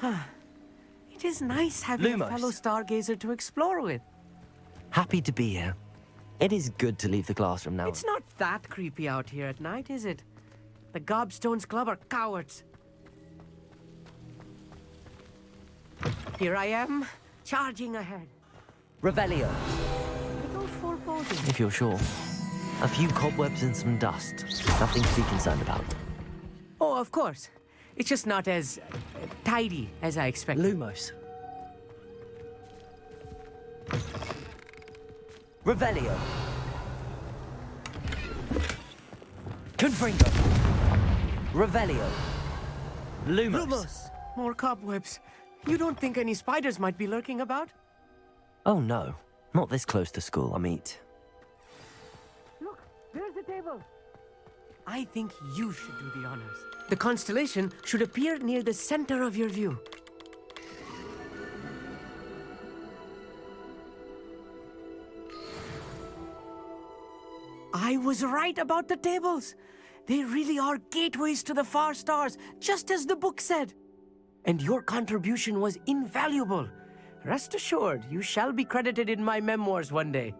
It is nice having a fellow stargazer to explore with. Happy to be here. It is good to leave the classroom now. It's not that creepy out here at night, is it? The Gobstones Club are cowards. Here I am, charging ahead. Revelio. Little foreboding. If you're sure. A few cobwebs and some dust. Nothing to be concerned about. Oh, of course. It's just not as tidy as I expected. Lumos. Revelio. Confringo. Revelio. Lumos. Lumos. More cobwebs. You don't think any spiders might be lurking about? Oh no. Not this close to school, Amit. Look, there's the table. I think you should do the honors. The constellation should appear near the center of your view. I was right about the tables. They really are gateways to the far stars, just as the book said. And your contribution was invaluable. Rest assured, you shall be credited in my memoirs one day.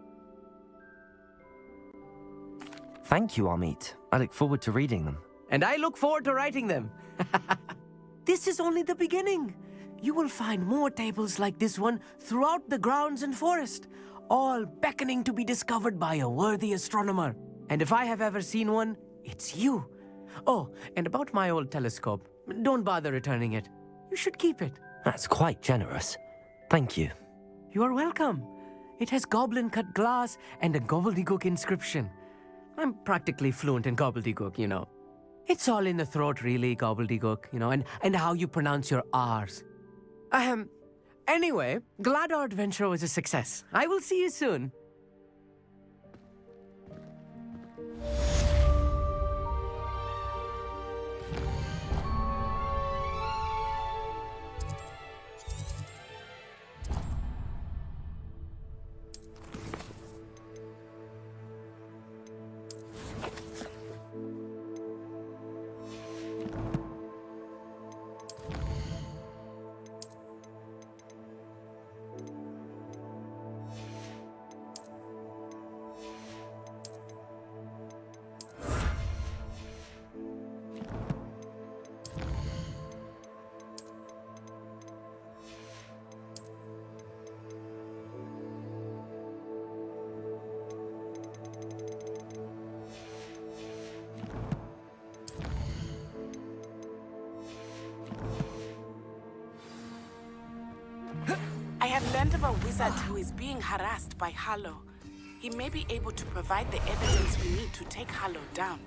Thank you, Amit. I look forward to reading them. And I look forward to writing them. This is only the beginning. You will find more tables like this one throughout the grounds and forest, all beckoning to be discovered by a worthy astronomer. And if I have ever seen one, it's you. Oh, and about my old telescope, don't bother returning it. You should keep it. That's quite generous. Thank you. You are welcome. It has goblin-cut glass and a gobbledygook inscription. I'm practically fluent in gobbledygook, you know. It's all in the throat, really, gobbledygook, you know, and how you pronounce your R's. Anyway, glad our adventure was a success. I will see you soon. I have learned of a wizard who is being harassed by Harlow. He may be able to provide the evidence we need to take Harlow down.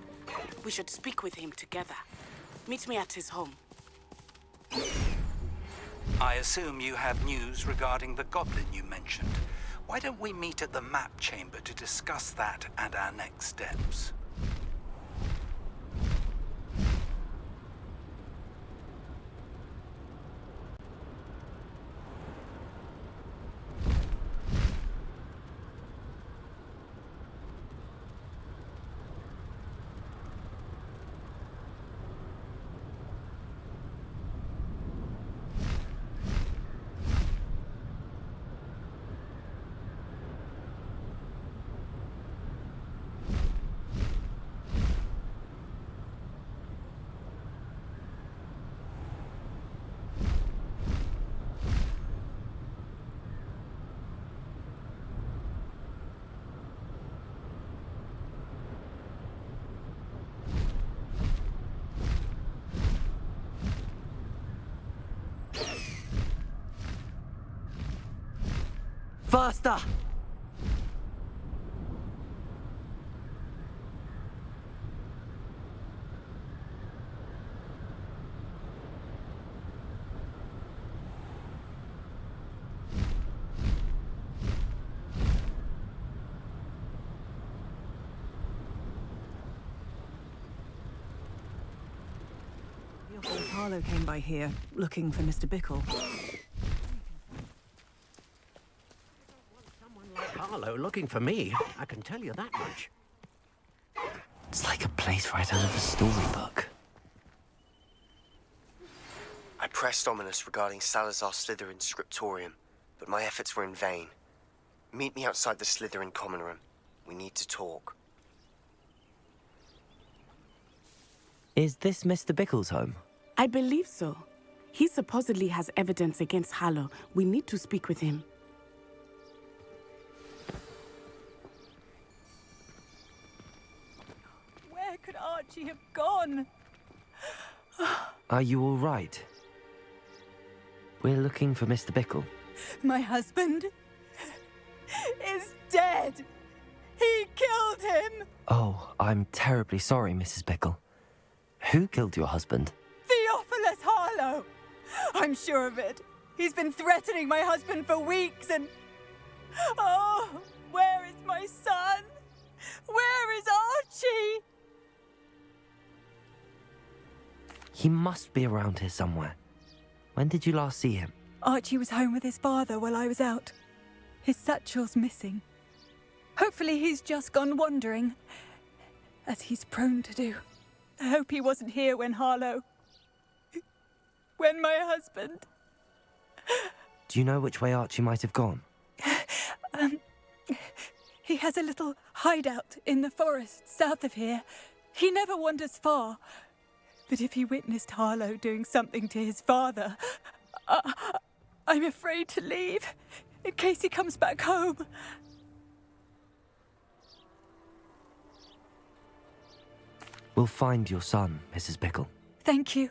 We should speak with him together. Meet me at his home. I assume you have news regarding the goblin you mentioned. Why don't we meet at the map chamber to discuss that and our next steps? Faster! Harlow came by here, looking for Mr. Bickle. Harlow looking for me, I can tell you that much. It's like a place right out of a storybook. I pressed Ominous regarding Salazar Slytherin's scriptorium, but my efforts were in vain. Meet me outside the Slytherin common room. We need to talk. Is this Mr. Bickle's home? I believe so. He supposedly has evidence against Harlow. We need to speak with him. Where could Archie have gone? Are you all right? We're looking for Mr. Bickle. My husband is dead. He killed him. Oh, I'm terribly sorry, Mrs. Bickle. Who killed your husband? Theophilus Harlow. I'm sure of it. He's been threatening my husband for weeks and... Oh, where is my son? Where is Archie? He must be around here somewhere. When did you last see him? Archie was home with his father while I was out. His satchel's missing. Hopefully he's just gone wandering, as he's prone to do. I hope he wasn't here when Harlow... when my husband... Do you know which way Archie might have gone? He has a little hideout in the forest south of here. He never wanders far. But if he witnessed Harlow doing something to his father, I'm afraid to leave, in case he comes back home. We'll find your son, Mrs. Bickle. Thank you.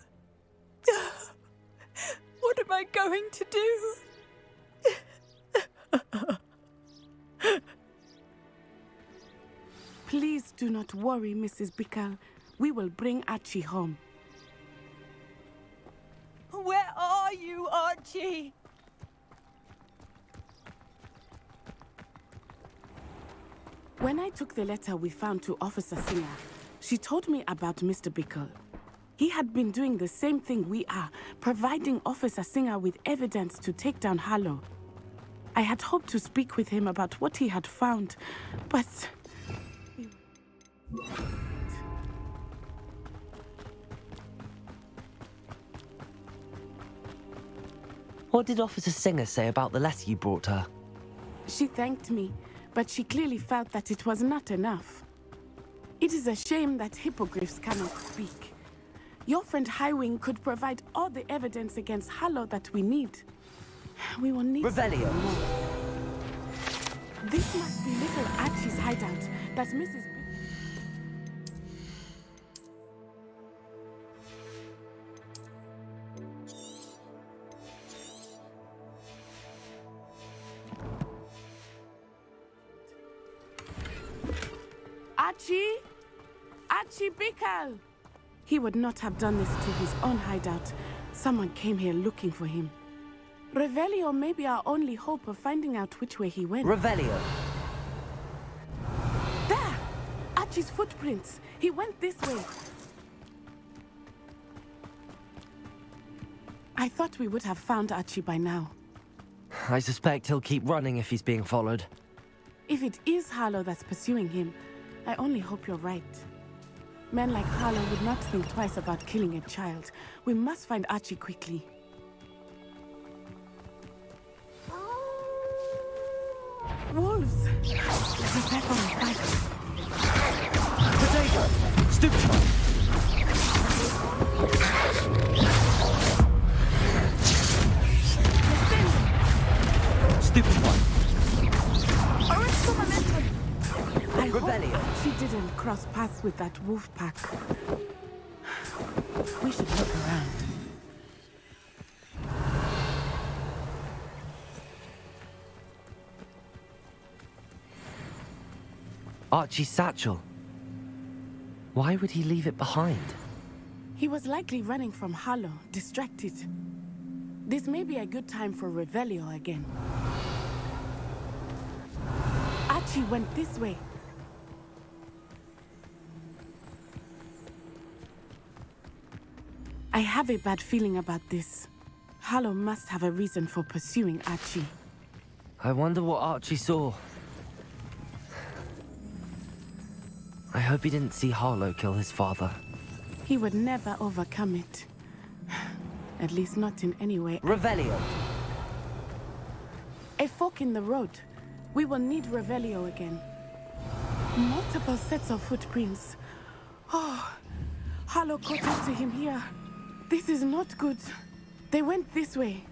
What am I going to do? Please do not worry, Mrs. Bickle. We will bring Archie home. Where are you, Archie? When I took the letter we found to Officer Singer, she told me about Mr. Bickle. He had been doing the same thing we are, providing Officer Singer with evidence to take down Harlow. I had hoped to speak with him about what he had found, but... What did Officer Singer say about the letter you brought her? She thanked me, but she clearly felt that it was not enough. It is a shame that hippogriffs cannot speak. Your friend Highwing could provide all the evidence against Harlow that we need. We will need Revelio. more. This must be little Archie's hideout that Mrs. Archie? Archie Bickle! He would not have done this to his own hideout. Someone came here looking for him. Revelio may be our only hope of finding out which way he went. Revelio. There! Archie's footprints. He went this way. I thought we would have found Archie by now. I suspect he'll keep running if he's being followed. If it is Harlow that's pursuing him, I only hope you're right. Men like Harlow would not think twice about killing a child. We must find Archie quickly. Wolves! Prepare for a fight. Potato! Stupid one! Stupid one! Arrest momentum! I Revelio. hope she didn't cross paths with that wolf pack. We should look around. Archie's satchel. Why would he leave it behind? He was likely running from Harlow, distracted. This may be a good time for Revelio again. Archie went this way. I have a bad feeling about this. Harlow must have a reason for pursuing Archie. I wonder what Archie saw. I hope he didn't see Harlow kill his father. He would never overcome it. At least not in any way. Revelio! A fork in the road. We will need Revelio again. Multiple sets of footprints. Oh, Harlow caught up to him here. This is not good. They went this way.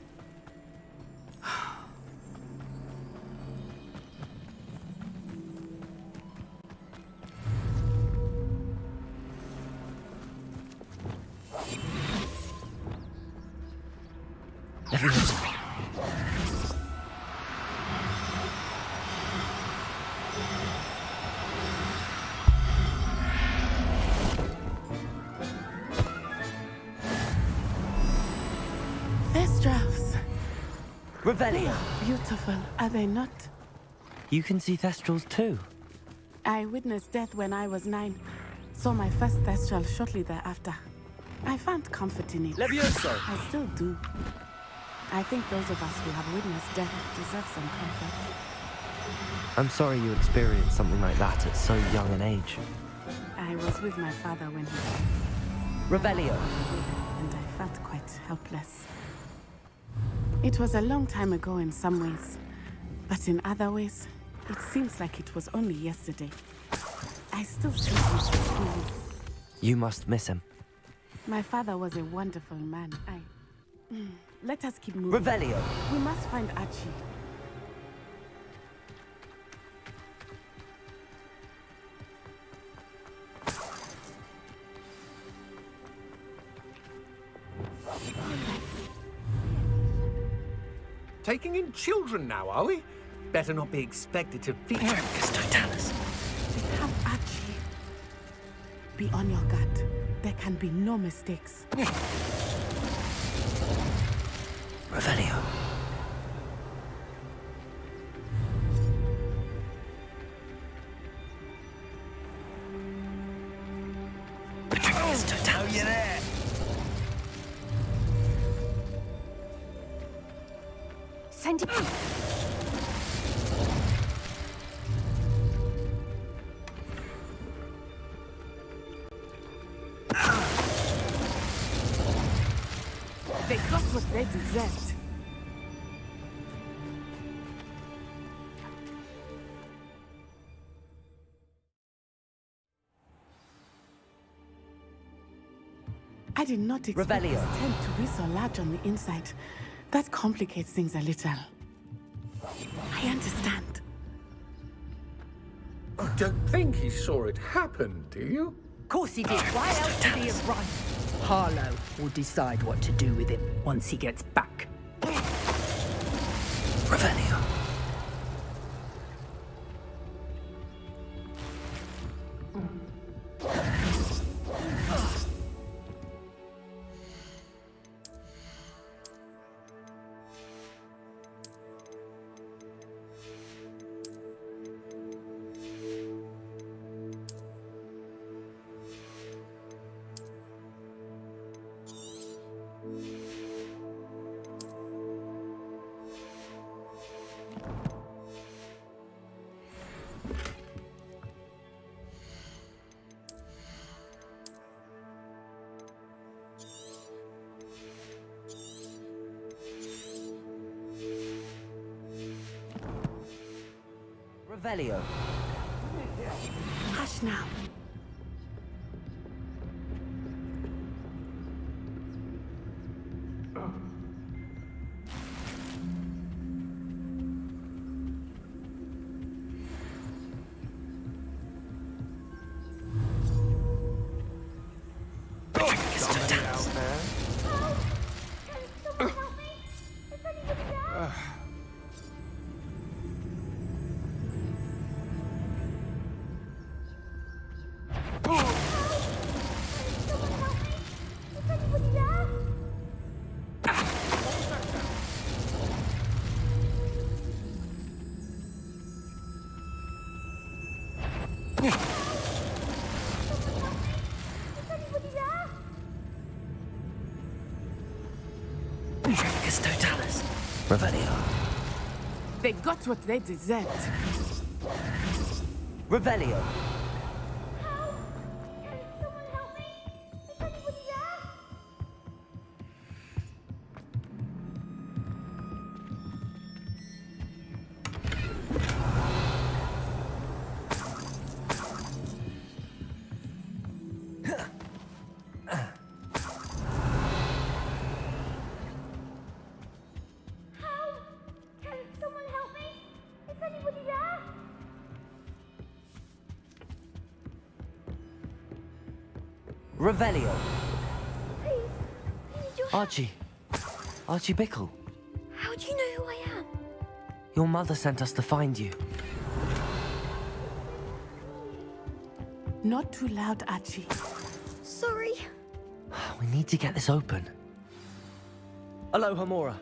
They are beautiful, are they not? You can see Thestrals too. I witnessed death when I was 9. Saw my first Thestral shortly thereafter. I found comfort in it. Levioso! I still do. I think those of us who have witnessed death deserve some comfort. I'm sorry you experienced something like that at so young an age. I was with my father when he died. Revelio! And I felt quite helpless. It was a long time ago in some ways, but in other ways, it seems like it was only yesterday. I still see him. You must miss him. My father was a wonderful man. Let us keep moving. Revelio! We must find Archie. Taking in children now, are we? Better not be expected to feature. They have Archie. Be on your guard. There can be no mistakes. Revelio. Oh, you're there. Send it. They got what they deserved. I did not expect Revelio. this tent to be so large on the inside. That complicates things a little. I understand. You don't think he saw it happen, do you? Of course he did. Why else would he have run? Harlow will decide what to do with him once he gets back. Revelio. Revelio. Hush now. Utricus Totalis. Revelio. They got what they deserved. Revelio. Revelio. Archie. Archie Bickle. How do you know who I am? Your mother sent us to find you. Not too loud, Archie. Sorry. We need to get this open. Aloha, Mora.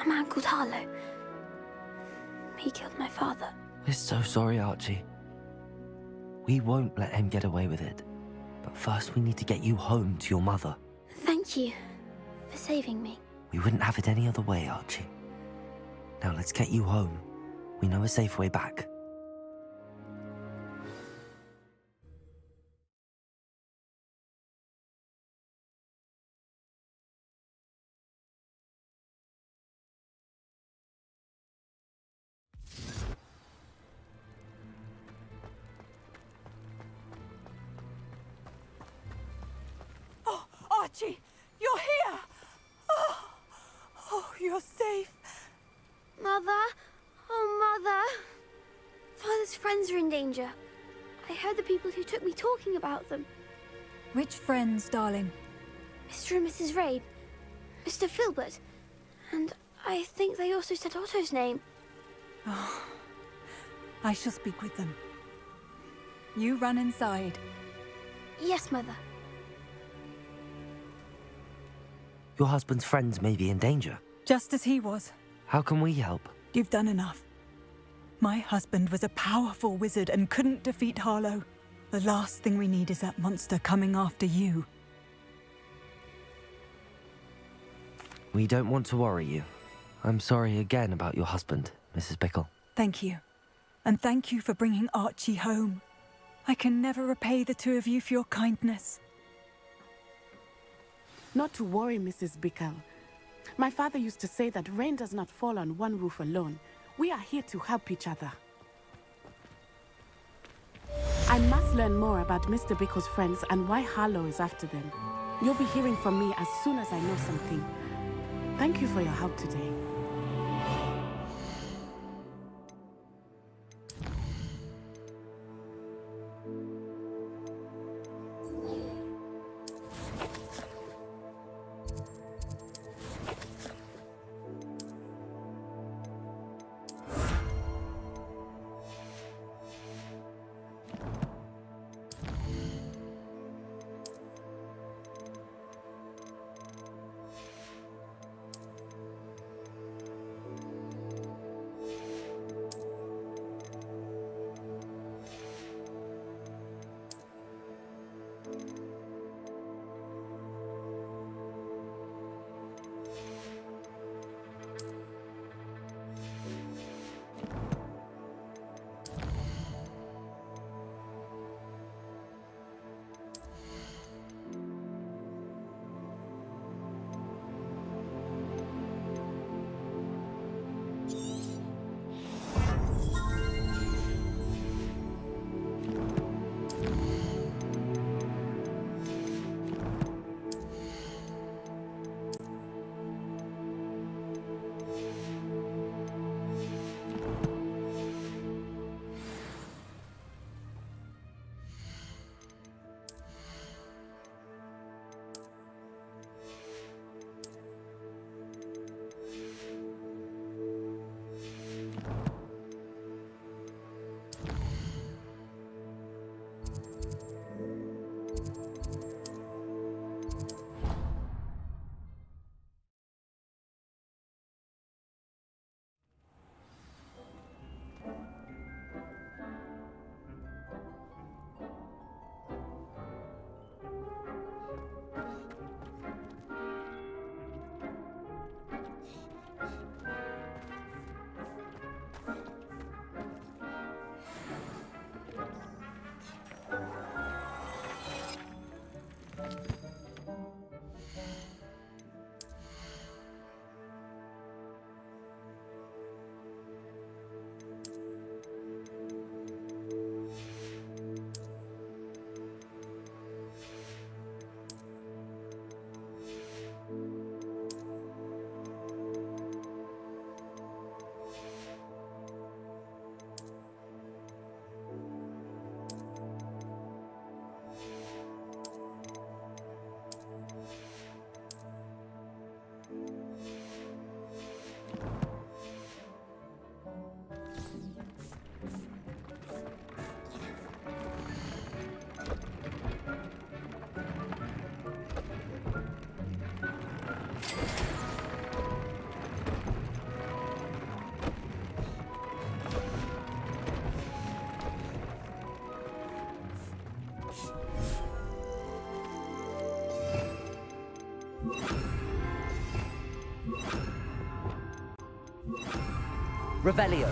A man called Harlow. He killed my father. We're so sorry, Archie. We won't let him get away with it. But first we need to get you home to your mother. Thank you for saving me. We wouldn't have it any other way, Archie. Now let's get you home. We know a safe way back. Oh, Archie, you're here! Oh, you're safe. Mother? Oh, Mother. Father's friends are in danger. I heard the people who took me talking about them. Which friends, darling? Mr. and Mrs. Rabe, Mr. Filbert, and I think they also said Otto's name. Oh, I shall speak with them. You run inside. Yes, Mother. Your husband's friends may be in danger. Just as he was. How can we help? You've done enough. My husband was a powerful wizard and couldn't defeat Harlow. The last thing we need is that monster coming after you. We don't want to worry you. I'm sorry again about your husband, Mrs. Bickle. Thank you. And thank you for bringing Archie home. I can never repay the two of you for your kindness. Not to worry, Mrs. Bickle. My father used to say that rain does not fall on one roof alone. We are here to help each other. I must learn more about Mr. Bickle's friends and why Harlow is after them. You'll be hearing from me as soon as I know something. Thank you for your help today. Revelio.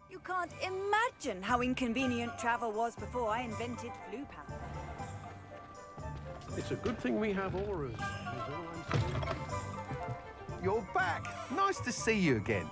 You can't imagine how inconvenient travel was before I invented Flu Pal. It's a good thing we have auras, is all I'm saying. You're back. Nice to see you again.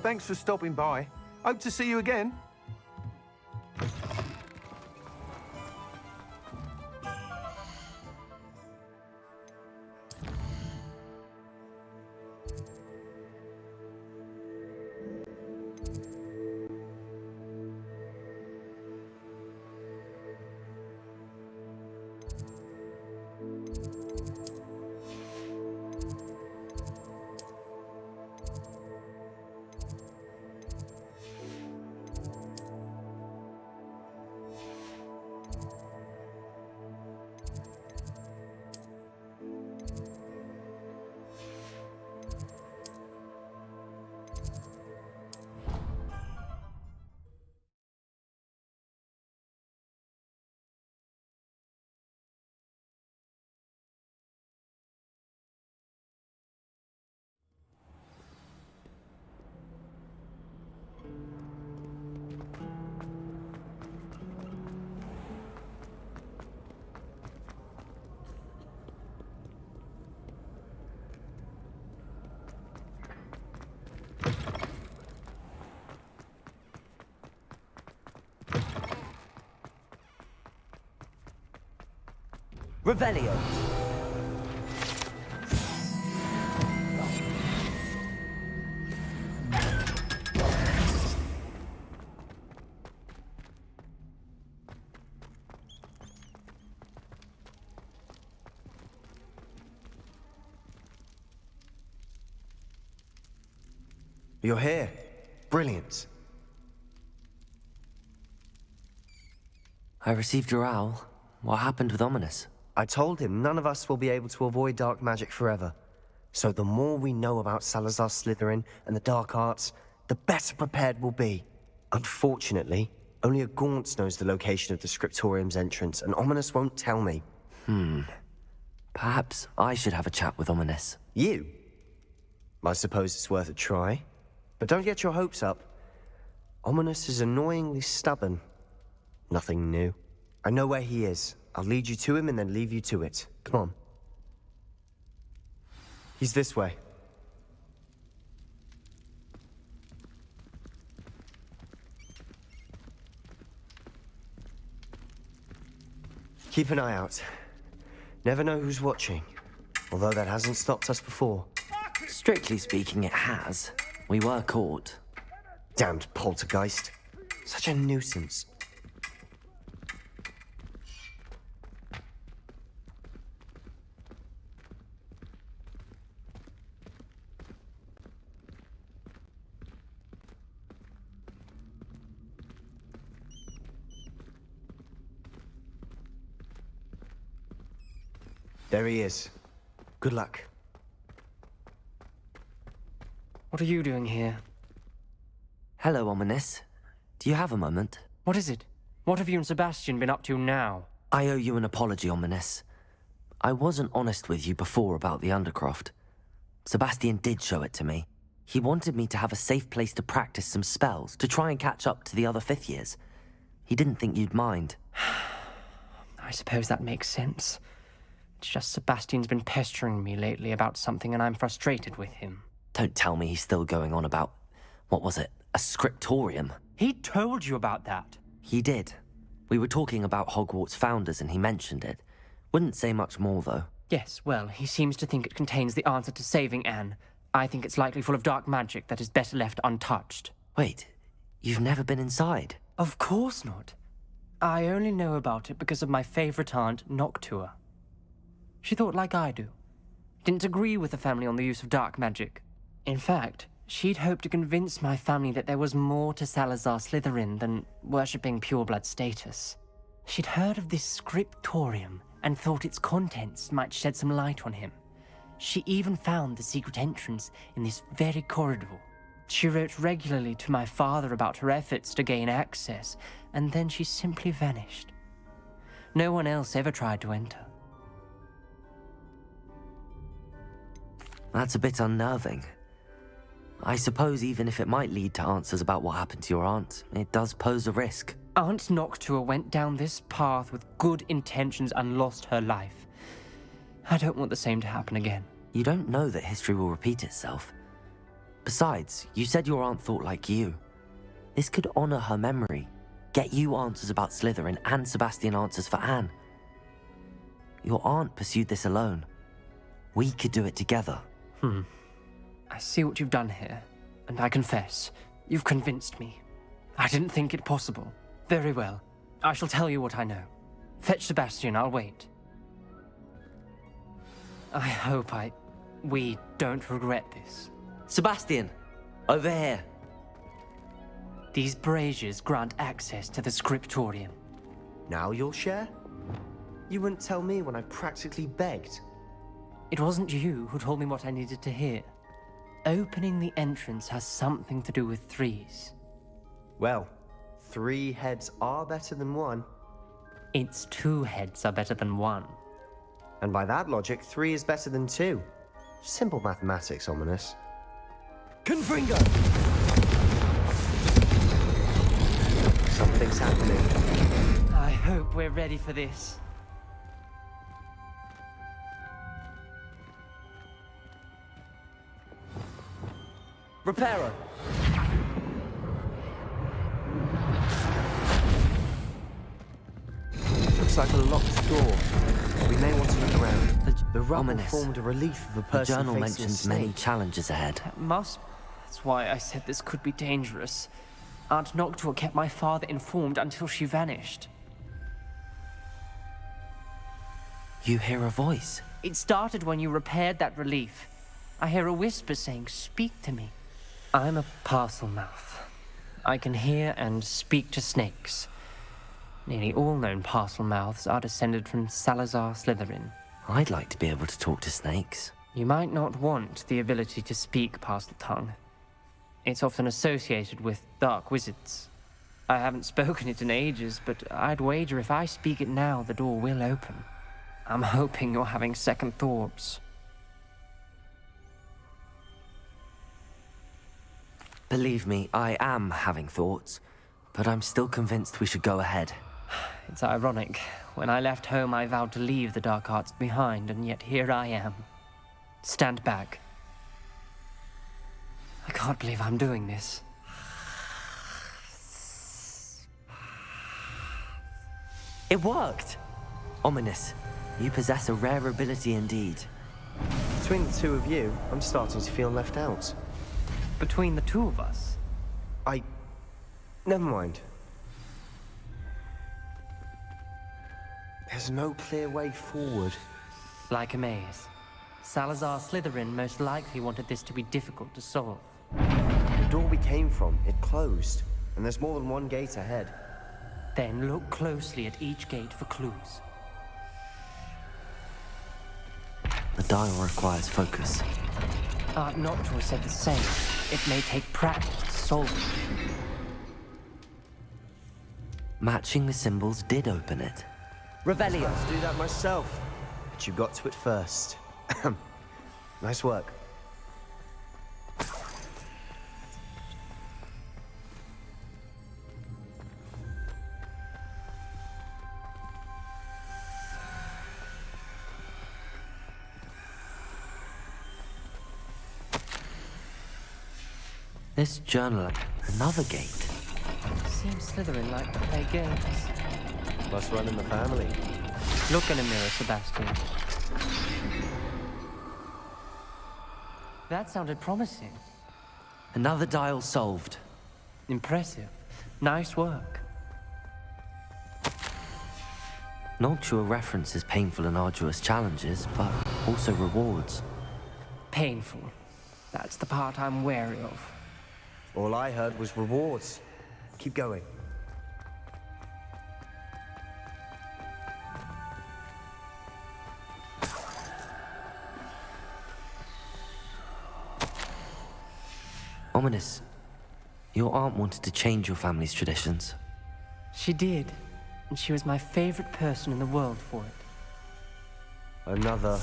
Thanks for stopping by. Hope to see you again. Revelio. You're here. Brilliant. I received your owl. What happened with Ominous? I told him none of us will be able to avoid dark magic forever. So the more we know about Salazar Slytherin and the dark arts, the better prepared we'll be. Unfortunately, only a Gaunt knows the location of the Scriptorium's entrance, and Ominous won't tell me. Perhaps I should have a chat with Ominous. You? I suppose it's worth a try. But don't get your hopes up. Ominous is annoyingly stubborn. Nothing new. I know where he is. I'll lead you to him and then leave you to it. Come on. He's this way. Keep an eye out. Never know who's watching. Although that hasn't stopped us before. Strictly speaking, it has. We were caught. Damned poltergeist. Such a nuisance. There he is. Good luck. What are you doing here? Hello, Ominous. Do you have a moment? What is it? What have you and Sebastian been up to now? I owe you an apology, Ominous. I wasn't honest with you before about the Undercroft. Sebastian did show it to me. He wanted me to have a safe place to practice some spells, to try and catch up to the other fifth years. He didn't think you'd mind. I suppose that makes sense. It's just Sebastian's been pestering me lately about something and I'm frustrated with him. Don't tell me he's still going on about, what was it, a scriptorium? He told you about that. He did. We were talking about Hogwarts founders and he mentioned it. Wouldn't say much more, though. Yes, well, he seems to think it contains the answer to saving Anne. I think it's likely full of dark magic that is better left untouched. Wait, you've never been inside? Of course not. I only know about it because of my favorite aunt, Noctua. She thought like I do. Didn't agree with the family on the use of dark magic. In fact, she'd hoped to convince my family that there was more to Salazar Slytherin than worshipping pureblood status. She'd heard of this scriptorium and thought its contents might shed some light on him. She even found the secret entrance in this very corridor. She wrote regularly to my father about her efforts to gain access, and then she simply vanished. No one else ever tried to enter. That's a bit unnerving. I suppose even if it might lead to answers about what happened to your aunt, it does pose a risk. Aunt Noctua went down this path with good intentions and lost her life. I don't want the same to happen again. You don't know that history will repeat itself. Besides, you said your aunt thought like you. This could honor her memory, get you answers about Slytherin and Sebastian answers for Anne. Your aunt pursued this alone. We could do it together. I see what you've done here, and I confess, you've convinced me. I didn't think it possible. Very well. I shall tell you what I know. Fetch Sebastian, I'll wait. I hope we don't regret this. Sebastian, over here. These braziers grant access to the scriptorium. Now you'll share? You wouldn't tell me when I practically begged. It wasn't you who told me what I needed to hear. Opening the entrance has something to do with threes. Well, 3 heads are better than 1. It's 2 heads are better than 1. And by that logic, 3 is better than 2. Simple mathematics, Ominous. Confringo! Something's happening. I hope we're ready for this. Reparo! Looks like a locked door. We may want to look around. The rubble Ominous. formed a relief of a The person journal facing a mentions many snake. challenges ahead. That's why I said this could be dangerous. Aunt Noctua kept my father informed until she vanished. You hear a voice. It started when you repaired that relief. I hear a whisper saying, "Speak to me." I'm a parcel mouth. I can hear and speak to snakes. Nearly all known parcel mouths are descended from Salazar Slytherin. I'd like to be able to talk to snakes. You might not want the ability to speak parcel tongue. It's often associated with dark wizards. I haven't spoken it in ages, but I'd wager if I speak it now, the door will open. I'm hoping you're having second thoughts. Believe me, I am having thoughts, but I'm still convinced we should go ahead. It's ironic. When I left home, I vowed to leave the dark arts behind, and yet here I am. Stand back. I can't believe I'm doing this. It worked! Ominous, you possess a rare ability indeed. Between the two of you, I'm starting to feel left out. Between the two of us? Never mind. There's no clear way forward. Like a maze. Salazar Slytherin most likely wanted this to be difficult to solve. The door we came from, it closed. And there's more than one gate ahead. Then look closely at each gate for clues. The dial requires focus. Aunt Noctua said the same. It may take practice to solve it. Matching the symbols did open it. Revelio! I'll do that myself. But you got to it first. Nice work. This journal, another gate. Seems Slytherin like to play games. Must run in the family. Look in a mirror, Sebastian. That sounded promising. Another dial solved. Impressive. Nice work. Noctua references painful and arduous challenges, but also rewards. Painful. That's the part I'm wary of. All I heard was rewards. Keep going. Ominous, your aunt wanted to change your family's traditions. She did, and she was my favorite person in the world for it. Another,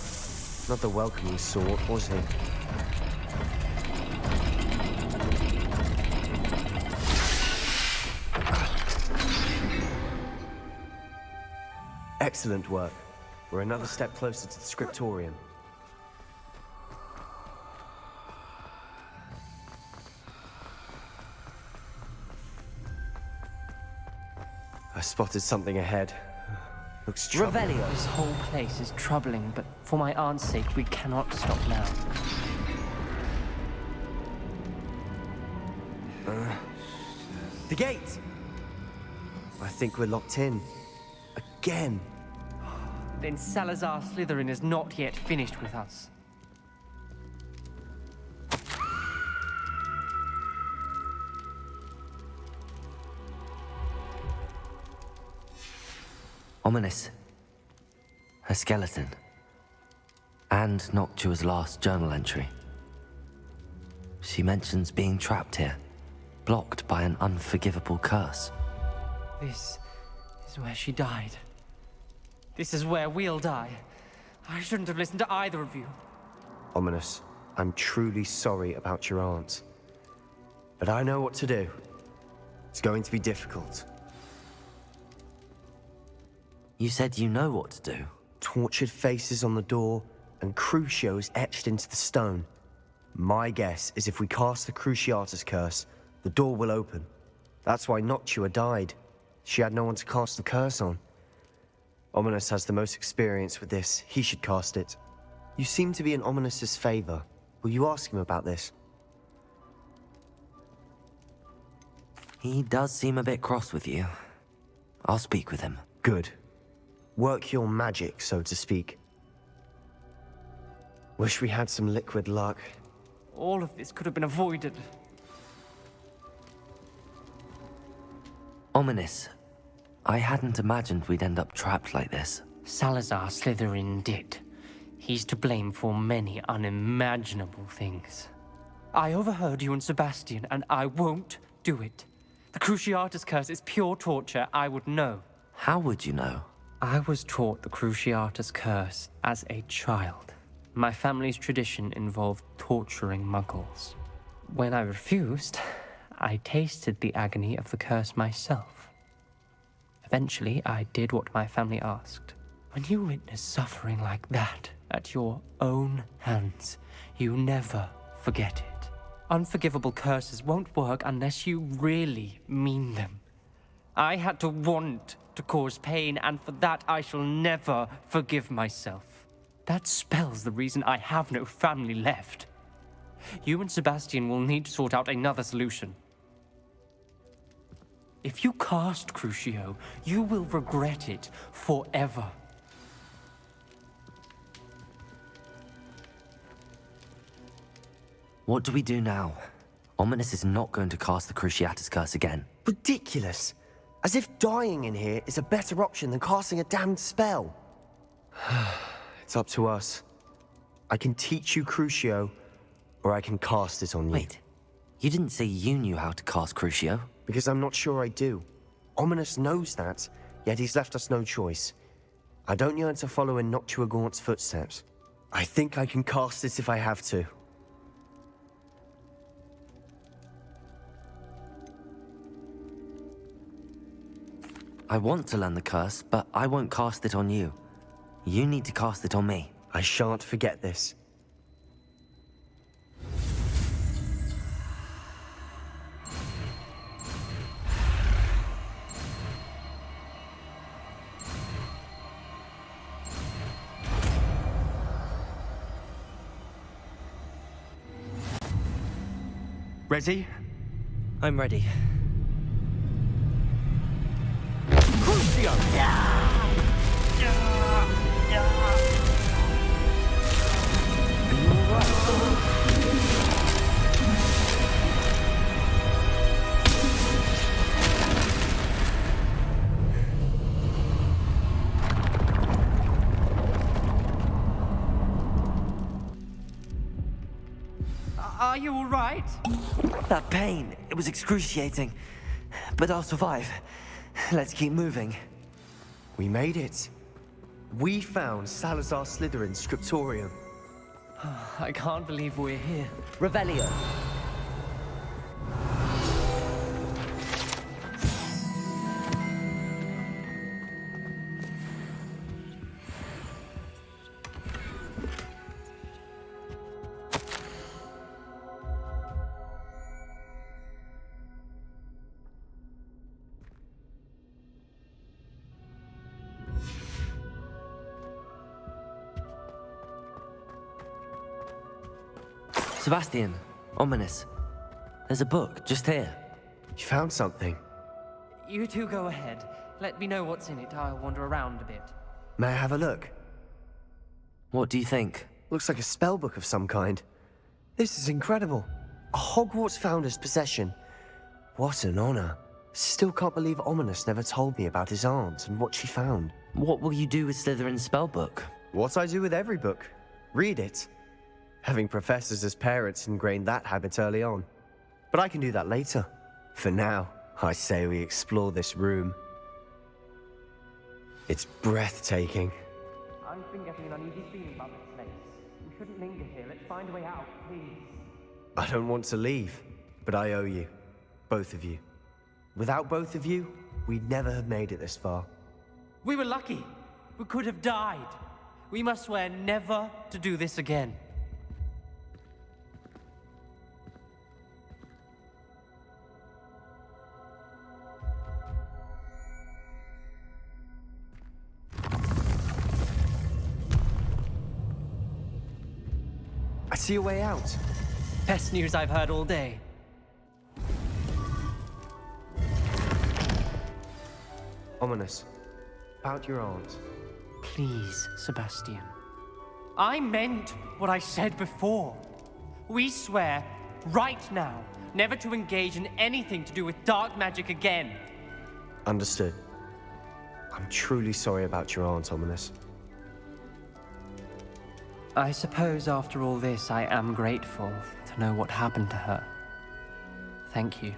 not the welcoming sort, was he? Excellent work. We're another step closer to the scriptorium. I spotted something ahead. Looks troubling. Revelio! This whole place is troubling, but for my aunt's sake, we cannot stop now. The gate! I think we're locked in. Again. Then Salazar Slytherin is not yet finished with us. Ominous. Her skeleton. And Noctua's last journal entry. She mentions being trapped here, blocked by an unforgivable curse. This is where she died. This is where we'll die. I shouldn't have listened to either of you. Ominous, I'm truly sorry about your aunt. But I know what to do. It's going to be difficult. You said you know what to do. Tortured faces on the door and Crucios etched into the stone. My guess is if we cast the Cruciatus curse, the door will open. That's why Noctua died. She had no one to cast the curse on. Ominous has the most experience with this. He should cast it. You seem to be in Ominous's favor. Will you ask him about this? He does seem a bit cross with you. I'll speak with him. Good. Work your magic, so to speak. Wish we had some liquid luck. All of this could have been avoided. Ominous. I hadn't imagined we'd end up trapped like this. Salazar Slytherin did. He's to blame for many unimaginable things. I overheard you and Sebastian, and I won't do it. The Cruciatus Curse is pure torture. I would know. How would you know? I was taught the Cruciatus Curse as a child. My family's tradition involved torturing muggles. When I refused, I tasted the agony of the curse myself. Eventually, I did what my family asked. When you witness suffering like that at your own hands, you never forget it. Unforgivable curses won't work unless you really mean them. I had to want to cause pain, and for that I shall never forgive myself. That spells the reason I have no family left. You and Sebastian will need to sort out another solution. If you cast Crucio, you will regret it forever. What do we do now? Ominous is not going to cast the Cruciatus Curse again. Ridiculous! As if dying in here is a better option than casting a damned spell. It's up to us. I can teach you Crucio, or I can cast it on you. Wait, you didn't say you knew how to cast Crucio? Because I'm not sure I do. Ominous knows that, yet he's left us no choice. I don't yearn to follow in Noctua Gaunt's footsteps. I think I can cast it if I have to. I want to learn the curse, but I won't cast it on you. You need to cast it on me. I shan't forget this. Ready? I'm ready. Are you all right? That pain, it was excruciating. But I'll survive. Let's keep moving. We made it. We found Salazar Slytherin's scriptorium. I can't believe we're here. Revelio. Sebastian, Ominous. There's a book just here. You found something? You two go ahead. Let me know what's in it. I'll wander around a bit. May I have a look? What do you think? Looks like a spell book of some kind. This is incredible. A Hogwarts founder's possession. What an honor. Still can't believe Ominous never told me about his aunt and what she found. What will you do with Slytherin's spellbook? What I do with every book. Read it. Having professors as parents ingrained that habit early on. But I can do that later. For now, I say we explore this room. It's breathtaking. I've been getting an uneasy feeling about this place. We shouldn't linger here. Let's find a way out, please. I don't want to leave, but I owe you. Both of you. Without both of you, we'd never have made it this far. We were lucky. We could have died. We must swear never to do this again. See a way out. Best news I've heard all day. Ominous. About your aunt. Please, Sebastian. I meant what I said before. We swear, right now, never to engage in anything to do with dark magic again. Understood. I'm truly sorry about your aunt, Ominous. I suppose after all this, I am grateful to know what happened to her. Thank you.